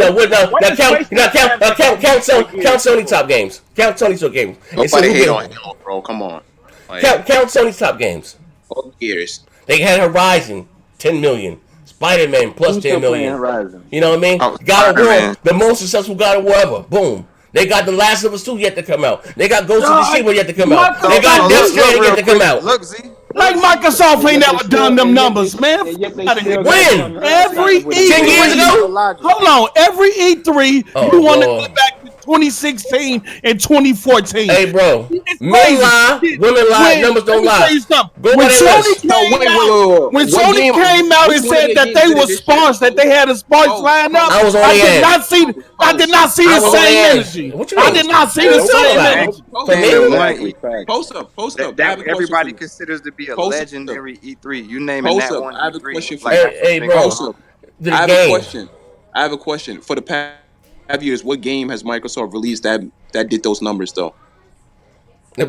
Sony top games. Count Sony top games. Nobody hate on Halo, bro. Come on. Count Sony's top games. All Gears. They had Horizon, 10 million. Spider-Man plus 10 million. Horizon? You know what I mean? God of War, the most successful God of War ever. Boom. They got The Last of Us 2 yet to come out. They got Ghost of Tsushima yet to come out. They got Death Stranding yet to come out. Look, Z. Like Microsoft ain't never done them numbers, man. When? Every E3. 10 years ago? Hold on. Every E3, you want to go back to 2016 and 2014. Hey, bro. Men lie, women lie, numbers don't lie. When Sony came out and said that they were sparse, that they had a sparse line up, I did not see the same energy. I did not see the same energy. Post up. That everybody considers to be a legendary E3. You name it that one. I have a question for you. Hey, bro. I have a question. For the past 5 years, what game has Microsoft released that did those numbers though? Hey,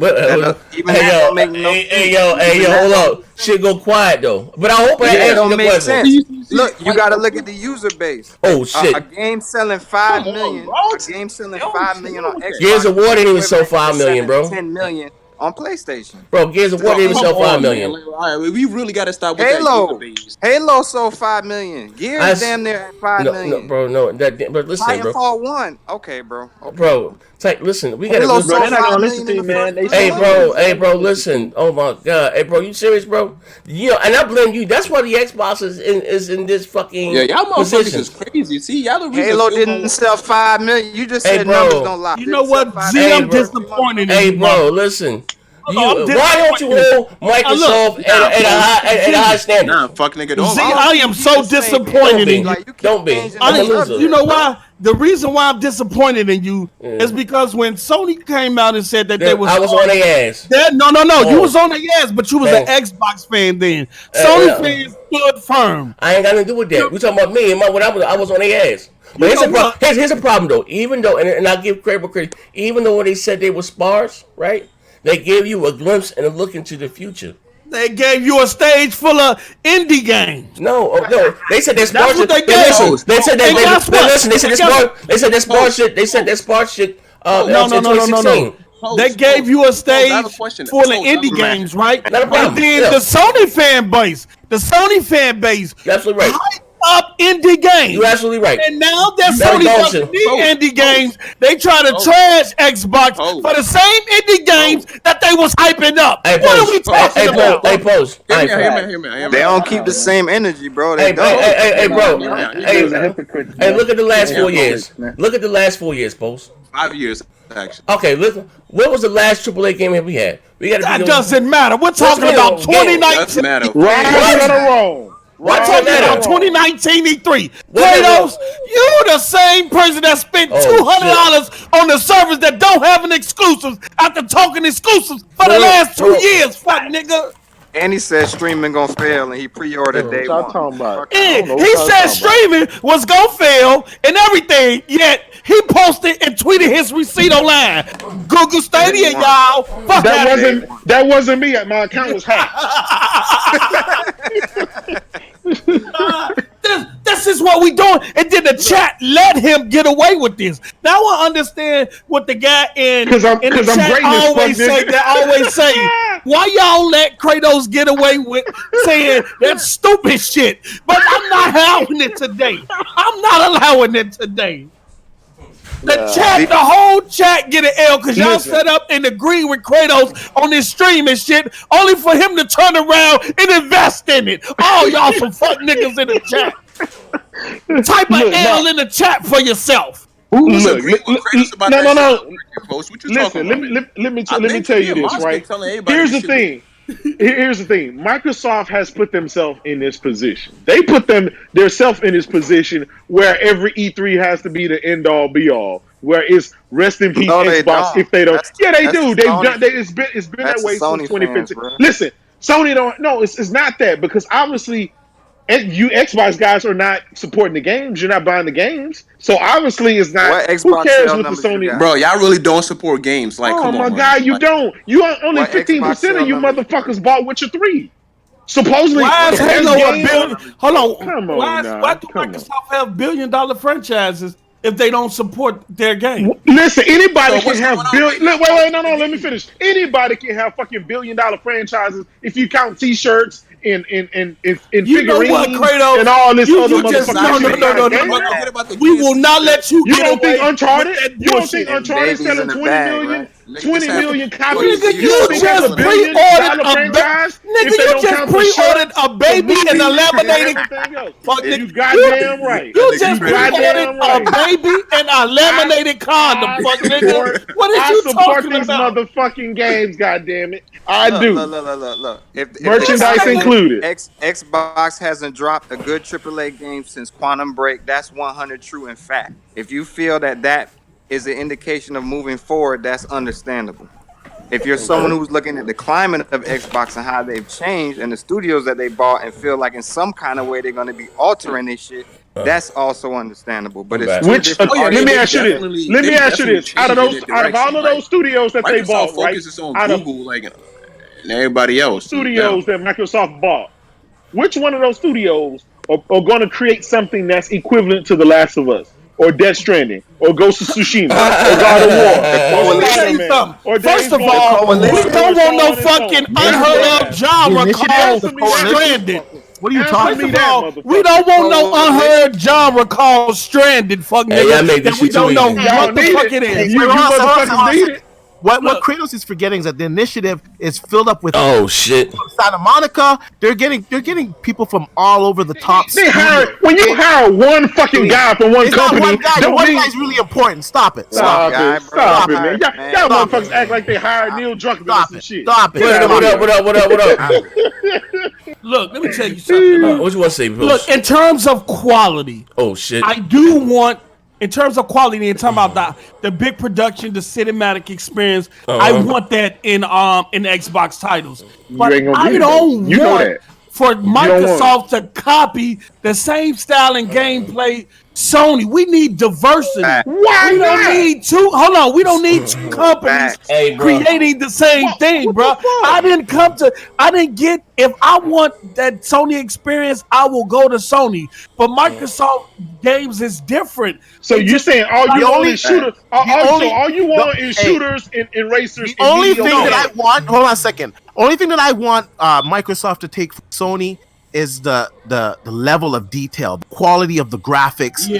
yo, hold up. Shit go quiet though. But I hope it don't make sense. Look, you gotta look at the user base. Oh shit. A game selling 5 million. A game selling 5 million on Xbox. Gears of War didn't even sell 5 million, bro. 10 million on PlayStation. Bro, Gears of War didn't even sell 5 million. Man. All right, we really got to stop with that. Halo sold 5 million. Gears damn near at 5 million. No, bro, no. But listen, Titanfall 1. Okay, bro. Okay. Bro, listen, we gotta listen. They're not gonna listen to you, man. Hey, bro, listen. Oh my God, hey, bro, you serious, bro? You know, and I blame you. That's why the Xbox is in this fucking y'all motherfuckers position. is crazy. See, y'all the reason Halo didn't sell 5 million. You just said numbers don't lie. You know what? Z, I'm disappointed in you. Hey, bro, listen. Why don't you hold Microsoft at a high standard? Nah, fuck nigga. Z, I am so disappointed in you. Don't be. You know why? The reason why I'm disappointed in you is because when Sony came out and said that they was, I was on their ass. No, you was on their ass, but you was an Xbox fan then. Sony fans stood firm. I ain't got nothing to do with that. We talking about me and when I was on their ass. But here's a problem though. Even though, and I give credit, even though when they said they were sparse, right? They gave you a glimpse and a look into the future. They gave you a stage full of indie games. No. They said that's what they gave. They said that. Listen. They said that's sparse shit. They said that sparse shit. No. They gave you a stage full of indie games, right? Not a problem. And then the Sony fan base, You're absolutely right. Up indie games. You're absolutely right. And now that Sony doesn't need indie games, they try to trash Xbox for the same indie games that they was hyping up. What are we talking about? Hey, Post. They don't keep the same energy, bro. They don't. Hey, bro. Hey, look at the last 4 years. Look at the last 4 years, Post. 5 years, actually. Okay, listen. What was the last AAA game we had? That doesn't matter. We're talking about 2019. We're talking about 2019 E3. Kratos, you the same person that spent $200 on the servers that don't have an exclusive after talking exclusives for the last 2 years, fuck nigga. And he said streaming gonna fail, and he pre-ordered day one. He said streaming was gonna fail and everything, yet he posted and tweeted his receipt online. Google Stadia, y'all. Fuck that wasn't me. My account was hacked. This is what we doing, and then the chat let him get away with this. Now I understand what the guy in the chat always say. Why y'all let Kratos get away with saying that stupid shit? But I'm not allowing it today. The whole chat get an L because y'all set up and agree with Kratos on this stream and shit, only for him to turn around and invest in it. Oh, y'all some fuck niggas in the chat. Type an L in the chat for yourself. No. Listen, let me tell you this, right? Here's the thing. Microsoft has put themselves in this position. They put themselves in this position where every E3 has to be the end all be all. Where it's rest in peace Xbox if they don't. They do. It's been that way since 2015. Listen, Sony don't. No, it's not that because obviously. You Xbox guys are not supporting the games. You're not buying the games, so obviously it's not. Who cares what the Sony? Bro, y'all really don't support games. Like, come on, God, you don't. You only 15% of you motherfuckers bought Witcher 3. Supposedly, why is Halo a billion? Hold on. Come on, why do Microsoft have billion-dollar franchises if they don't support their game? Listen, anybody can have billion. Wait, no, let me finish. Anybody can have fucking billion-dollar franchises if you count T-shirts. In figurines and all this other motherfucking no. We will not let you. You don't think Uncharted? You don't think Uncharted selling 20 million copies? Nigga, you just pre-ordered a baby and a laminated. You goddamn right. You just pre-ordered a baby and a laminated condom. Fuck nigga. What are you talking about? I support these motherfucking games. Goddamn it, I do. Look. If merchandise included. Xbox hasn't dropped a good AAA game since Quantum Break. That's 100 true in fact. If you feel that is an indication of moving forward, that's understandable. If you're someone who's looking at the climate of Xbox and how they've changed and the studios that they bought and feel like in some kind of way they're going to be altering this shit, that's also understandable. But it's let me ask you this. Out of all of those studios that they bought, right? On Google, and everybody else. Studios that Microsoft bought. Which one of those studios are going to create something that's equivalent to The Last of Us or Death Stranding or Ghost of Tsushima or God of War or Spider-Man or First of all, we don't want no fucking unheard of genre called Stranded. What are you talking about? We don't want no unheard genre called Stranded, fuck nigga. That we don't know what the fuck it is. You motherfuckers need it. What Kratos is forgetting is that the initiative is filled up with shit. Santa Monica. They're getting people from all over the top. When you hire one fucking guy from one company, one guy's really important. Stop it, man. Y'all motherfuckers act like they hired Neil Druckmann or some shit. Stop it. What up? Look, let me tell you something. What you want to say, Bruce? Look, in terms of quality, shit. I do want. In terms of quality, and talking about the big production, the cinematic experience, I want that in Xbox titles. But I don't want for Microsoft to copy the same style and gameplay Sony. We need diversity. Why we not? don't need two. Hold on, we don't need two companies creating the same thing, bro. I didn't get. If I want that Sony experience, I will go to Sony. But Microsoft games is different. So you're saying all you want is shooters? All you want is shooters and racers. The only thing that I want. Hold on a second. Only thing that I want Microsoft to take from Sony is the level of detail, the quality of the graphics,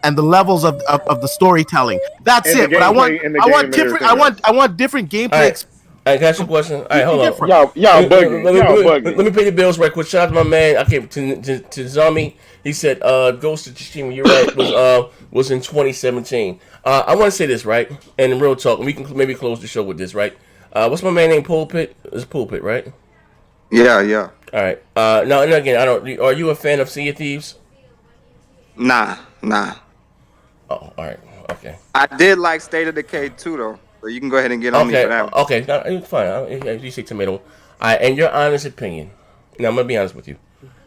and the levels of the storytelling. That's it. But I want different gameplay. All right, can I ask you a question? All right, hold on. Y'all bugging. Let me pay the bills right quick. Shout out to my man. I came to Zombie. He said, "Ghost of Tsushima." You're right. Was in 2017. I want to say this right, and in real talk, we can maybe close the show with this, right? What's my man named Pulpit? It's Pulpit, right? Yeah. All right. Now and again, I don't. Are you a fan of Sea of Thieves? Nah. Oh, all right. Okay. I did like State of Decay too, though. So you can go ahead and get on me for that one. Okay, no, fine. You say tomato. All right, and your honest opinion. Now I'm gonna be honest with you.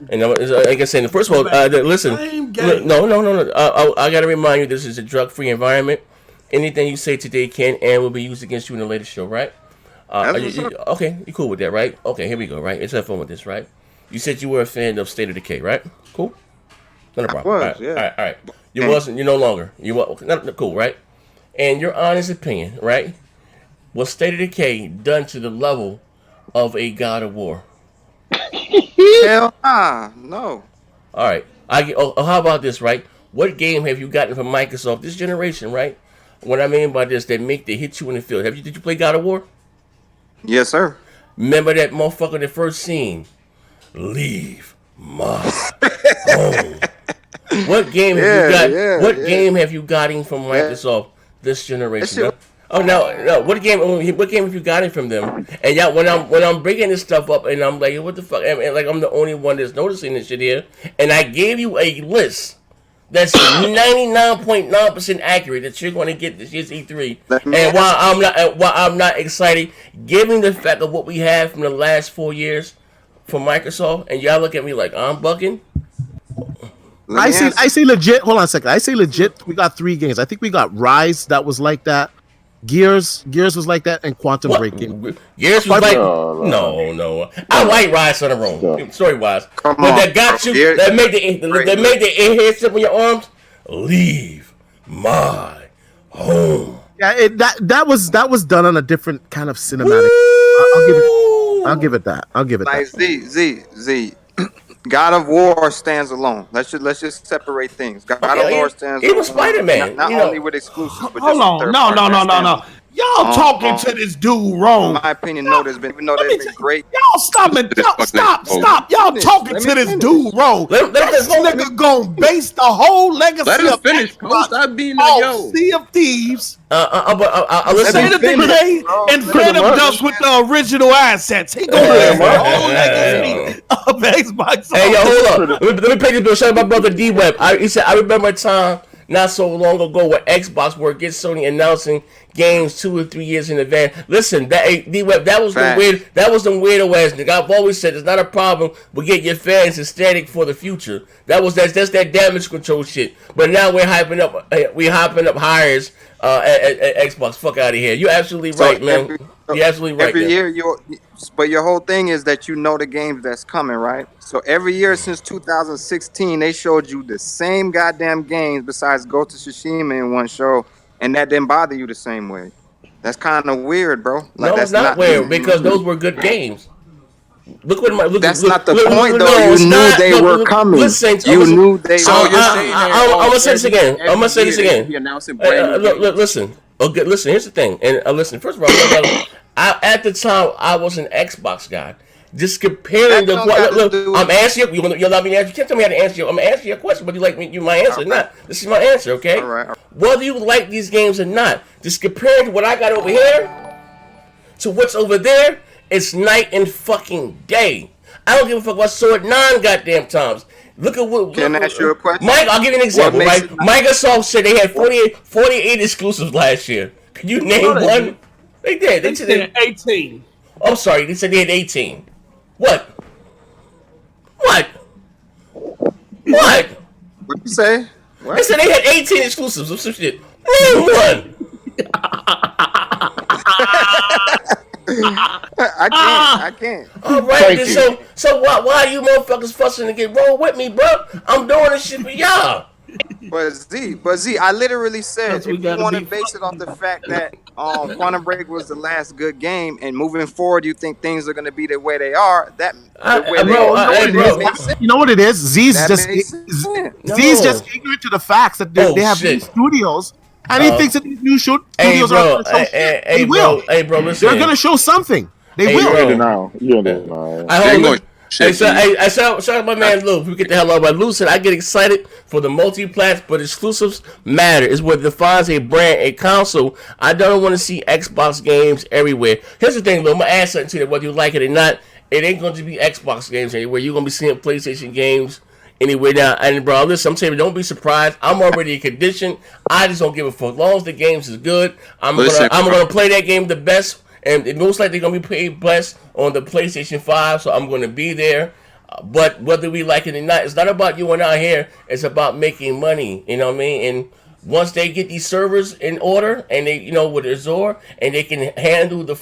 And like I said, first of all, listen. No. I gotta remind you, this is a drug-free environment. Anything you say today can and will be used against you in a later show, right? Okay, you cool with that, right? Okay, here we go, right? Let's have fun with this, right? You said you were a fan of State of Decay, right? Cool. Not a problem. All right. You wasn't. You no longer. You were cool, right? And your honest opinion, right? Was State of Decay done to the level of a God of War? Hell no. All right. How about this, right? What game have you gotten from Microsoft this generation, right? What I mean by this, that hit you in the field. Did you play God of War? Yes, sir. Remember that motherfucker in the first scene? Leave my home. What game have you got? What game have you gotten from Microsoft this generation? No. What game have you gotten from them? And y'all, when I'm bringing this stuff up, and I'm like, what the fuck? And like I'm the only one that's noticing this shit here. And I gave you a list that's 99.9% accurate that you're going to get this year's E3. And while I'm not excited, given the fact of what we had from the last 4 years from Microsoft, and y'all look at me like I'm bugging. I say legit. Hold on a second. I say legit. We got 3 games. I think we got Rise that was like that. Gears was like that, and Quantum Break. Gears was like no. I like Rise on the room, story wise, but that got you. That made the airhead slip on your arms. Leave my home. Yeah, that was done on a different kind of cinematic. I'll give it that. Like Z. God of War stands alone. Let's just separate things. God of War stands alone. Even Spider-Man. Not only with exclusives, but hold on. No. Y'all talking to this dude wrong. In my opinion, there's been great. Y'all stop. Y'all talking to this dude wrong. This nigga gonna base the whole legacy of finish. Stop being a Sea of Thieves. Listen. And Phantom Dust with the original assets. He gonna base the whole legacy of Xbox. Hey, yo, hold up. Let me pay this bill. Shout out my brother D-Web. He said, I remember a time not so long ago where Xbox were against Sony announcing games 2 or 3 years in advance. Listen, D-Web, that was the weirdo ass nigga. I've always said it's not a problem. We get your fans ecstatic for the future. That's that damage control shit. But now we're hyping up hires at Xbox. Fuck out of here. You're absolutely right, man. You're absolutely right. Every year, but your whole thing is that you know the games that's coming, right? So every year since 2016, they showed you the same goddamn games besides Ghost of Tsushima in one show, and that didn't bother you the same way. That's kind of weird, bro. Like No, it's that's not not the. weird because those were good games. Look what my look. That's Look, not the look, point, look, though. no, You it's knew not. they Look, were look, coming. listen, You knew they. So were you're saying that I'm gonna say this again. I'm gonna say this again. He announcing brand new games. Listen. Okay, listen. Here's the thing. And listen. First of all, at the time I was an Xbox guy. Just comparing the. Look, I'm asking you. You allow me to answer. You can't tell me how to answer you. I'm gonna answer your question, but you like me. You my answer, not. This is my answer, okay? All right. Whether you like these games or not, just comparing to what I got over here to what's over there, it's night and fucking day. I don't give a fuck about Sword 9 goddamn times. Look at what. Can I ask you a question? Mike, I'll give you an example, right? Microsoft said they had 48 exclusives last year. Can you name one? They did. They said 18. I'm sorry, they said they had 18. What? What? What? What you say? What? They said they had 18 exclusives of some shit. Name one. I can't. All right, then, so why are you motherfuckers fussing to get roll with me, bro? I'm doing this shit for y'all. But Z, I literally said if you want to base it off the fact that Quantum Break was the last good game, and moving forward, you think things are going to be the way they are. You know what it is? Z's just ignorant to the facts that they have these studios. And he thinks that these new studios are going to show shit. They will. Hey, bro, listen. They're going to show something. They will. Shout out my man Lou. We get the hell out of Lou said I get excited for the multi-plats, but exclusives matter. It's what defines a brand, a console. I don't want to see Xbox games everywhere. Here's the thing, Lou. I'm gonna add something to that, whether you like it or not. It ain't going to be Xbox games anywhere. You're gonna be seeing PlayStation games anywhere now. And bro, listen, I'm saying don't be surprised. I'm already in condition. I just don't give a fuck. As long as the games is good, I'm gonna play that game the best. And it looks like they're going to be paid best on the PlayStation 5, so I'm going to be there. But whether we like it or not, it's not about you and I here. It's about making money, you know what I mean? And once they get these servers in order, and they, with Azure, and they can handle the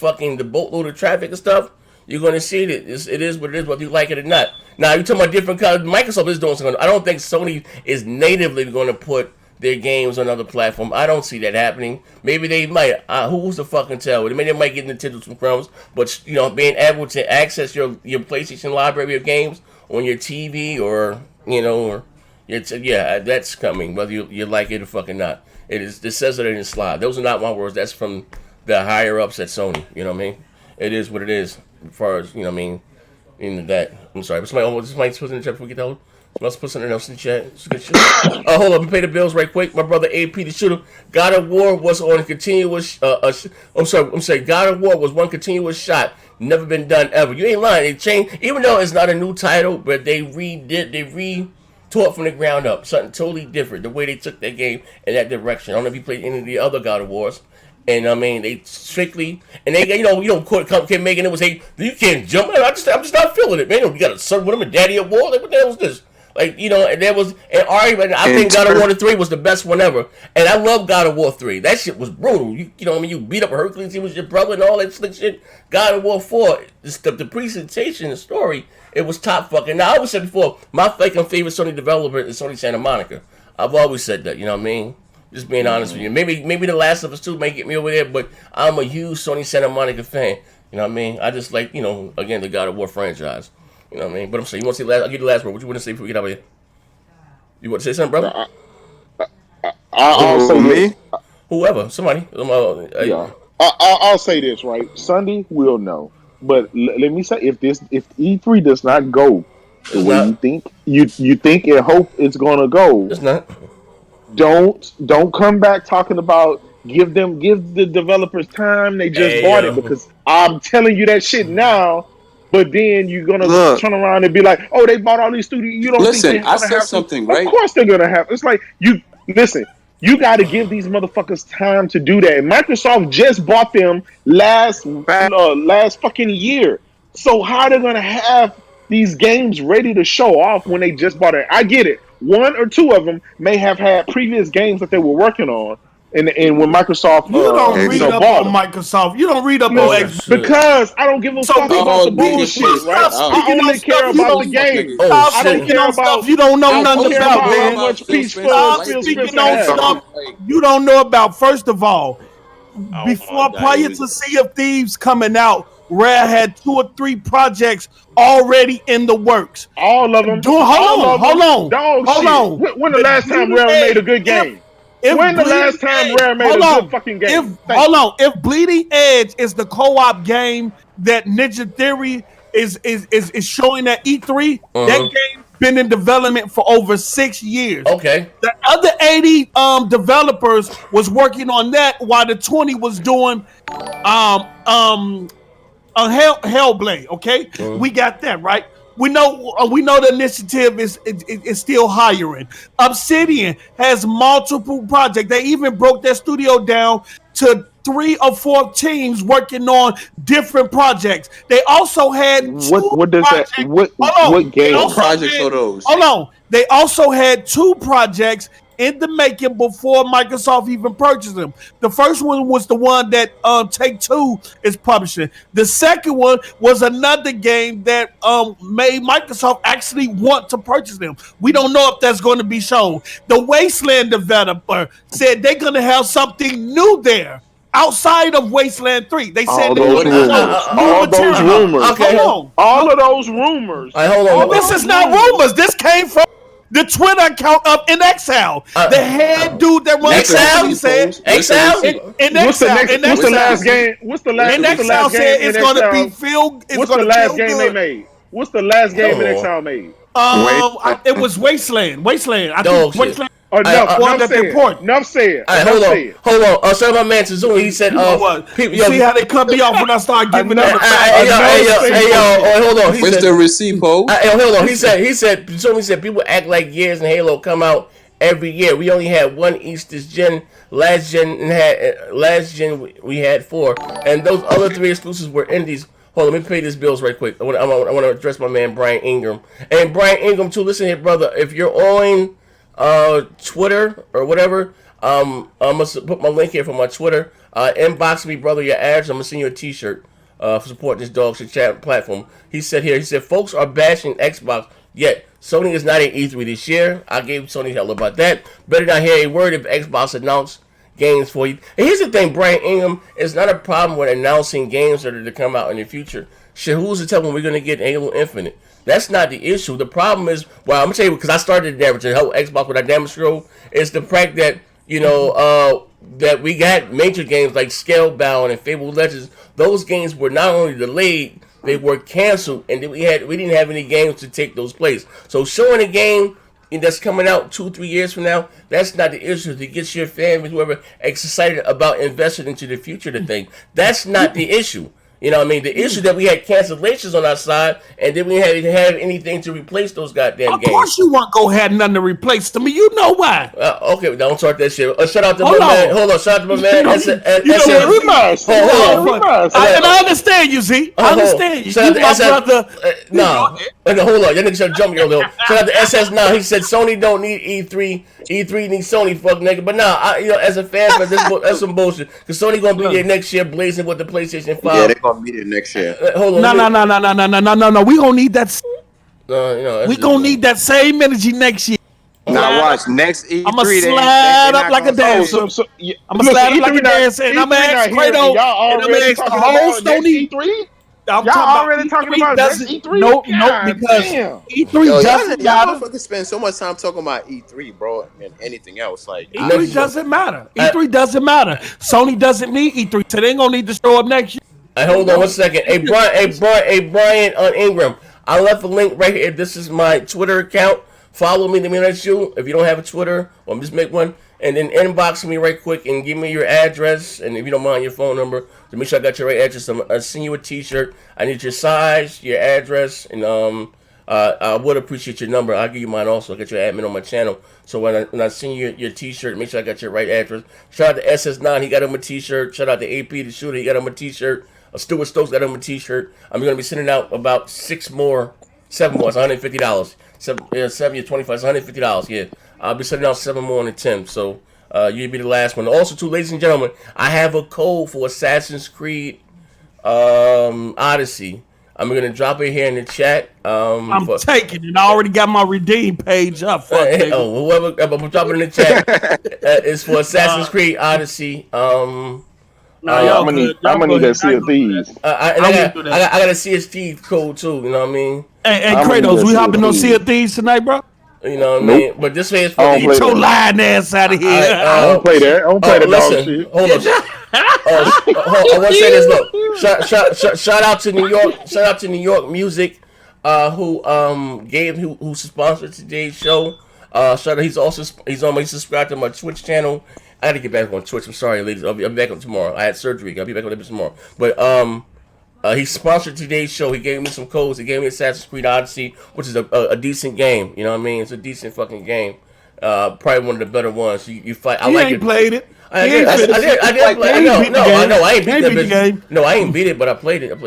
boatload of traffic and stuff, you're going to see it. It is what it is, whether you like it or not. Now, you're talking about different kinds. Microsoft is doing something. I don't think Sony is natively going to put their games on other platforms. I don't see that happening. Maybe they might. Who's the fucking tell? Maybe they might get Nintendo some crumbs. But being able to access your PlayStation library of games on your TV or that's coming. Whether you like it or fucking not. It says it in the slide. Those are not my words. That's from the higher ups at Sony. You know what I mean? It is what it is. As far as into that. I'm sorry. But somebody put in the chat before we get that one. Let's put something else in the chat. Hold up, pay the bills right quick. My brother AP the shooter. God of War was on continuous. I'm sorry. God of War was one continuous shot. Never been done ever. You ain't lying. They changed, even though it's not a new title, but they tore it from the ground up. Something totally different. The way they took that game in that direction. I don't know if you played any of the other God of Wars. And I mean, they strictly, and they, kept making it was you can't jump. I'm just not feeling it, man. You got to serve with them and Daddy at War. Like, what the hell is this? And there was an argument. I think God of War 3 was the best one ever. And I love God of War 3. That shit was brutal. You beat up Hercules, he was your brother and all that slick shit. God of War 4, the presentation, the story, it was top fucking. Now, I always said before, my fucking favorite Sony developer is Sony Santa Monica. I've always said that, you know what I mean? Just being honest with you. Maybe The Last of Us 2 may get me over there, but I'm a huge Sony Santa Monica fan. You know what I mean? I just like, again, the God of War franchise. You know what I mean? But I'm saying, you want to say last? I'll give you the last word. What you want to say before we get out of here? You want to say something, brother? I'll say me. Whoever, somebody. I'll say this, right? Sunday we'll know. But let me say, if E3 does not go the way you think and hope it's gonna go, it's not. Don't come back talking about give the developers time. They just bought it, because I'm telling you that shit now. But then you're gonna turn around and be like, "Oh, they bought all these studios." You don't listen. think I said something, right? Of course they're gonna have. It's like you listen. You got to give these motherfuckers time to do that. And Microsoft just bought them last fucking year. So how they're gonna have these games ready to show off when they just bought it? I get it. One or two of them may have had previous games that they were working on, And when Microsoft, you don't read up bought on them. Microsoft. You don't read up on Xbox Because I don't give a fuck about the bullshit, right? I only care about the game. I don't care about you don't know nothing care about, about man. how much Phil Speaking Spencer on has. stuff you don't know about. First of all, my prior God. to Sea of Thieves coming out, Rare had 2 or 3 projects already in the works. All of them. Hold on. Dog shit. When the last time Rare made a good game? When the last time Rare made a good fucking game? If Bleeding Edge is the co-op game that Ninja Theory is showing at E3, that game's been in development for over 6 years. Okay. The other 80 developers was working on that while the 20 was doing Hellblade. Okay, we got that right. We know the initiative is still hiring. Obsidian has multiple projects. They even broke their studio down to 3 or 4 teams working on different projects. They also had what does projects. that what game? What projects are those? Hold on. They also had 2 projects in the making before Microsoft even purchased them. The first one was the one that Take-Two is publishing. The second one was another game that made Microsoft actually want to purchase them. We don't know if that's going to be shown. The Wasteland developer said they're going to have something new there. Outside of Wasteland 3, they said all those rumors. Okay, all of those rumors. Hold on. This is not rumors. This came from the Twitter account of NXL. The head dude that runs NXL said NXL. What's the last game? What's the last NXL said it's going to be Phil. What's the last game they made? What's the last game NXL made? It was Wasteland. I think Wasteland. Enough said. Hold on. Sorry, my man Tazumi, he said, you see how they cut me off when I start giving them hold on. Where's the receipt, Poe? Hold on. He said, people act like Gears and Halo come out every year. We only had one East this gen. Last gen we had 4, and those other 3 exclusives were indies. Hold on, let me pay these bills right quick. I want to address my man Brian Ingram. And Brian Ingram too. Listen here, brother. If you're on Twitter or whatever, I'm gonna put my link here for my Twitter. Inbox me, brother, your ads. I'm gonna send you a T-shirt for supporting this dog shit chat platform. He said, folks are bashing Xbox, yet Sony is not at E3 this year. I gave Sony hell about that. Better not hear a word if Xbox announced games for you. And here's the thing, Brian Ingram, it's not a problem with announcing games that are to come out in the future. Shit, who's to tell when we're gonna get Halo Infinite? That's not the issue. The problem is, well, I'm gonna tell you because I started the damage to help Xbox with that damage control. It's the fact that that we got major games like Scalebound and Fable Legends. Those games were not only delayed, they were canceled, and we didn't have any games to take those place. So showing a game that's coming out 2-3 years from now, that's not the issue. To get your family, whoever, excited about investing into the future of the thing. That's not the issue. You know what I mean? The issue that we had cancellations on our side, and then we didn't have anything to replace those goddamn games. Of course you won't go ahead and nothing to replace them. You know why. Okay, don't start that shit. Shout out to my man. Hold on, shout out to my man. We must. And I understand you, Z. I understand you. You my brother. Hold on. Y'all niggas should jump me earlier. Shout out to SS now. He said Sony don't need E3. E3 needs Sony, fuck nigga. But nah, as a fan, that's some bullshit. Because Sony gonna be there next year blazing with the PlayStation 5. Yeah, they're gonna be there next year. Hold on. No. We gonna need that. We gonna need that same energy next year. Now watch next E3. I'm gonna slide up like a dancer. I'm gonna slide up like a dancer, and I'm gonna ask Kratos, and I'm gonna ask the whole Sony. E3. Y'all already talking about next E3? No, because E3 doesn't matter. Y'all fucking spend so much time talking about E3, bro, and anything else. Like E3 doesn't matter. E3 doesn't matter. Sony doesn't need E3, so they ain't gonna need to show up next year. Hold on 1 second. Hey Brian on Ingram. I left a link right here. This is my Twitter account. Follow me. Let me let you. If you don't have a Twitter, or just make one, and then inbox me right quick and give me your address, and if you don't mind, your phone number, to make sure I got your right address. I'll send you a T-shirt. I need your size, your address, and I would appreciate your number. I'll give you mine also. I'll get your admin on my channel. So when I send you your T-shirt, make sure I got your right address. Shout out to SS9, he got him a T-shirt. Shout out to AP the shooter, he got him a T-shirt. Stuart Stokes got him a T-shirt. I'm going to be sending out about 7 more. It's $150. 7, 25. It's $150. Yeah, I'll be sending out 7 more on the 10. So You'd be the last one. Also, too, ladies and gentlemen, I have a code for Assassin's Creed Odyssey. I'm gonna drop it here in the chat. I'm taking it. I already got my redeem page up. Whoever I'm dropping in the chat is for Assassin's Creed Odyssey. I'm gonna need that Sea of Thieves. I got a Sea of Thieves code too. You know what I mean? Hey, Kratos, we hopping on Sea of Thieves tonight, bro? You know what I mean? But this way is for get your lying ass out of here. I don't play that. I don't play the dog shit. Hold on. I want to say this. Look, shout out to New York. Shout out to New York Music, who sponsored today's show. Shout out. He's subscribed to my Twitch channel. I got to get back on Twitch. I'm sorry, ladies. I'll be back on tomorrow. I had surgery. I'll be back on it tomorrow. But he sponsored today's show. He gave me some codes. He gave me Assassin's Creed Odyssey, which is a decent game. You know what I mean? It's a decent fucking game. Probably one of the better ones. You fight. I like it. Played it. I did play it. No, I ain't beat the game. No, I ain't beat it, but I played it. I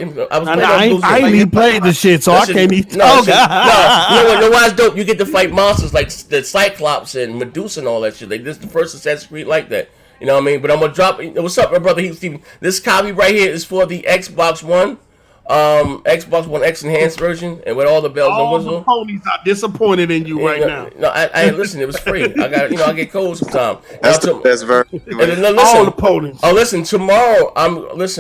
ain't even played the shit, so I can't even talk. No, why it's dope? You get to fight monsters like the Cyclops and Medusa and all that shit. Like, this is the first Assassin's Creed like that. You know what I mean? But I'm gonna drop. What's up, my brother? Steven. This copy right here is for the Xbox One. Xbox One X enhanced version, and with all the bells and whistles. All the ponies are disappointed in you right now. No, I listen. It was free. I got I get codes sometimes. That's the best version. All the ponies. Oh, listen. Tomorrow,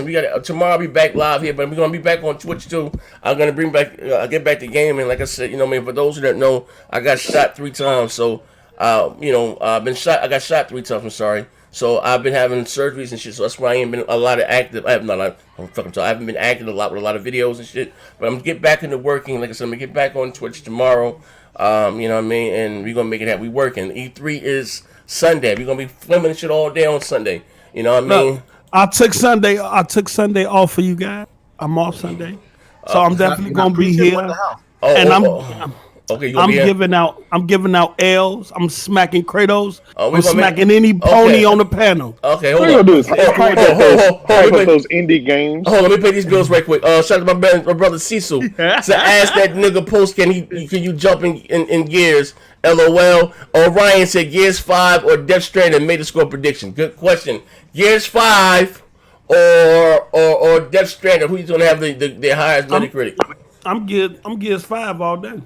we got tomorrow. I'll be back live here, but we're gonna be back on Twitch too. I'm gonna bring back. Get back to gaming. Like I said, you know, what I mean, for those who don't know, I got shot 3 times. So, I've been shot. I got shot 3 times. I'm sorry. So I've been having surgeries and shit. So that's why I ain't been a lot of active. I haven't been active a lot with a lot of videos and shit. But I'm gonna get back into working. Like I said, I'm gonna get back on Twitch tomorrow. You know what I mean? And we're gonna make it happen. We working. E3 is Sunday. We're gonna be filming shit all day on Sunday. You know what I mean? I took Sunday off for you guys. I'm off Sunday, so I'm definitely gonna be here. I'm giving out L's. I'm smacking Kratos. I'm smacking any pony on the panel. Okay, hold on. Hold those indie games. Hold on, let me pay these bills right quick. Shout out to my brother Cecil. To ask that nigga post, can you jump in gears? LOL. Orion said Gears 5 or Death Stranding. Made a score prediction. Good question. Gears 5 or Death Stranding. Who's gonna have the highest Metacritic? I'm Gears 5 all day.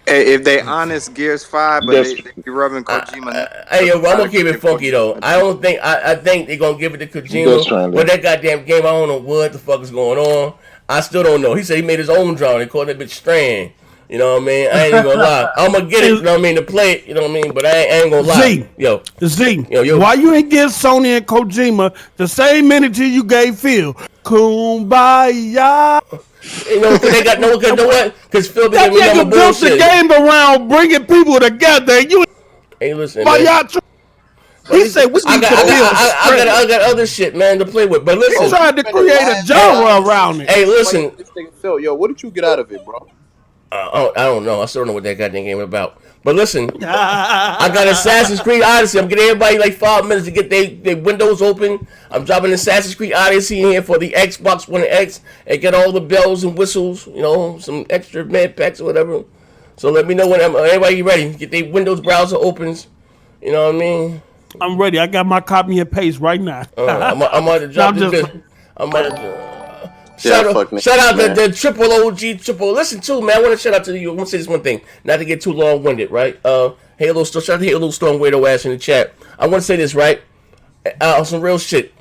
If they honest, Gears 5, but they be rubbing Kojima. I'm gonna keep it funky though. I think they're gonna give it to Kojima. But that goddamn game, I don't know what the fuck is going on. I still don't know. He said he made his own drawing. They called that bitch Strand. You know what I mean? I ain't even gonna lie. I'm gonna get it, you know what I mean, to play it, you know what I mean? But I ain't gonna lie. Yo. Why you ain't give Sony and Kojima the same energy you gave Phil? Kumbaya. You know, because they got no good. You know what? Because Phil be giving me built the game around bringing people together. Hey, listen, man. He said we need I got other shit, man, to play with. But listen, he tried to create a genre around it. Hey, listen. Phil, yo, what did you get out of it, bro? I don't know. I still don't know what that goddamn game is about. But listen, I got Assassin's Creed Odyssey. I'm getting everybody like 5 minutes to get their windows open. I'm dropping Assassin's Creed Odyssey in here for the Xbox One X and get all the bells and whistles, you know, some extra med packs or whatever. So let me know when everybody ready. Get their Windows browser opens. You know what I mean? I'm ready. I got my copy and paste right now. I'm about to drop this. I'm about to. Shout out the triple OG triple. Listen too, man. I want to shout out to you. I want to say this one thing, not to get too long winded, right? Halo Storm. Shout out to Halo Storm weirdo ass in the chat. I want to say this, right? Some real shit.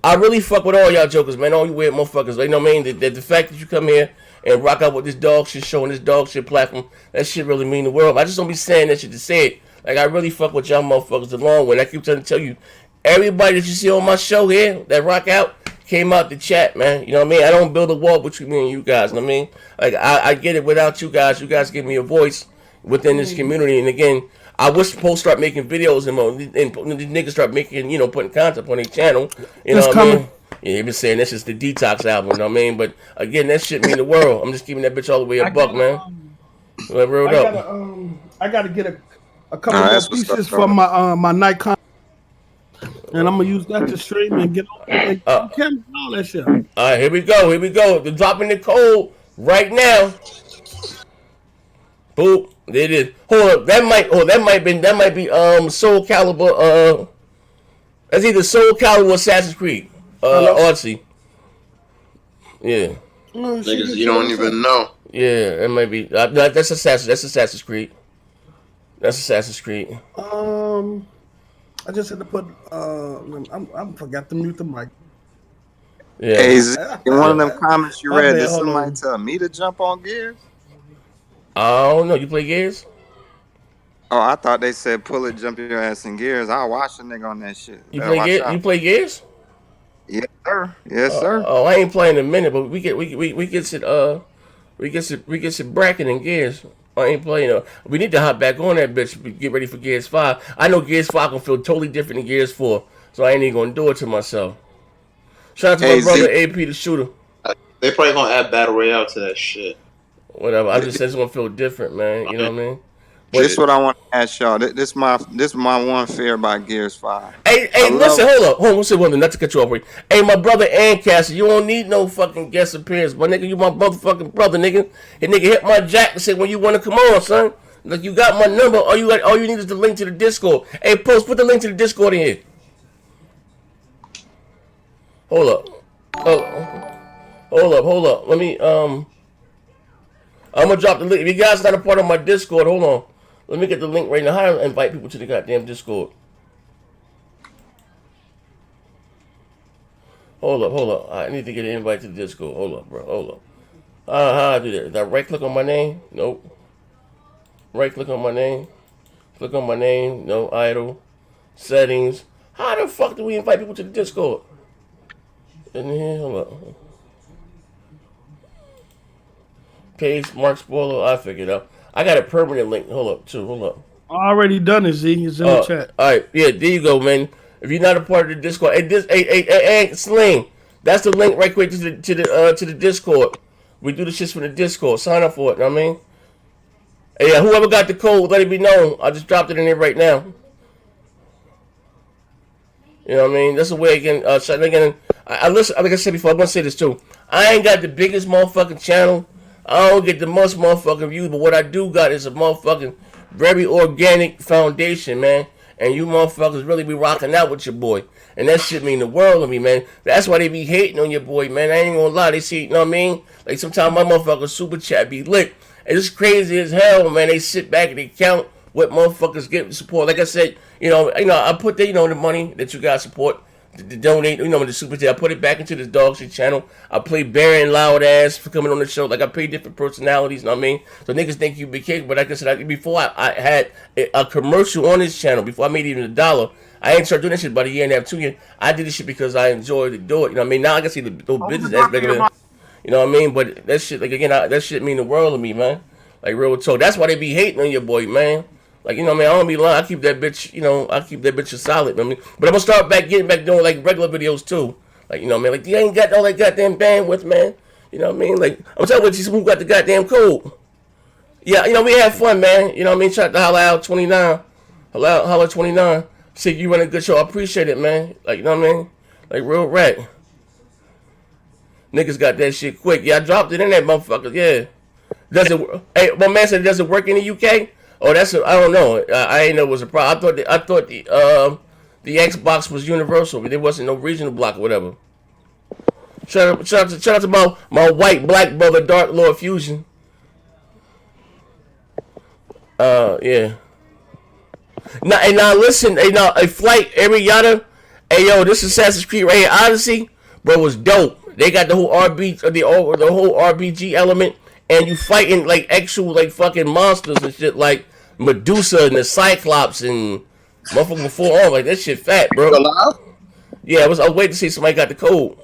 I really fuck with all y'all jokers, man. All you weird motherfuckers. You know what I mean? The fact that you come here and rock out with this dog shit show and this dog shit platform, that shit really mean the world. I just don't be saying that shit to say it. Like, I really fuck with y'all motherfuckers the long way. I keep trying to tell you, everybody that you see on my show here that rock out came out the chat, man. You know what I mean? I don't build a wall between me and you guys. You know what I mean? Like, I get it without you guys. You guys give me a voice within this community. And again, I wish folks start making videos and these niggas start making, you know, putting content on their channel. You know what I mean? Yeah, you've been saying this is the Detox album, you know what I mean? But again, that shit mean the world. I'm just keeping that bitch all the way a buck, man. I gotta get a couple more pieces for my Nikon. And I'm gonna use that to stream and get on all that shit. All right, here we go. They're dropping the code right now. Boop, there it is. Hold up, that might be Soul Calibur That's either Soul Calibur or Assassin's Creed. Odyssey. Yeah. Niggas, you don't even know. Yeah, it might be. That's Assassin's Creed. That's Assassin's Creed. I just had to put. I forgot to mute the mic. Yeah. Hey, in one of them comments you read, did somebody tell me to jump on Gears? I don't know. You play Gears? Oh, I thought they said pull it, jump your ass in Gears. I'll watch a nigga on that shit. You play Gears? You play Gears? Yes, sir. Yes, sir. Oh, I ain't playing in a minute, but we get some bracket in Gears. I ain't playing. We need to hop back on that bitch. Get ready for Gears 5. I know Gears 5 gonna feel totally different than Gears 4, so I ain't even gonna do it to myself. Shout out to my brother AP the shooter. They probably gonna add battle royale to that shit. Whatever. I just said it's gonna feel different, man. You know what I mean? This is what I want to ask y'all. This my one fear about Gears 5. Hey, listen, hold on, say one thing, not to cut you off. Hey, my brother Ancaster, you don't need no fucking guest appearance, but nigga, you my motherfucking brother, nigga. And nigga hit my jack and say when you wanna come on, son. Like you got my number, all you need is the link to the Discord. Hey, Post, put the link to the Discord in here. Hold up. Let me I'm gonna drop the link. If you guys not a part of my Discord, hold on. Let me get the link right now. How to invite people to the goddamn Discord? Hold up. I need to get an invite to the Discord. Hold up, bro. Hold up. How I do that? Did I right click on my name? Nope. Right click on my name. Click on my name. No idle. Settings. How the fuck do we invite people to the Discord? In here, hold up. Paste, Mark Spoiler. I figured out. I got a permanent link. Hold up. Already done it, Z. It's in the chat. All right, yeah, there you go, man. If you're not a part of the Discord, hey, Sling, that's the link right quick to the Discord. We do the shits from the Discord. Sign up for it. You know what I mean? Hey, whoever got the code, let it be known. I just dropped it in there right now. You know what I mean? That's a way again. I listen. Like I said before, I'm gonna say this too. I ain't got the biggest motherfucking channel. I don't get the most motherfucking views, but what I do got is a motherfucking very organic foundation, man. And you motherfuckers really be rocking out with your boy. And that shit mean the world to me, man. That's why they be hating on your boy, man. I ain't gonna lie. They see, you know what I mean? Like sometimes my motherfucking super chat be lit. And it's crazy as hell, man. They sit back and they count what motherfuckers get support. Like I said, you know, I put the, the money that you guys support. To donate, with the super chat. I put it back into the dog shit channel. I play Baron loud ass for coming on the show. Like I pay different personalities, you know what I mean? So niggas think you big cake, but like I said, before I had a commercial on this channel, before I made even $1, I ain't started doing that shit about a year and a half, 2 years. I did this shit because I enjoyed to do it. You know what I mean? Now I can see the business aspect of it. You know what I mean? But that shit, like again, that shit mean the world to me, man. Like real talk. That's why they be hating on your boy, man. Like, you know what I mean? I don't be lying. I keep that bitch, solid. You know what I mean? But I'm going to start getting back doing, like, regular videos, too. Like, you know what I mean? Like, you ain't got all that goddamn bandwidth, man. You know what I mean? Like, I'm talking about you who got the goddamn code. Yeah, we have fun, man. You know what I mean? Shout out to Holla Out 29. Holla 29. See, you run a good show. I appreciate it, man. Like, you know what I mean? Like, real rat. Niggas got that shit quick. Yeah, I dropped it in that motherfucker. Yeah. Does it? Hey, my man said, does it work in the UK? Oh, I don't know. I ain't know it was a problem. I thought the Xbox was universal. There wasn't no regional block or whatever. Shout out to my white black brother Dark Lord Fusion. Yeah. Now listen. A flight Ariana. Hey yo, this Assassin's Creed right here, Odyssey, bro, was dope. They got the whole the whole RPG element, and you fighting like actual like fucking monsters and shit like Medusa and the Cyclops and motherfucking full arm. Like that shit fat, bro. Yeah, I was waiting to see if somebody got the code.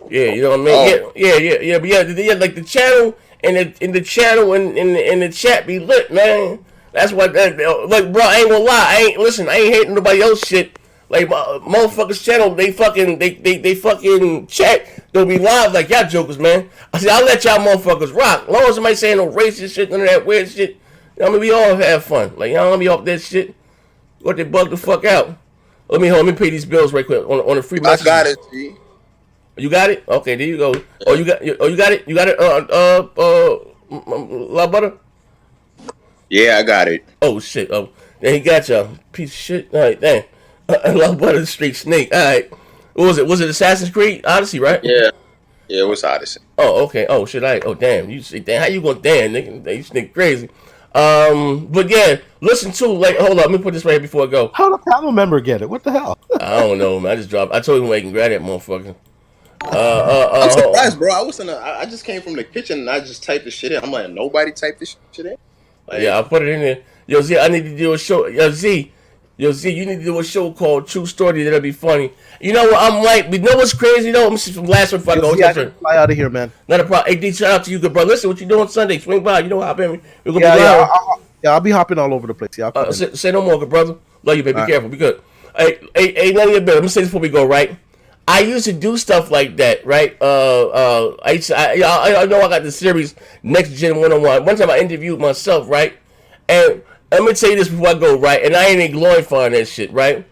Yeah, you know what I mean. Yeah. Like the channel and the channel and in the chat be lit, man. That's why, like, bro, I ain't gonna lie. I ain't hating nobody else shit. Like motherfuckers channel, they fucking chat. They'll be live like y'all jokers, man. I said I'll let y'all motherfuckers rock. As long as somebody saying no racist shit, none of that weird shit. You know what I mean? We all have fun. Like y'all let me off that shit. What they bug the fuck out. Let me pay these bills right quick on a free message. I got it, G. You got it? Okay, there you go. Oh, you got it. You got it. La Butter. Yeah, I got it. Oh shit. Oh, then he got y'all. Piece of shit. All right, dang. I love Butter Street Snake. All right. What was it? Was it Assassin's Creed Odyssey, right? Yeah, it was Odyssey. Oh, okay. Oh, should I? Oh, damn. You say, damn, how you going, damn, nigga? You snake crazy. But yeah, listen to, like, hold up. Let me put this right here before I go. How did a panel member get it? What the hell? I don't know, man. I just dropped. I told him I can grab that motherfucker. I'm surprised, bro. I just came from the kitchen and I just typed the shit in. I'm like, nobody typed this shit in. Like, yeah, I put it in there. Yo, Z, I need to do a show. Yo, Z, you need to do a show called True Story. That'll be funny. You know what? I'm like, you know what's crazy though? Let me see from last one. Fly out of here, man. Not a problem. Hey, D, shout out to you, good brother. Listen, what you doing Sunday? Swing by. You know how we're gonna be live. I'll be hopping all over the place. Yeah. Say no more, good brother. Love you, baby. Be careful. Be good. Hey, none of your bit. Let me say this before we go. Right. I used to do stuff like that, right? I know I got the series NXTGEN720. One time I interviewed myself, right? And let me tell you this before I go, right? And I ain't even glorifying that shit, right?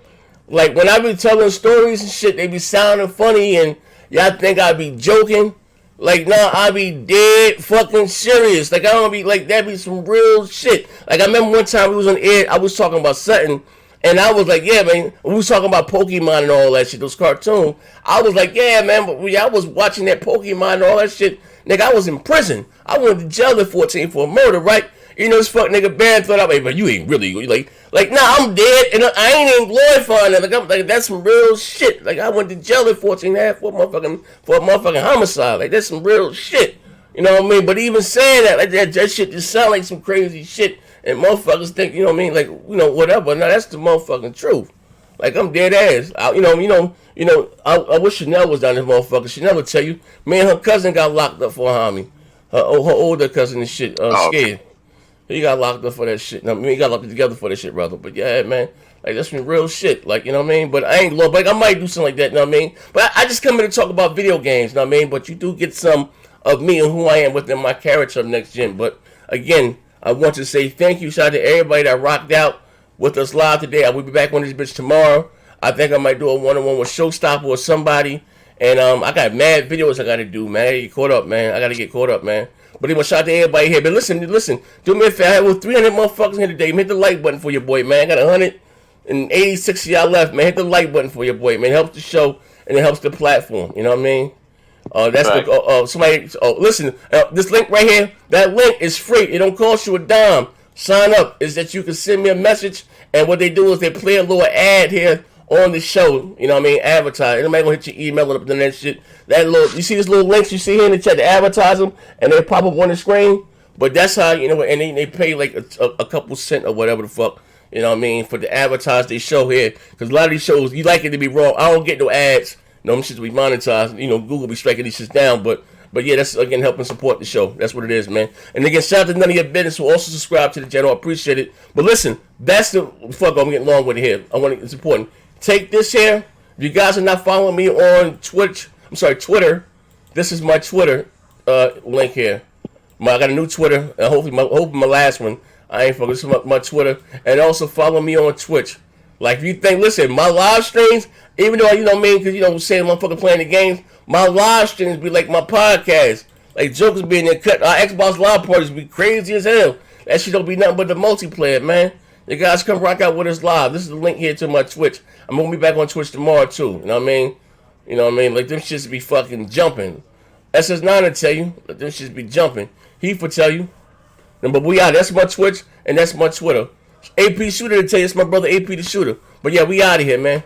Like, when I be telling stories and shit, they be sounding funny, and y'all think I be joking. Like, nah, I be dead fucking serious. Like, I don't be, like, that be some real shit. Like, I remember one time we was on air, I was talking about something, and I was like, yeah, man, we was talking about Pokemon and all that shit, those cartoons. I was like, yeah, man, but I was watching that Pokemon and all that shit. Nigga, I was in prison. I went to jail at 14 for a murder, right? You know, this fuck nigga Baron thought, hey, but you ain't really, like, nah, I'm dead, and I ain't even glorifying that. Like, I'm like, that's some real shit. Like, I went to jail at 14 and a half for a motherfucking homicide. Like, that's some real shit. You know what I mean? But even saying that, like, that shit just sound like some crazy shit. And motherfuckers think, you know what I mean, like, you know, whatever. Now that's the motherfucking truth. Like, I'm dead ass. I wish Chanel was down this motherfucker. Chanel would tell you, me and her cousin got locked up for a homie. Her older cousin and shit, scared. He got locked up for that shit. I mean, he got locked together for that shit, brother. But yeah, man, like, that's some real shit. Like, you know what I mean? But I ain't low. Like, I might do something like that, you know what I mean? But I just come here to talk about video games, you know what I mean? But you do get some of me and who I am within my character of Next Gen. But again, I want to say thank you. Shout out to everybody that rocked out with us live today. I will be back on this bitch tomorrow. I think I might do a one-on-one with Showstopper or somebody. And I got mad videos I got to do, man. I gotta get caught up, man. But anyway, shout out to everybody here. But listen. Do me a favor. I have 300 motherfuckers here today. Hit the like button for your boy, man. I got 186 of y'all left, man. Hit the like button for your boy, man. It helps the show and it helps the platform. You know what I mean? That's right. Somebody. Listen. This link right here. That link is free. It don't cost you a dime. Sign up. Is that you can send me a message, and what they do is they play a little ad here on the show. You know what I mean? Advertise. Anybody gonna hit your email up and that shit. That little. You see these little links you see here in the chat to advertise them, and they pop up on the screen. But that's how, you know, and they pay like a couple cent or whatever the fuck. You know what I mean, for the advertise they show here. Because a lot of these shows, you like it to be raw. I don't get no ads. No, them shits will be monetized. You know, Google be striking these shits down. But yeah, that's, again, helping support the show. That's what it is, man. And again, shout out to none of your business who also subscribe to the channel. I appreciate it. But listen, that's the fuck. I'm getting long with it here. It's important. Take this here. If you guys are not following me on Twitter. This is my Twitter link here. I got a new Twitter. Hopefully my last one. I ain't focused on my Twitter. And also follow me on Twitch. Like, if you think, listen, my live streams, even though, you know what I mean, because, you know, saying motherfucker playing the games, my live streams be like my podcast. Like, jokers being there cut. Our Xbox live parties be crazy as hell. That shit don't be nothing but the multiplayer, man. You guys come rock out with us live. This is the link here to my Twitch. I'm going to be back on Twitch tomorrow, too. You know what I mean? You know what I mean? Like, them shits be fucking jumping. SS9 will tell you. Like, them shits be jumping. Heath will tell you. But we out. That's my Twitch, and that's my Twitter. AP Shooter to tell you, it's my brother AP the Shooter. But yeah, we out of here, man.